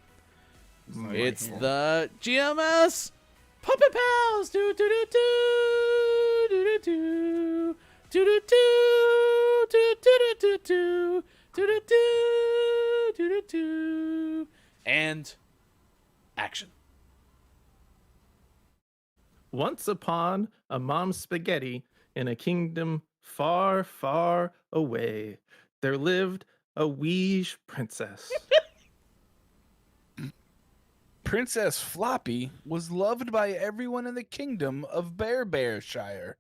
It's the GMS Puppet Pals! Do do do do do do do do do do do do do do do do do do and action. Once upon a mom's spaghetti, in a kingdom far, far away, there lived a weesh princess. Princess Floppy was loved by everyone in the kingdom of Bearshire,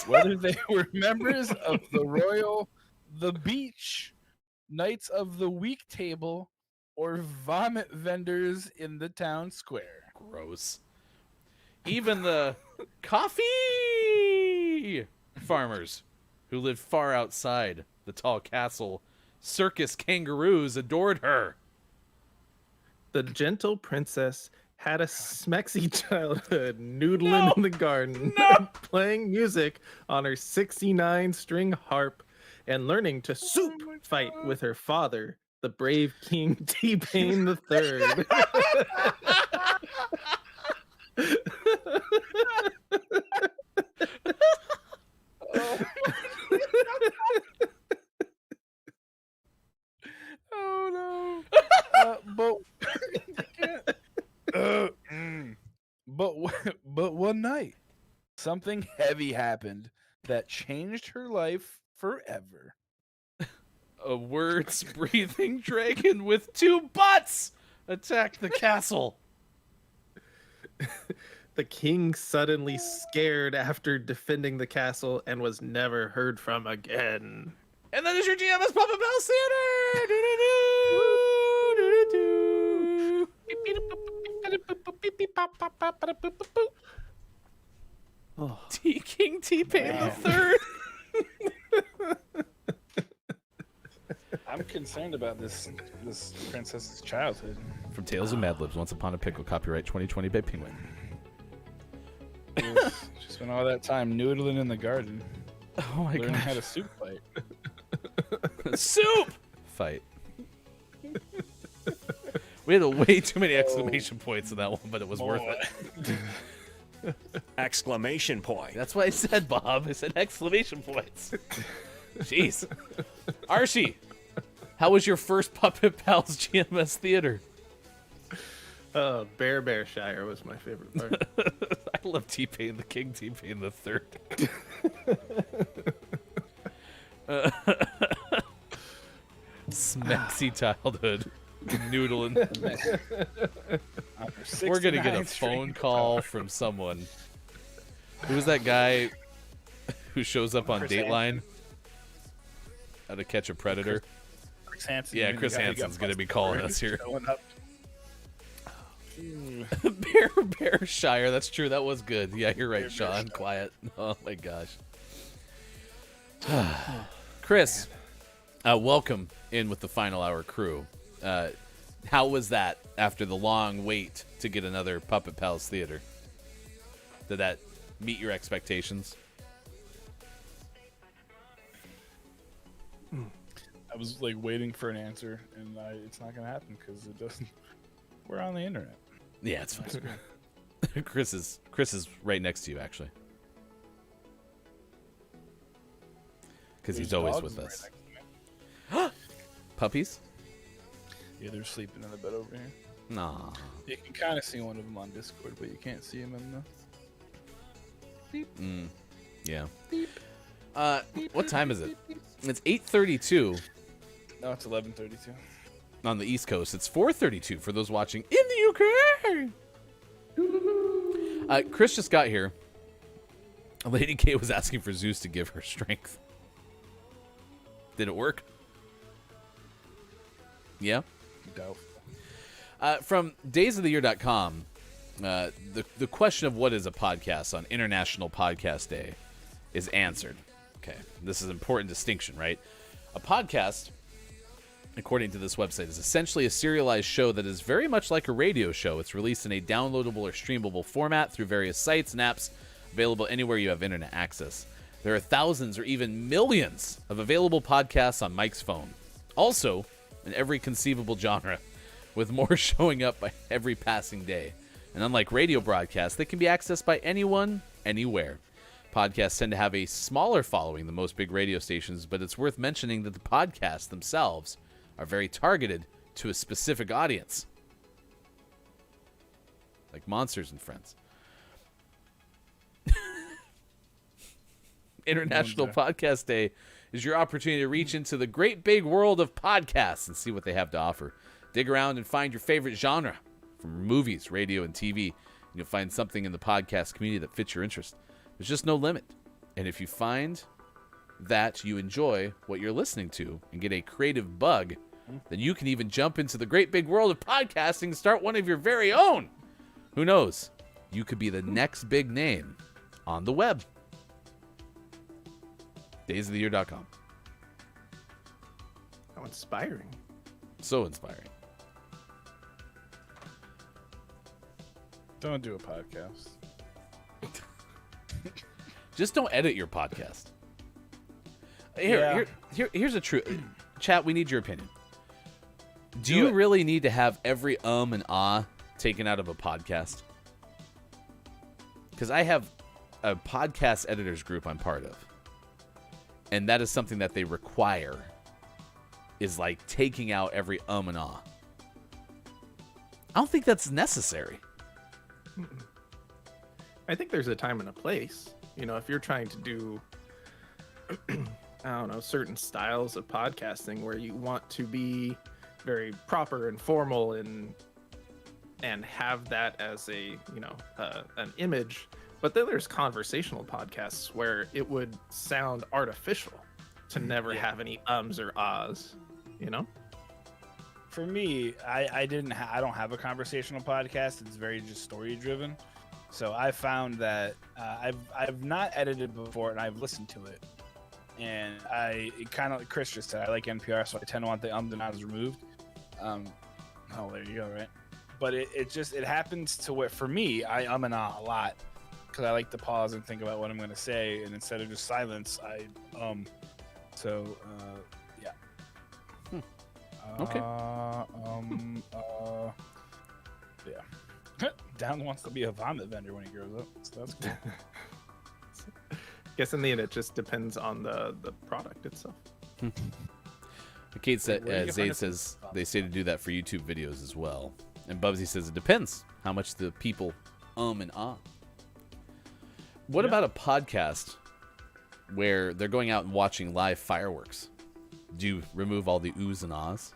whether they were members of the royal, the beach, knights of the week table, or vomit vendors in the town square. Gross. Even the coffee farmers who lived far outside the tall castle circus kangaroos adored her. The gentle princess had a smexy childhood, noodling in the garden, playing music on her 69-string harp, and learning to soup fight with her father, the brave King T-Pain III. Oh no! But one night, something heavy happened that changed her life forever. A words-breathing dragon with 2 butts attacked the castle. The king suddenly scared after defending the castle and was never heard from again. And that is your GMS Puppet Bells Theater. King T-Pain the Third. I'm concerned about this princess's childhood. From Tales of Mad Libs, Once Upon a Pickle, copyright 2020 by Penguin. She spent all that time noodling in the garden, Oh my learning god. how to soup fight. Soup fight. We had way too many exclamation points in that one, but it was worth it. Exclamation point. That's what I said, Bob. I said exclamation points. Jeez. Archie, how was your first Puppet Pals GMS theater? Bearshire was my favorite part. I love T-Pain, the King T-Pain the Third. Smexy childhood. Noodling. We're going to get a phone call from someone. Who was that guy who shows up on Dateline? How to Catch a Predator? Chris Hansen. Yeah, Chris Hansen's going to be calling us here. Showing up. Bearshire, that's true. That was good. Yeah, you're right, Sean. Quiet. Oh my gosh. Chris, welcome in with the Final Hour crew. How was that after the long wait to get another Puppet Pals theater? Did that meet your expectations? I was like waiting for an answer, and it's not gonna happen because it doesn't. We're on the internet. Yeah, it's fine. Chris is right next to you, actually, because he's always with us. Right next to me. Puppies? Yeah, they're sleeping in the bed over here. Nah. You can kind of see one of them on Discord, but you can't see him in the. Yeah. What time is it? It's 8:32 No, it's 11:32. on the East Coast. It's 4:32 for those watching in the UK. Chris just got here. Lady K was asking for Zeus to give her strength. Did it work? Yeah. Doubtful. From daysoftheyear.com, the question of what is a podcast on International Podcast Day is answered. Okay, this is an important distinction, right? A podcast, according to this website, is essentially a serialized show that is very much like a radio show. It's released in a downloadable or streamable format through various sites and apps available anywhere you have internet access. There are thousands or even millions of available podcasts on Mike's phone. Also, in every conceivable genre, with more showing up by every passing day. And unlike radio broadcasts, they can be accessed by anyone, anywhere. Podcasts tend to have a smaller following than most big radio stations, but it's worth mentioning that the podcasts themselves are very targeted to a specific audience. Like Monsters and Friends. International Podcast Day is your opportunity to reach into the great big world of podcasts and see what they have to offer. Dig around and find your favorite genre, from movies, radio, and TV. And you'll find something in the podcast community that fits your interest. There's just no limit. And if you find that you enjoy what you're listening to and get a creative bug, then you can even jump into the great big world of podcasting and start one of your very own. Who knows? You could be the next big name on the web. daysoftheyear.com. How inspiring. So inspiring. Don't do a podcast. Just don't edit your podcast. Here's a truth. Chat, we need your opinion. Do you really need to have every and ah taken out of a podcast? Because I have a podcast editors group I'm part of. And that is something that they require, is like taking out every and ah. I don't think that's necessary. I think there's a time and a place. You know, if you're trying to do, I don't know, certain styles of podcasting where you want to be very proper and formal and have that as a, you know, an image. But then there's conversational podcasts where it would sound artificial to never have any ums or ahs, you know? For me, I don't have a conversational podcast. It's very just story driven. So I found that I've not edited before, and I've listened to it, and it kind of like Chris just said, I like NPR, so I tend to want the ums and ahs removed. There you go, right? But it happens to where, for me, I and ah a lot because I like to pause and think about what I'm going to say, and instead of just silence, I So yeah. Okay. Yeah. Down wants to be a vomit vendor when he grows up, so that's cool. Guess in the end, it just depends on the product itself. Kate said, Zayd says they say to do that for YouTube videos as well. And Bubsy says it depends how much the people and ah. What about a podcast where they're going out and watching live fireworks? Do you remove all the oohs and ahs?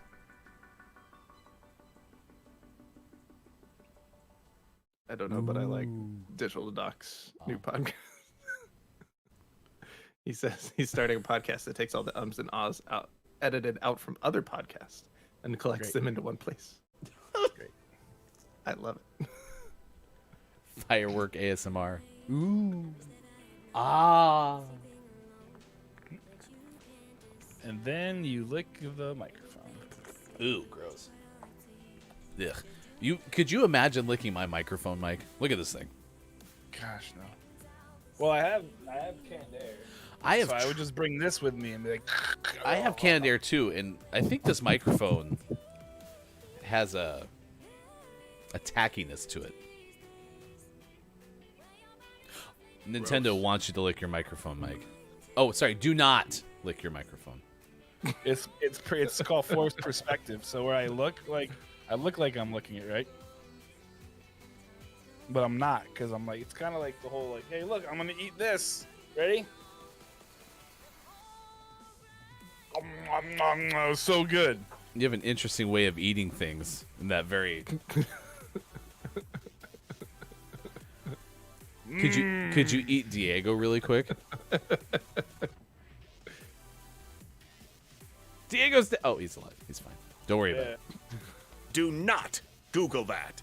I don't know, but I like Digital Doc's new podcast. He says he's starting a podcast that takes all the ums and ahs out, edited out from other podcasts, and collects them into one place. Great. I love it. Firework ASMR. Ooh. Ah. And then you lick the microphone. Ooh, gross. Ugh. Could you imagine licking my microphone, Mike? Look at this thing. Gosh, no. Well, I have canned air. So I would just bring this with me and be like. I have canned air too, and I think this microphone has a tackiness to it. Nintendo wants you to lick your microphone, Mike. Oh, sorry. Do not lick your microphone. It's called forced perspective. So where I look like I'm looking it, right? But I'm not, because I'm like, it's kind of like the whole like, hey, look, I'm gonna eat this. Ready? So good. You have an interesting way of eating things in that very. Could you eat Diego really quick? Diego's he's alive. He's fine. Don't worry about it. Do not Google that.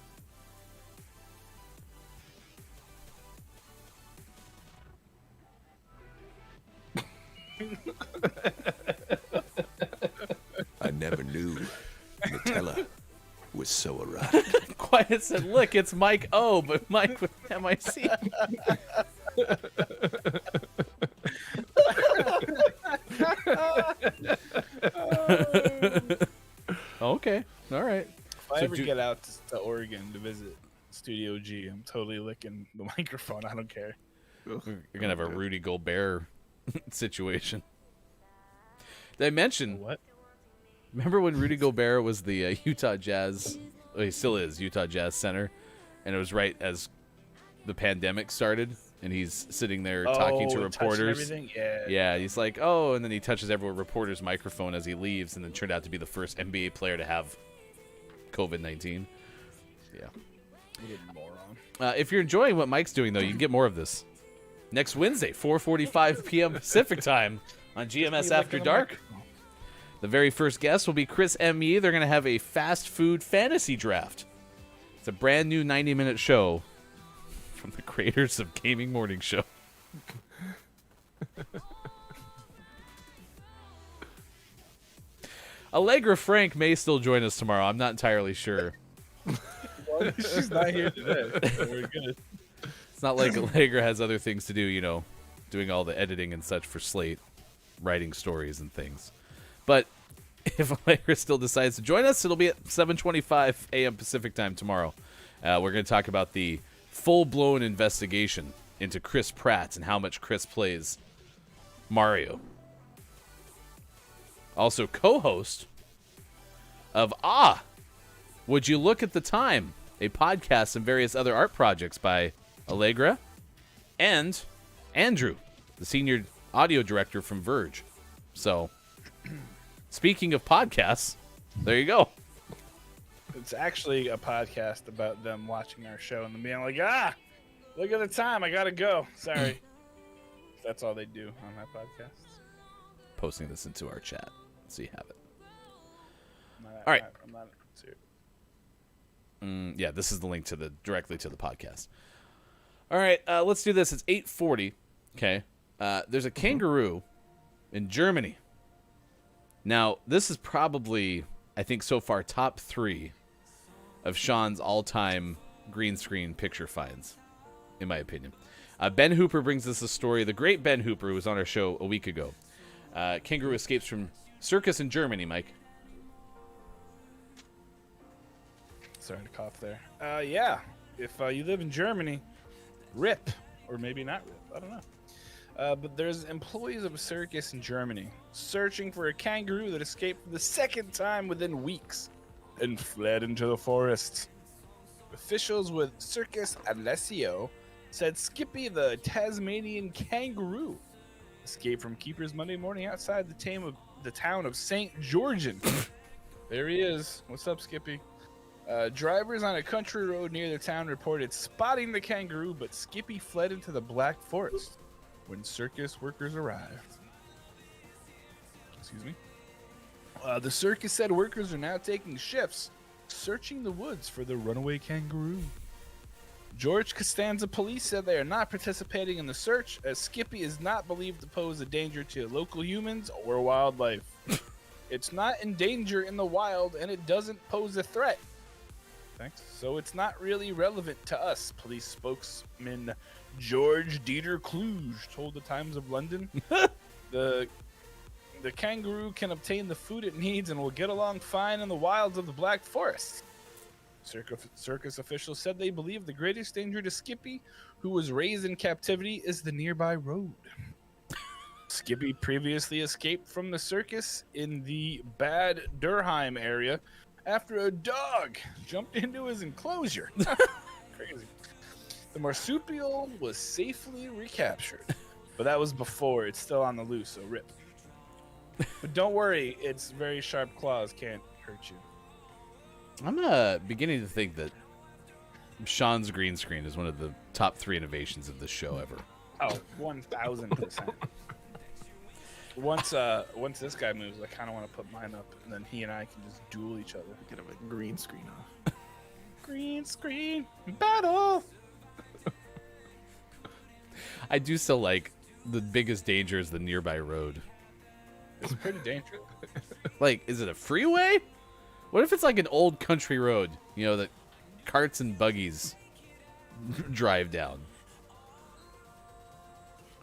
I never knew Nutella was so erotic. Quiet said, "Look, it's Mike O, but Mike with MIC." Okay, all right. If I ever get out to Oregon to visit Studio G, I'm totally licking the microphone. I don't care. You're gonna have a Rudy Gobert situation. Did I mention what? Remember when Rudy Gobert was the Utah Jazz? Well, he still is Utah Jazz center, and it was right as the pandemic started, and he's sitting there talking to and touching reporters. everything? Yeah. Yeah, he's like, oh, and then he touches every reporter's microphone as he leaves, and then turned out to be the first NBA player to have COVID-19. Yeah. What a moron. If you're enjoying what Mike's doing, though, you can get more of this next Wednesday, 4:45 p.m. Pacific time on GMS After Dark. The very first guest will be Chris M.E. They're going to have a fast food fantasy draft. It's a brand new 90-minute show from the creators of Gaming Morning Show. Allegra Frank may still join us tomorrow. I'm not entirely sure. She's not here today. Very good. It's not like Allegra has other things to do, you know, doing all the editing and such for Slate, writing stories and things. But if Allegra still decides to join us, it'll be at 7:25 a.m. Pacific time tomorrow. We're going to talk about the full-blown investigation into Chris Pratt and how much Chris plays Mario. Also co-host of Would You Look at the Time? A podcast and various other art projects by Allegra and Andrew, the senior audio director from Verge. So, speaking of podcasts, there you go. It's actually a podcast about them watching our show and them being like, look at the time, I gotta go. Sorry. That's all they do on that podcast. Posting this into our chat so you have it. All right. I'm not serious. Yeah, this is the link to directly to the podcast. All right, let's do this. It's 8:40. Okay. There's a kangaroo in Germany. Now, this is probably, I think, so far top 3 of Sean's all-time green screen picture finds, in my opinion. Ben Hooper brings us a story. The great Ben Hooper, who was on our show a week ago. Kangaroo escapes from circus in Germany, Mike. Sorry to cough there. Yeah, if you live in Germany, rip. Or maybe not rip. I don't know. But there's employees of a circus in Germany searching for a kangaroo that escaped for the second time within weeks and fled into the forest. Officials with Circus Alessio said Skippy, the Tasmanian kangaroo, escaped from keepers Monday morning outside the town of St. Georgian. There he is. What's up, Skippy? Drivers on a country road near the town reported spotting the kangaroo, but Skippy fled into the Black Forest when circus workers arrived. Excuse me. The circus said workers are now taking shifts searching the woods for the runaway kangaroo. George Costanza police said they are not participating in the search, as Skippy is not believed to pose a danger to local humans or wildlife. It's not in danger in the wild, and it doesn't pose a threat. Thanks. So it's not really relevant to us, police spokesman George Dieter Kluge told the Times of London. The kangaroo can obtain the food it needs and will get along fine in the wilds of the Black Forest. Circus officials said they believe the greatest danger to Skippy, who was raised in captivity, is the nearby road. Skippy previously escaped from the circus in the Bad Dürheim area after a dog jumped into his enclosure. Crazy. The marsupial was safely recaptured, but that was before. It's still on the loose, so rip. But don't worry, its very sharp claws can't hurt you. I'm beginning to think that Sean's green screen is one of the top 3 innovations of this show ever. Oh, 1,000%. Once this guy moves, I kind of want to put mine up, and then he and I can just duel each other. Get a green screen off. Green screen battle. I do still like the biggest danger is the nearby road. It's pretty dangerous. Like, is it a freeway? What if it's like an old country road, you know, that carts and buggies drive down?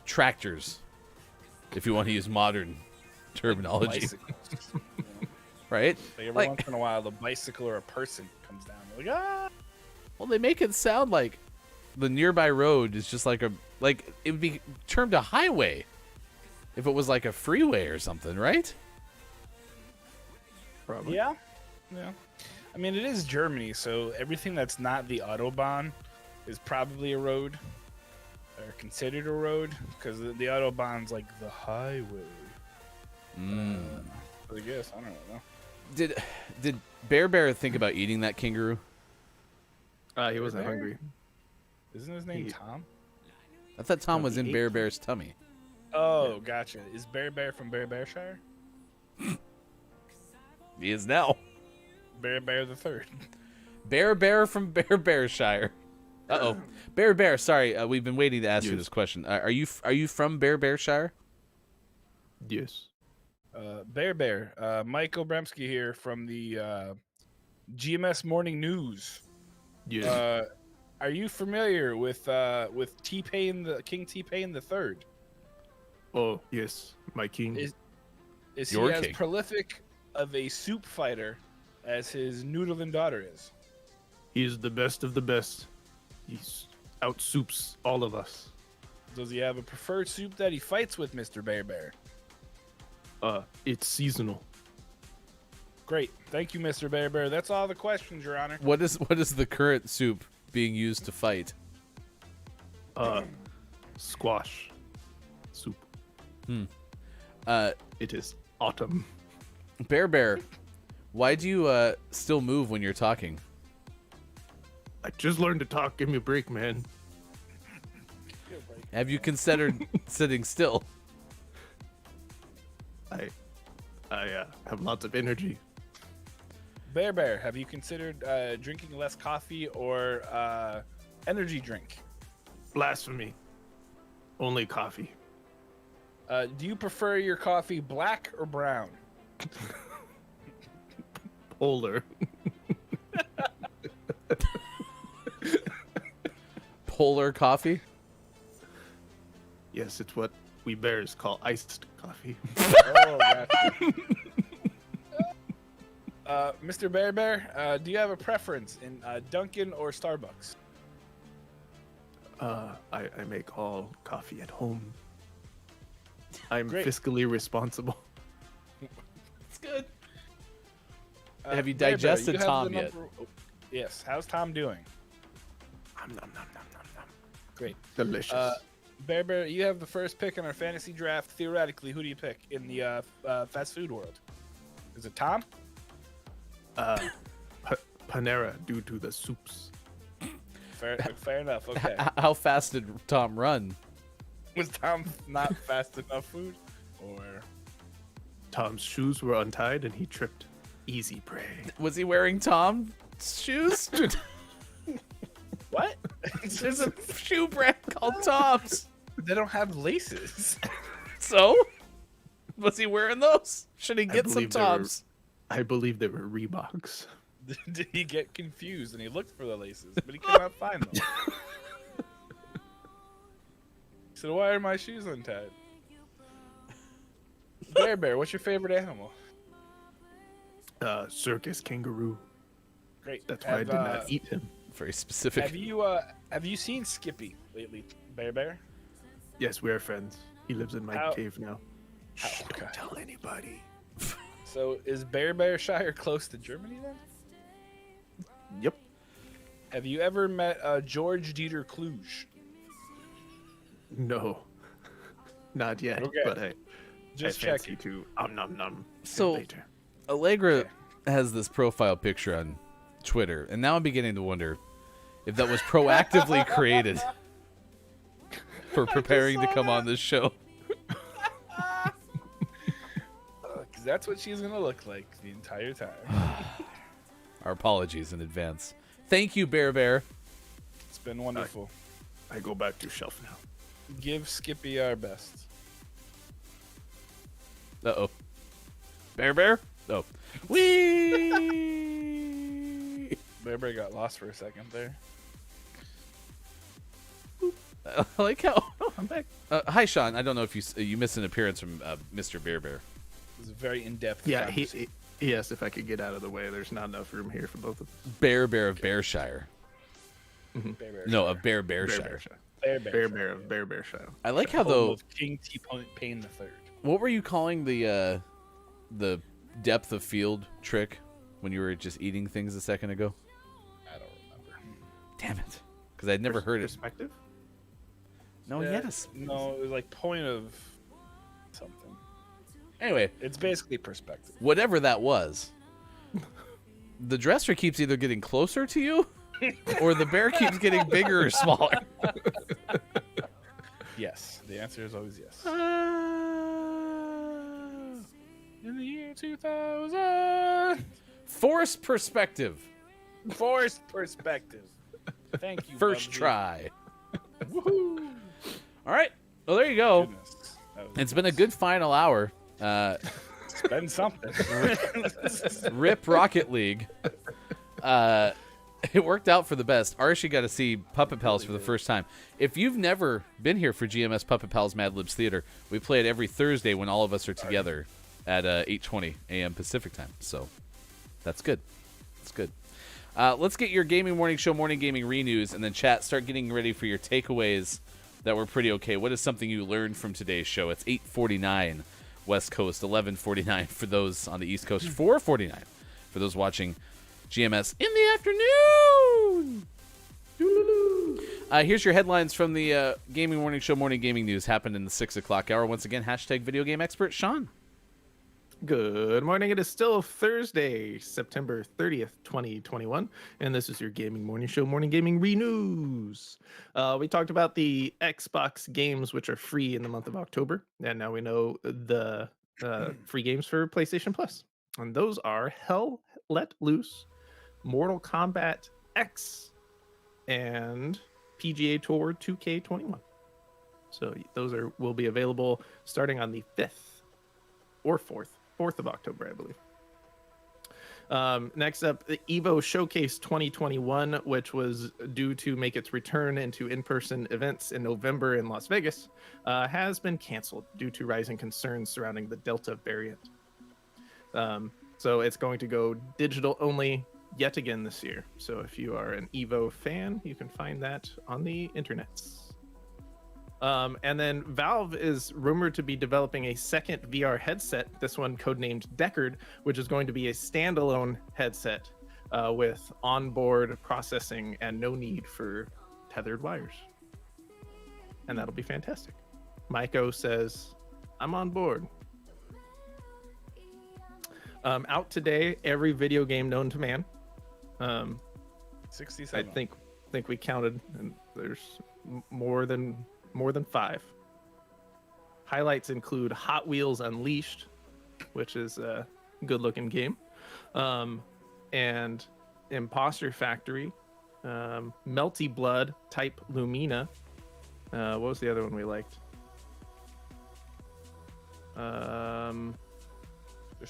Tractors, if you want to use modern terminology. Bicycles, you know? Right? Like every once in a while, a bicycle or a person comes down. They're like, ah! Well, they make it sound like the nearby road is just like it would be termed a highway if it was like a freeway or something, right? Probably. Yeah. Yeah. I mean, it is Germany, so everything that's not the Autobahn is probably a road. or considered a road because the Autobahn's like the highway. I guess I don't know. Did Bear think about eating that kangaroo? He wasn't hungry. Isn't his name Tom? I thought Tom was in Bear's tummy. Oh, gotcha. Is Bear from Bearshire? He is now. Bear the third. Bear from Bearshire. Uh-oh. Bear, sorry, we've been waiting to ask you this question. Are you from Bearshire? Yes. Bear. Mike Obremski here from the GMS Morning News. Yes. Are you familiar with T-Pain, the King T-Pain the Third? Oh, yes, my king. Is he Your as king. prolific of a soup fighter as his noodling daughter is? He is the best of the best. He's out soups all of us. Does he have a preferred soup that he fights with, Mr. Bear? It's seasonal. Great. Thank you, Mr. Bear. That's all the questions, Your Honor. What is the current soup being used to fight? Squash soup. It is autumn. Bear, why do you still move when you're talking? I just learned to talk. Give me a break, man. Have you considered sitting still? I have lots of energy. Bear, have you considered drinking less coffee or energy drink? Blasphemy. Only coffee. Do you prefer your coffee black or brown? Polar. Polar coffee? Yes, it's what we bears call iced coffee. Oh, gotcha. Mr. Bear, do you have a preference in Dunkin' or Starbucks? I make all coffee at home. I'm Great. fiscally responsible. It's good. Have you Bear, digested you have Tom the yet? Yes. How's Tom doing? Nom, nom, nom, nom, nom, nom. Great. Delicious. Bear, you have the first pick in our fantasy draft. Theoretically, who do you pick in the fast food world? Is it Tom? Panera due to the soups. Fair enough. Okay. How fast did Tom run? Was Tom not fast enough food? Or Tom's shoes were untied and he tripped. Easy prey. Was he wearing Tom's shoes? what? There's a shoe brand called Tom's. They don't have laces. So? Was he wearing those? Should he get some Tom's? I believe they were Reeboks. Did he get confused and he looked for the laces, but he could not find them? So why are my shoes untied? Bear, what's your favorite animal? Circus kangaroo. Great. That's why I did not eat him. Very specific. Have you seen Skippy lately, Bear? Yes, we are friends. He lives in my cave now. Shh, Don't tell anybody. So is Bearshire close to Germany then? Yep. Have you ever met George Dieter Kluge? No. Not yet. Okay. But I Just fancy checking. to nom nom. So later. Allegra has this profile picture on Twitter, and now I'm beginning to wonder if that was proactively created for preparing to come on this show. Because that's what she's going to look like the entire time. Our apologies in advance. Thank you, Bear. It's been wonderful. I go back to shelf now. Give Skippy our best. Uh-oh. Bear? Oh. Whee! Bear got lost for a second there. I like how... Oh, I'm back. Hi, Sean. I don't know if you missed an appearance from Mr. Bear. It was a very in-depth Yeah, conversation. he asked if I could get out of the way. There's not enough room here for both of us. Bear of Bearshire. Bear. No, of Bearshire. Bear of Bearshire. I like how, Home though... of King T-Pain the Third. What were you calling the depth of field trick when you were just eating things a second ago? I don't remember. Damn it. Because I'd never heard it. Perspective? No, he had a No, it was like point of something. Anyway, It's basically perspective. whatever that was, the dresser keeps either getting closer to you or the bear keeps getting bigger or smaller. Yes, the answer is always yes. In the year 2000, Forced perspective. forced perspective. Thank you. First Bubsy. try. Woohoo! All right. Well, there you go. Goodness. That was It's been a good final hour. It's been something. Rip Rocket League. It worked out for the best. Archie got to see Puppet Pals for the first time. If you've never been here for GMS Puppet Pals Mad Libs Theater, we play it every Thursday when all of us are together at 8:20 a.m. Pacific time. So that's good. That's good. Let's get your Gaming Morning Show Morning Gaming Renews, and then chat. Start getting ready for your takeaways that were pretty okay. What is something you learned from today's show? It's 8:49 West Coast, 11:49 for those on the East Coast, 4:49 for those watching GMS in the afternoon. Here's your headlines from the Gaming Morning Show Morning Gaming News. Happened in the 6 o'clock hour. Once again, hashtag video game expert Sean. Good morning. It is still Thursday, September 30th, 2021, and this is your Gaming Morning Show Morning Gaming Renews. We talked about the Xbox games, which are free in the month of October, and now we know the free games for PlayStation Plus. And those are Hell Let Loose, Mortal Kombat X, and PGA Tour 2K21. So those will be available starting on the 5th or 4th of October, I believe. Next up, the Evo Showcase 2021, which was due to make its return into in-person events in November in Las Vegas, has been canceled due to rising concerns surrounding the Delta variant. So it's going to go digital only yet again this year. So if you are an Evo fan, you can find that on the internets. And then Valve is rumored to be developing a second VR headset, this one codenamed Deckard, which is going to be a standalone headset with onboard processing and no need for tethered wires. And that'll be fantastic. Maiko says, I'm on board. Out today, every video game known to man. 67. I think we counted, and there's more than 5. Highlights include Hot Wheels Unleashed, which is a good-looking game, and Imposter Factory, Melty Blood Type Lumina. What was the other one we liked? There's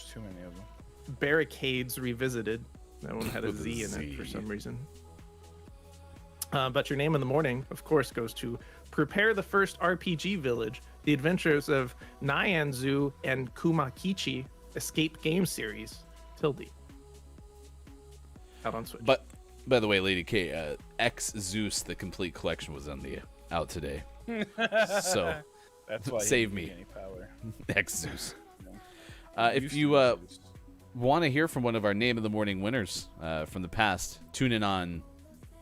too many of them. Barricades Revisited. That one had a Z in it for some reason. But your name in the morning, of course, goes to Prepare the First RPG Village, The Adventures of Nyanzu and Kumakichi Escape Game Series, Tilde. Out on Switch. But by the way, Lady K, X Zeus, the complete collection was on the out today. So That's why save he me. didn't get any power. X Zeus. Used If to you be Zeus. want to hear from one of our Name of the Morning winners from the past, tune in on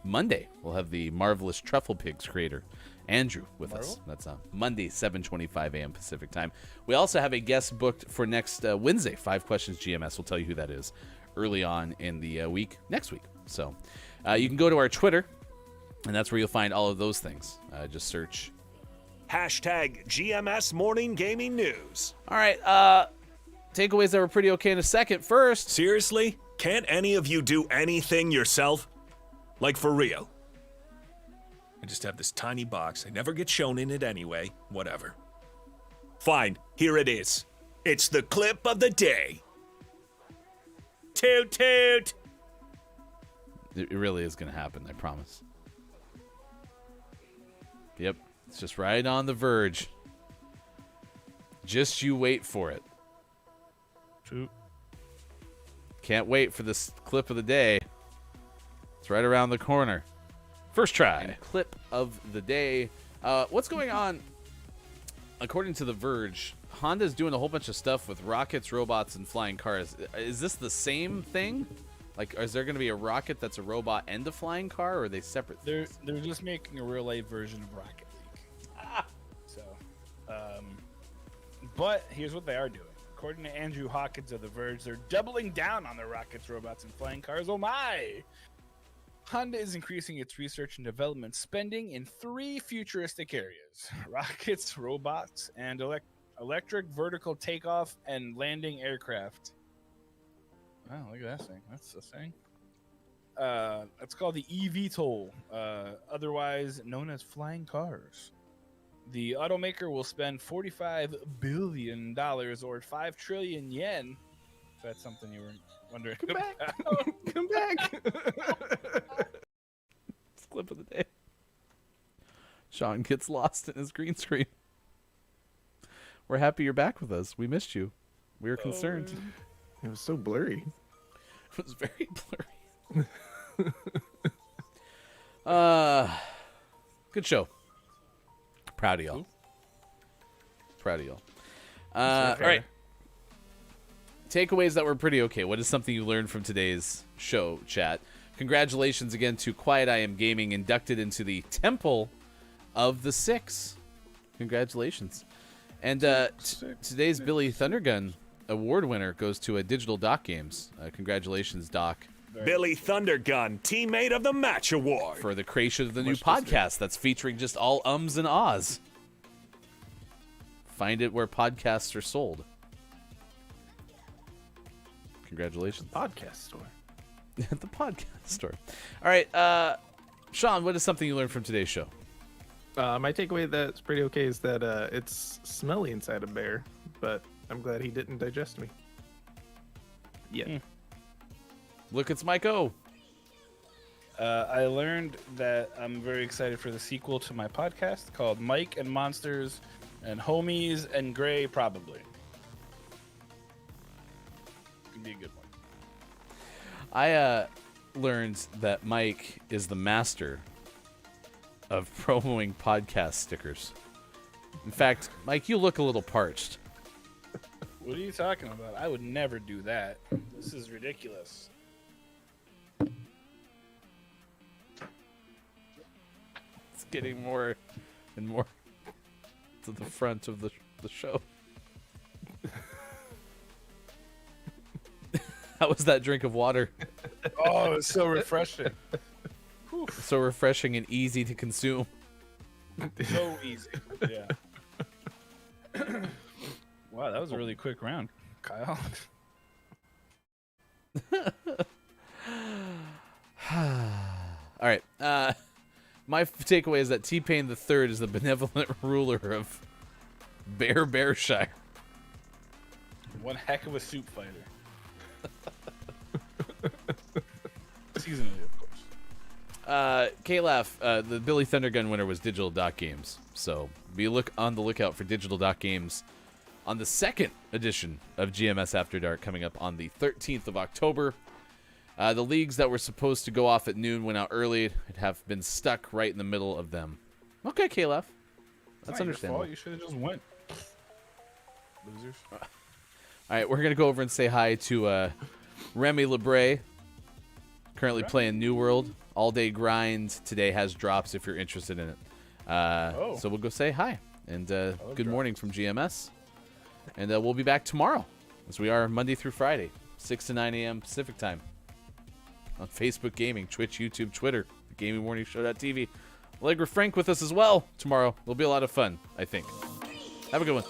Monday. We'll have the Marvelous Truffle Pigs creator, Andrew, with us. That's Monday, 7:25 a.m. Pacific time. We also have a guest booked for next Wednesday, 5 Questions GMS. We'll tell you who that is early on in the week, next week. So you can go to our Twitter, and that's where you'll find all of those things. Just search. Hashtag GMS Morning Gaming News. All right, takeaways that were pretty okay in a second. First, Seriously? Can't any of you do anything yourself? Like for real? I just have this tiny box. I never get shown in it anyway. Whatever. Fine, here it is. It's the clip of the day. Toot toot! it really is going to happen, I promise. Yep, it's just right on the verge. Just you wait for it. Shoot. Can't wait for this clip of the day. It's right around the corner. First try. And clip of the day. What's going on? According to The Verge, Honda's doing a whole bunch of stuff with rockets, robots, and flying cars. Is this the same thing? Like, is there going to be a rocket that's a robot and a flying car, or are they separate They're things? just making a real life version of Rocket League. But here's what they are doing. According to Andrew Hawkins of The Verge, they're doubling down on their rockets, robots, and flying cars. Oh my! Honda is increasing its research and development spending in 3 futuristic areas: rockets, robots, and electric vertical takeoff and landing aircraft. Wow, look at that thing. That's a thing. It's called the eVTOL, otherwise known as flying cars. The automaker will spend $45 billion, or 5 trillion yen. If that's something you were wondering. Come back. Come back. It's clip of the day. Sean gets lost in his green screen. We're happy you're back with us. We missed you. We were concerned. It was so blurry. It was very blurry. Good show. Proud of y'all. Proud of y'all. All right. Takeaways that were pretty okay. What is something you learned from today's show, chat? Congratulations again to Quiet I Am Gaming, inducted into the Temple of the Six. Congratulations. And today's Billy Thundergun award winner goes to Digital Doc Games. Congratulations, Doc. Billy Thundergun, Teammate of the Match Award. For the creation of the new podcast that's featuring just all ums and ahs. Find it where podcasts are sold. Congratulations. Podcast store. The podcast store. All right, Sean, what is something you learned from today's show? My takeaway that's pretty okay is that it's smelly inside a bear, but I'm glad he didn't digest me. Yeah. Look, it's Mike O. I learned that I'm very excited for the sequel to my podcast called Mike and Monsters and Homies and Gray, probably. Could be a good one. I learned that Mike is the master of promoing podcast stickers. In fact, Mike, you look a little parched. What are you talking about? I would never do that. This is ridiculous. It's getting more and more to the front of the show. How was that drink of water? Oh, it's so refreshing. So refreshing and easy to consume. So easy. Yeah. Wow, that was a really quick round, Kyle. All right. My takeaway is that T-Pain III is the benevolent ruler of Bearshire. One heck of a soup fighter. Seasonally, of course. K-Laugh, the Billy Thundergun winner was Digital Doc Games. So be on the lookout for Digital Doc Games on the 2nd edition of GMS After Dark coming up on the 13th of October. The leagues that were supposed to go off at noon went out early. Have been stuck right in the middle of them. Okay, K-Laugh. That's understandable. You should have just went. Losers. All right, we're going to go over and say hi to Remy Lebray, currently playing New World. All Day Grind today has drops if you're interested in it. So we'll go say hi. And good morning from GMS. And we'll be back tomorrow, as we are Monday through Friday, 6 to 9 a.m. Pacific time. On Facebook Gaming, Twitch, YouTube, Twitter, GamingMorningShow.tv. Allegra Frank with us as well tomorrow. It'll be a lot of fun, I think. Have a good one.